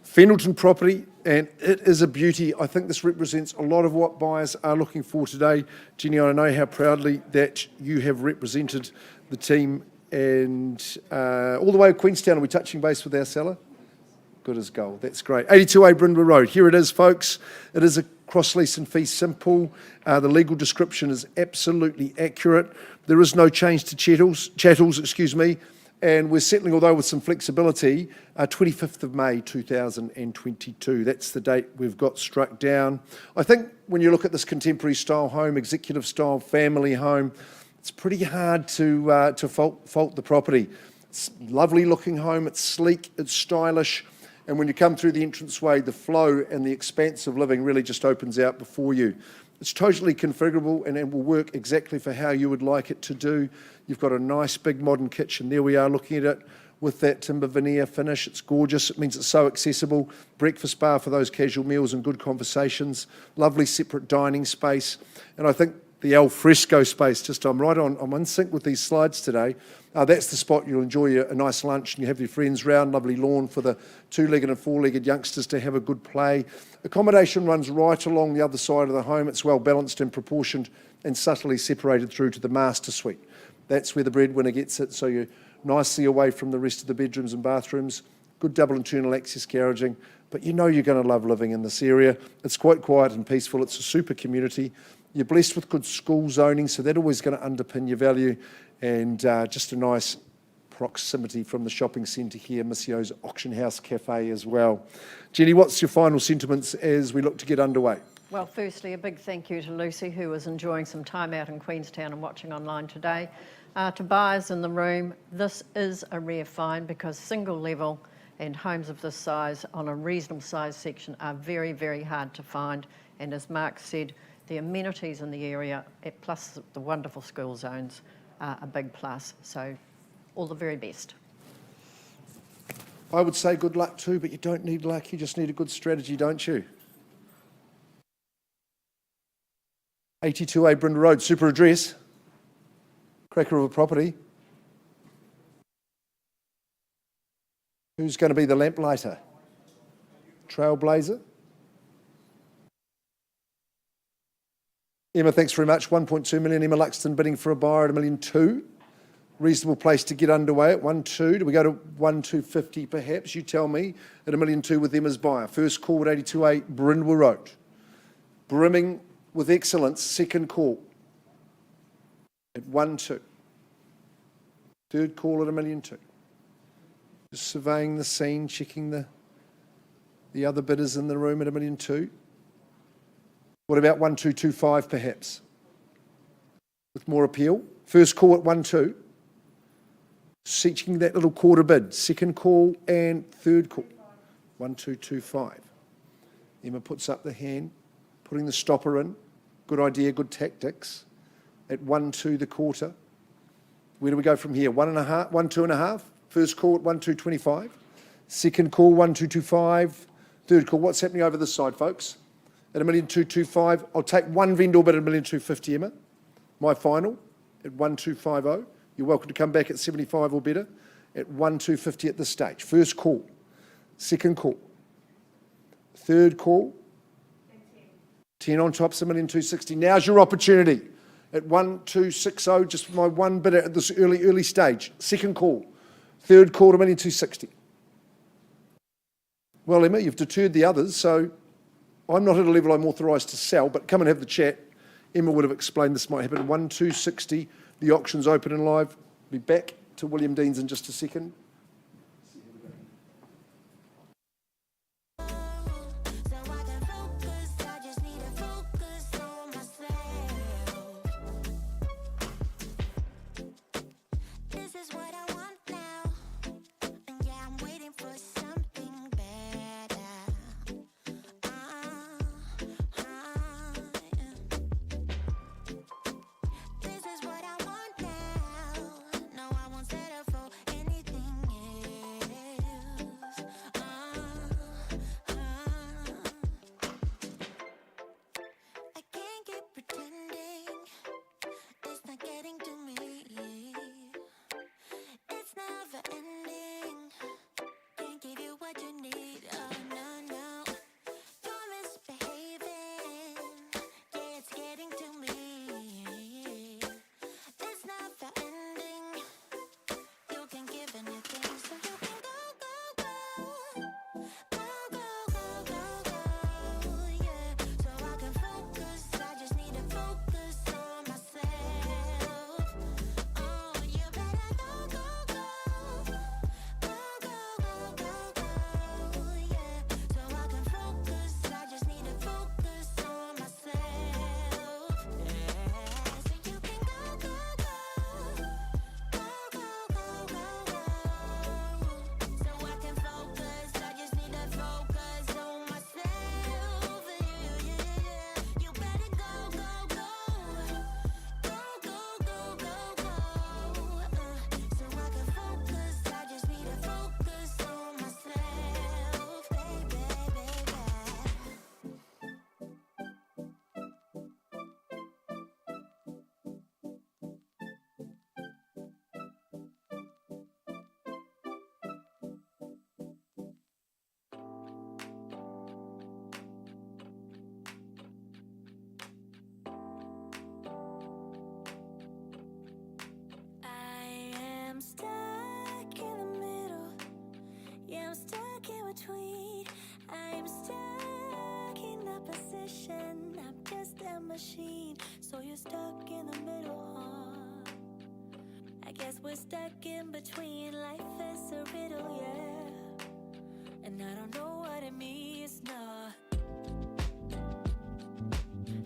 Fendleton property, and it is a beauty. I think this represents a lot of what buyers are looking for today. Jenny, I know how proudly that you have represented the team, and all the way to Queenstown. Are we touching base with our seller? Good as gold. That's great. 82A Brindwa Road. Here it is, folks. It is a cross lease and fee simple. The legal description is absolutely accurate. There is no change to chattels, and we're settling, although with some flexibility, 25th of May 2022. That's the date we've got struck down. I think when you look at this contemporary style home, executive style family home, it's pretty hard to fault the property. It's a lovely looking home, it's sleek, it's stylish, and when you come through the entranceway, the flow and the expanse of living really just opens out before you. It's totally configurable and it will work exactly for how you would like it to do. You've got a nice big modern kitchen. There we are looking at it with that timber veneer finish. It's gorgeous. It means it's so accessible. Breakfast bar for those casual meals and good conversations. Lovely separate dining space. And I think the al fresco space, just I'm in sync with these slides today. That's the spot you'll enjoy a nice lunch and you have your friends round. Lovely lawn for the two-legged and four-legged youngsters to have a good play. Accommodation runs right along the other side of the home. It's well balanced and proportioned and subtly separated through to the master suite. That's where the breadwinner gets it, so you're nicely away from the rest of the bedrooms and bathrooms. Good double internal access garaging, but you know you're going to love living in this area. It's quite quiet and peaceful. It's a super community. You're blessed with good school zoning, so that's always going to underpin your value, and just a nice proximity from the shopping centre here, Missio's Auction House Cafe as well. Jenny, what's your final sentiments as we look to get underway? Well, firstly, a big thank you to Lucy, who was enjoying some time out in Queenstown and watching online today. To buyers in the room, this is a rare find because single level and homes of this size on a reasonable size section are very, very hard to find. And as Mark said, the amenities in the area, plus the wonderful school zones, are a big plus. So all the very best. I would say good luck too, but you don't need luck, you just need a good strategy, don't you? 82A Brindle Road, super address. Cracker of a property. Who's going to be the lamplighter? Trailblazer? Emma, thanks very much. 1.2 million. Emma Luxton bidding for a buyer at $1.2 million. Reasonable place to get underway at 1.2 million. Do we go to 1.250 million perhaps? You tell me. At $1.2 million with Emma's buyer. First call at 82A Brindle Road. Brimming with excellence. Second call at 1.2 million. Third call at $1.2 million. Just surveying the scene, checking the other bidders in the room at $1.2 million. What about 1.225 perhaps? With more appeal. First call at 1.2 million. Seeking that little quarter bid. Second call and third call. 1.225. Emma puts up the hand, putting the stopper in. Good idea, good tactics. At 1.2 the quarter. Where do we go from here? 1.2.5. First call at 1.225. Second call 1.225. Third call. What's happening over this side, folks? At $1.225. I'll take one vendor bid at $1.250, Emma. My final at 1.250. You're welcome to come back at 75 or better. At 1.250 at this stage. First call. Second call. Third call. 10 on top's $1.260. Now's your opportunity. At 1.260, just my one bidder at this early stage. Second call. Third call to $1.260. Well, Emma, you've deterred the others, so I'm not at a level I'm authorised to sell, but come and have the chat. Emma would have explained this might happen. 1.260, the auction's open and live. Be back to William Deans in just a second. machine, so you're stuck in the middle, huh? I guess we're stuck in between, life is a riddle, yeah. And I don't know what it means, nah.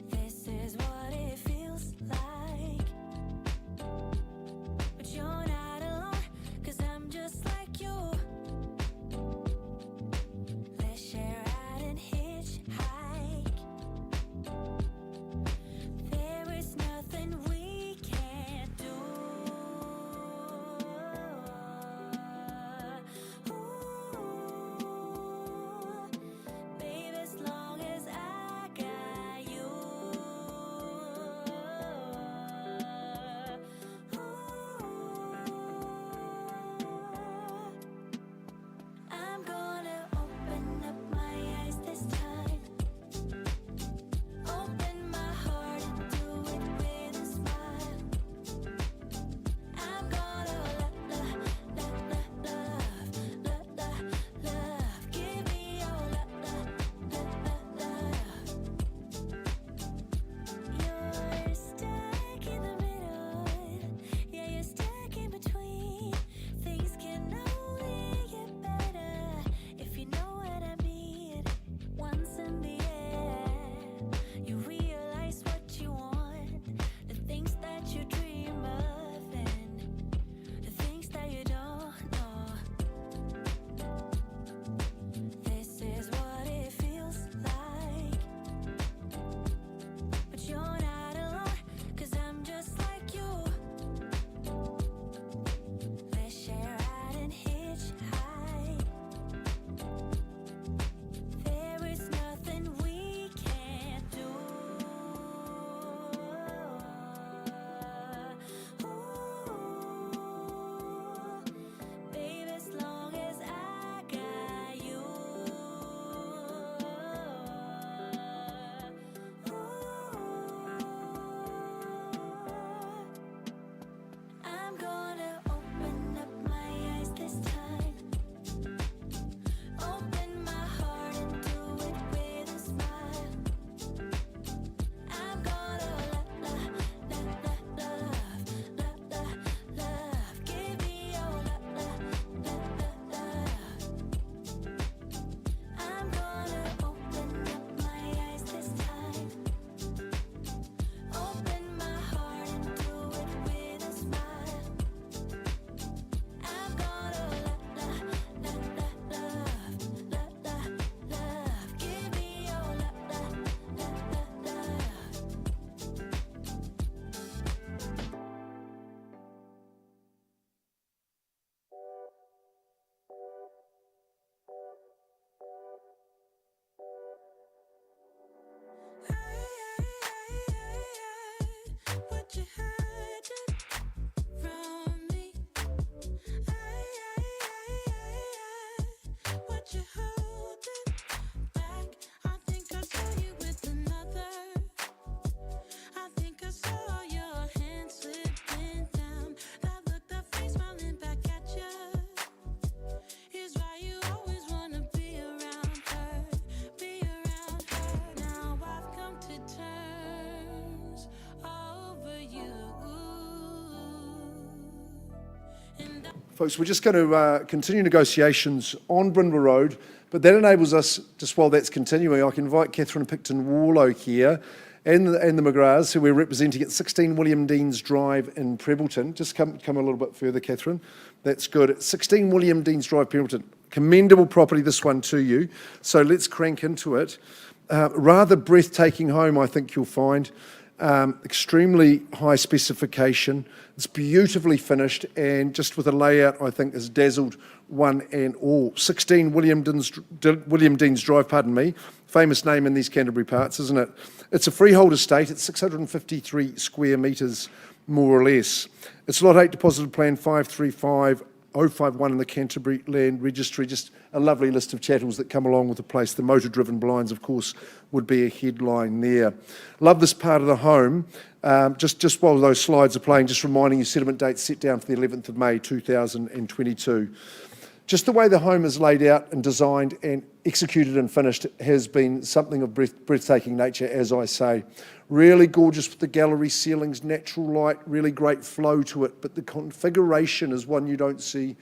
This is what it feels like. But you're not alone, 'cause I'm just like you. Let's share out and hitchhike. There is nothing we can't do. Ooh, baby, as long as I got you. I'm gonna open up my eyes this time. Open my heart and do it with a smile. I'm gonna love, give me your love. You're stuck in the middle, yeah, you're stuck in between. Things can only get better if you know what I mean. Once in the air, you realize what you want, the things that you dream of, and the things that you don't know. This is what it feels like. But you're not alone, 'cause I'm just like you. Let's share out and hitchhike. There is nothing we can't do. Ooh, baby, as long as I got you. I'm gonna open up my eyes this time. Open my heart and do it with a smile. I'm gonna love, give me your love. I'm gonna open up my eyes this time. Open my heart and do it with a smile. I'm gonna love, give me your love. What you hiding from me? What you holding back? I think I saw you with another. I think I saw your hand slipping down. That look, that face smiling back at you. Is why you always wanna be around her, be around her. Now I've come to terms over you. And Folks, we're just going to continue negotiations on Brindle Road, but that enables us, just while that's continuing, I can invite Catherine Picton-Warlow here and the McGraths, who we're representing at 16 William Deans Drive in Prebbleton. Just come a little bit further, Catherine. That's good. It's 16 William Deans Drive, Prebbleton. Commendable property, this one, to you. So let's crank into it. Rather breathtaking home, I think you'll find. Extremely high specification. It's beautifully finished, and just with a layout, I think, has dazzled one and all. 16 William Deans Drive, pardon me. Famous name in these Canterbury parts, isn't it? It's a freehold estate. It's 653 square metres, more or less. It's Lot 8 Deposited Plan 535051 in the Canterbury Land Registry. Just a lovely list of chattels that come along with the place. The motor-driven blinds, of course, would be a headline there. Love this part of the home. Just while those slides are playing, just reminding you, settlement date set down for the 11th of May 2022. Just the way the home is laid out and designed and executed and finished has been something of breathtaking nature, as I say. Really gorgeous with the gallery ceilings, natural light, really great flow to it, but the configuration is one you don't see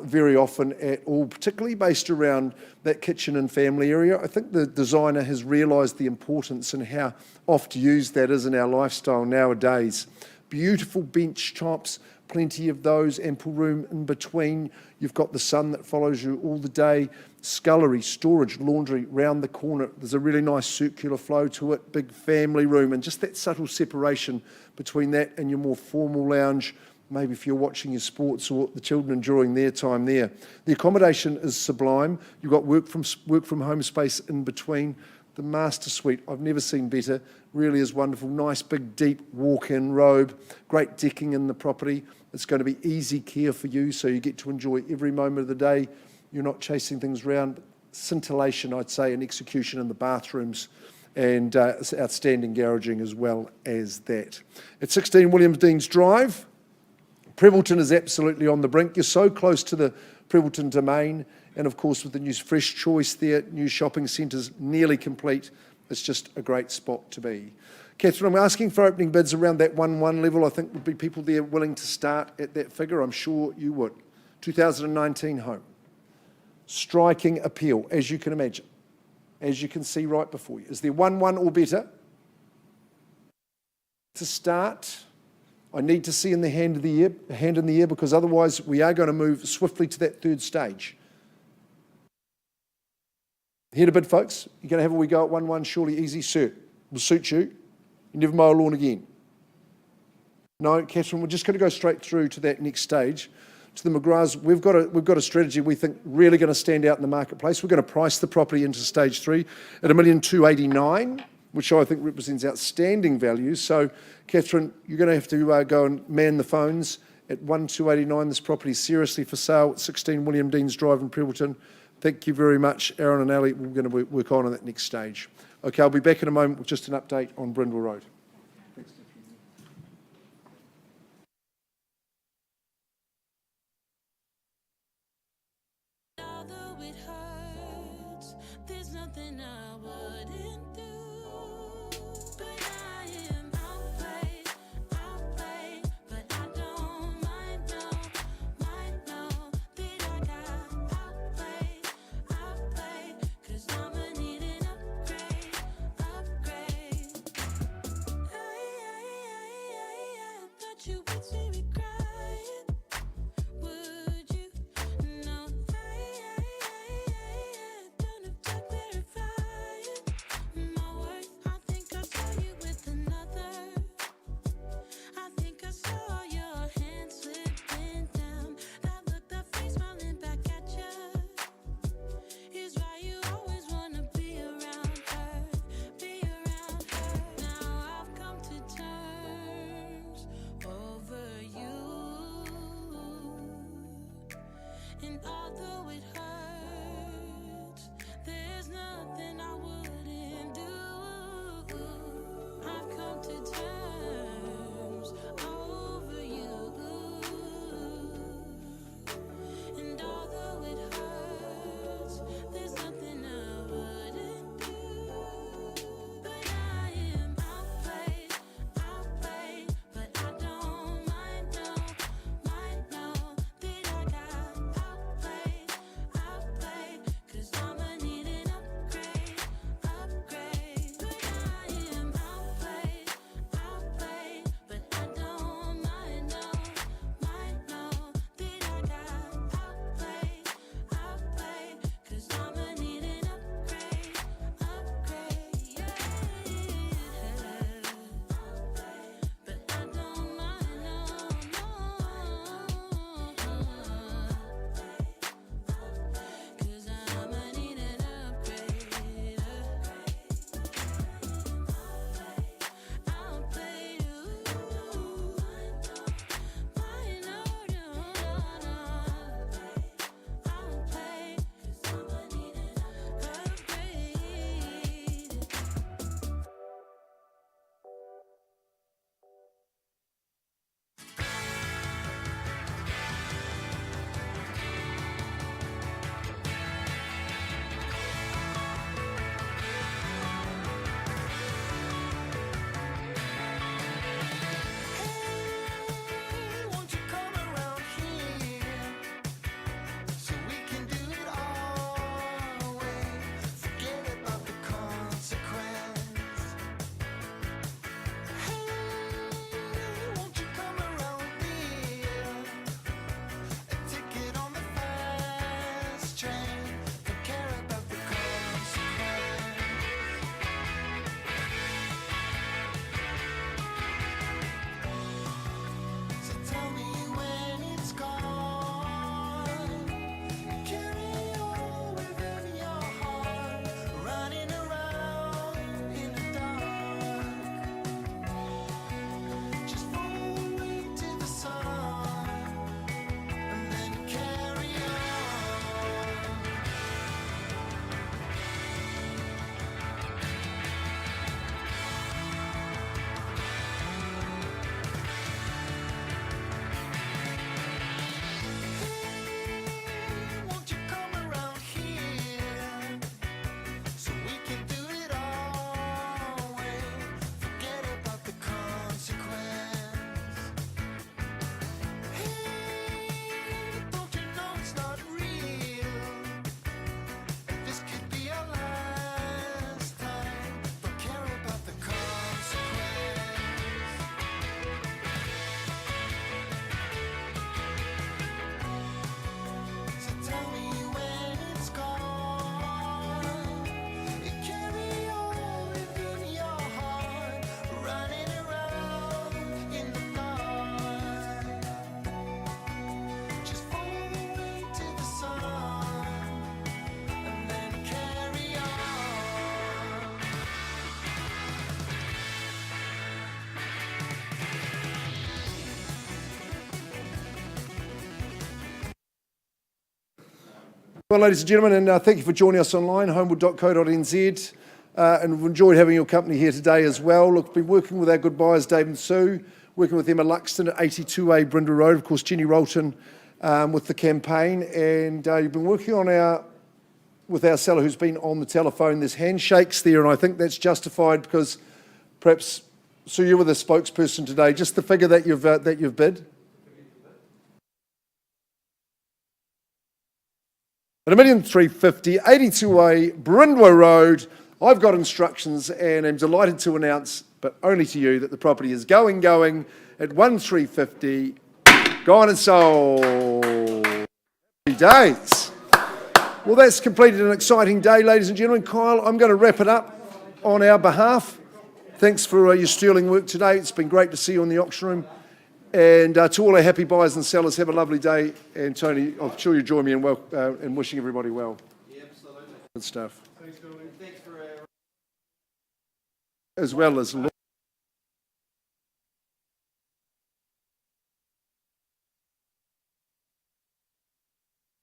very often at all, particularly based around that kitchen and family area. I think the designer has realised the importance and how oft used that is in our lifestyle nowadays. Beautiful bench tops, plenty of those, ample room in between. You've got the sun that follows you all the day, scullery, storage, laundry round the corner. There's a really nice circular flow to it, big family room, and just that subtle separation between that and your more formal lounge, maybe if you're watching your sports or the children enjoying their time there. The accommodation is sublime. You've got work from home space in between. The master suite, I've never seen better, really is wonderful. Nice, big, deep walk-in robe, great decking in the property. It's going to be easy care for you, so you get to enjoy every moment of the day. You're not chasing things around. Scintillation, I'd say, and execution in the bathrooms, and outstanding garaging as well as that. At 16 Williams Deans Drive, Prebbleton is absolutely on the brink. You're so close to the Prebbleton domain, and of course with the new fresh choice there, new shopping centres nearly complete, it's just a great spot to be. Catherine, I'm asking for opening bids around that 1-1 level. I think would be people there willing to start at that figure. I'm sure you would. 2019 home. Striking appeal, as you can imagine, as you can see right before you. Is there 1-1 or better? To start, I need to see in the hand in the air, because otherwise we are going to move swiftly to that third stage. Here to bid, folks. You're going to have a wee go at 1-1, surely easy, sir. Will suit you. You never mow a lawn again. No, Catherine, we're just going to go straight through to that next stage. To the McGraths, we've got a strategy we think really going to stand out in the marketplace. We're going to price the property into stage 3 at $1,289,000, which I think represents outstanding value. So, Catherine, you're going to have to go and man the phones at $1,289,000. This property is seriously for sale at 16 William Deans Drive in Prebbleton. Thank you very much, Aaron and Ali. We're going to work on that next stage. Okay, I'll be back in a moment with just an update on Brindle Road. Thanks. Although it hurts, there's nothing I wouldn't do. But I am outplayed, but I don't mind, no, that I got outplayed, 'cause I'ma need an upgrade. I thought you would see me crying. Would you? No, don't have to clarify it. My worth, I think I saw you with another. I think I saw your hand slipping down. That look, that face smiling back at you, is why you always wanna be around her, Now I've come to terms over you, and although it hurts, there's nothing I wouldn't do. I've come to terms over you, and although it hurts, there's nothing I wouldn't do. But I am outplayed, but I don't mind, no, that I got outplayed, Well, ladies and gentlemen, and thank you for joining us online, homewood.co.nz, and we've enjoyed having your company here today as well. Look, been working with our good buyers, Dave and Sue, working with Emma Luxton at 82A Brindle Road, of course, Jenny Rolton with the campaign, and you've been working on with our seller who's been on the telephone. There's handshakes there, and I think that's justified because perhaps, Sue, you were the spokesperson today. Just the figure that you've bid. At 1,350,000, 82A Brindle Road. I've got instructions and I'm delighted to announce, but only to you, that the property is going at 1,350,000. Gone and sold. Happy days. Well, that's completed an exciting day, ladies and gentlemen. Kyle, I'm going to wrap it up on our behalf. Thanks for your sterling work today. It's been great to see you in the auction room. And to all our happy buyers and sellers, have a lovely day. And Tony, I'm sure you join me in wishing everybody well. Yeah, absolutely. Good stuff. Thanks, Gordon. Thanks for As well as...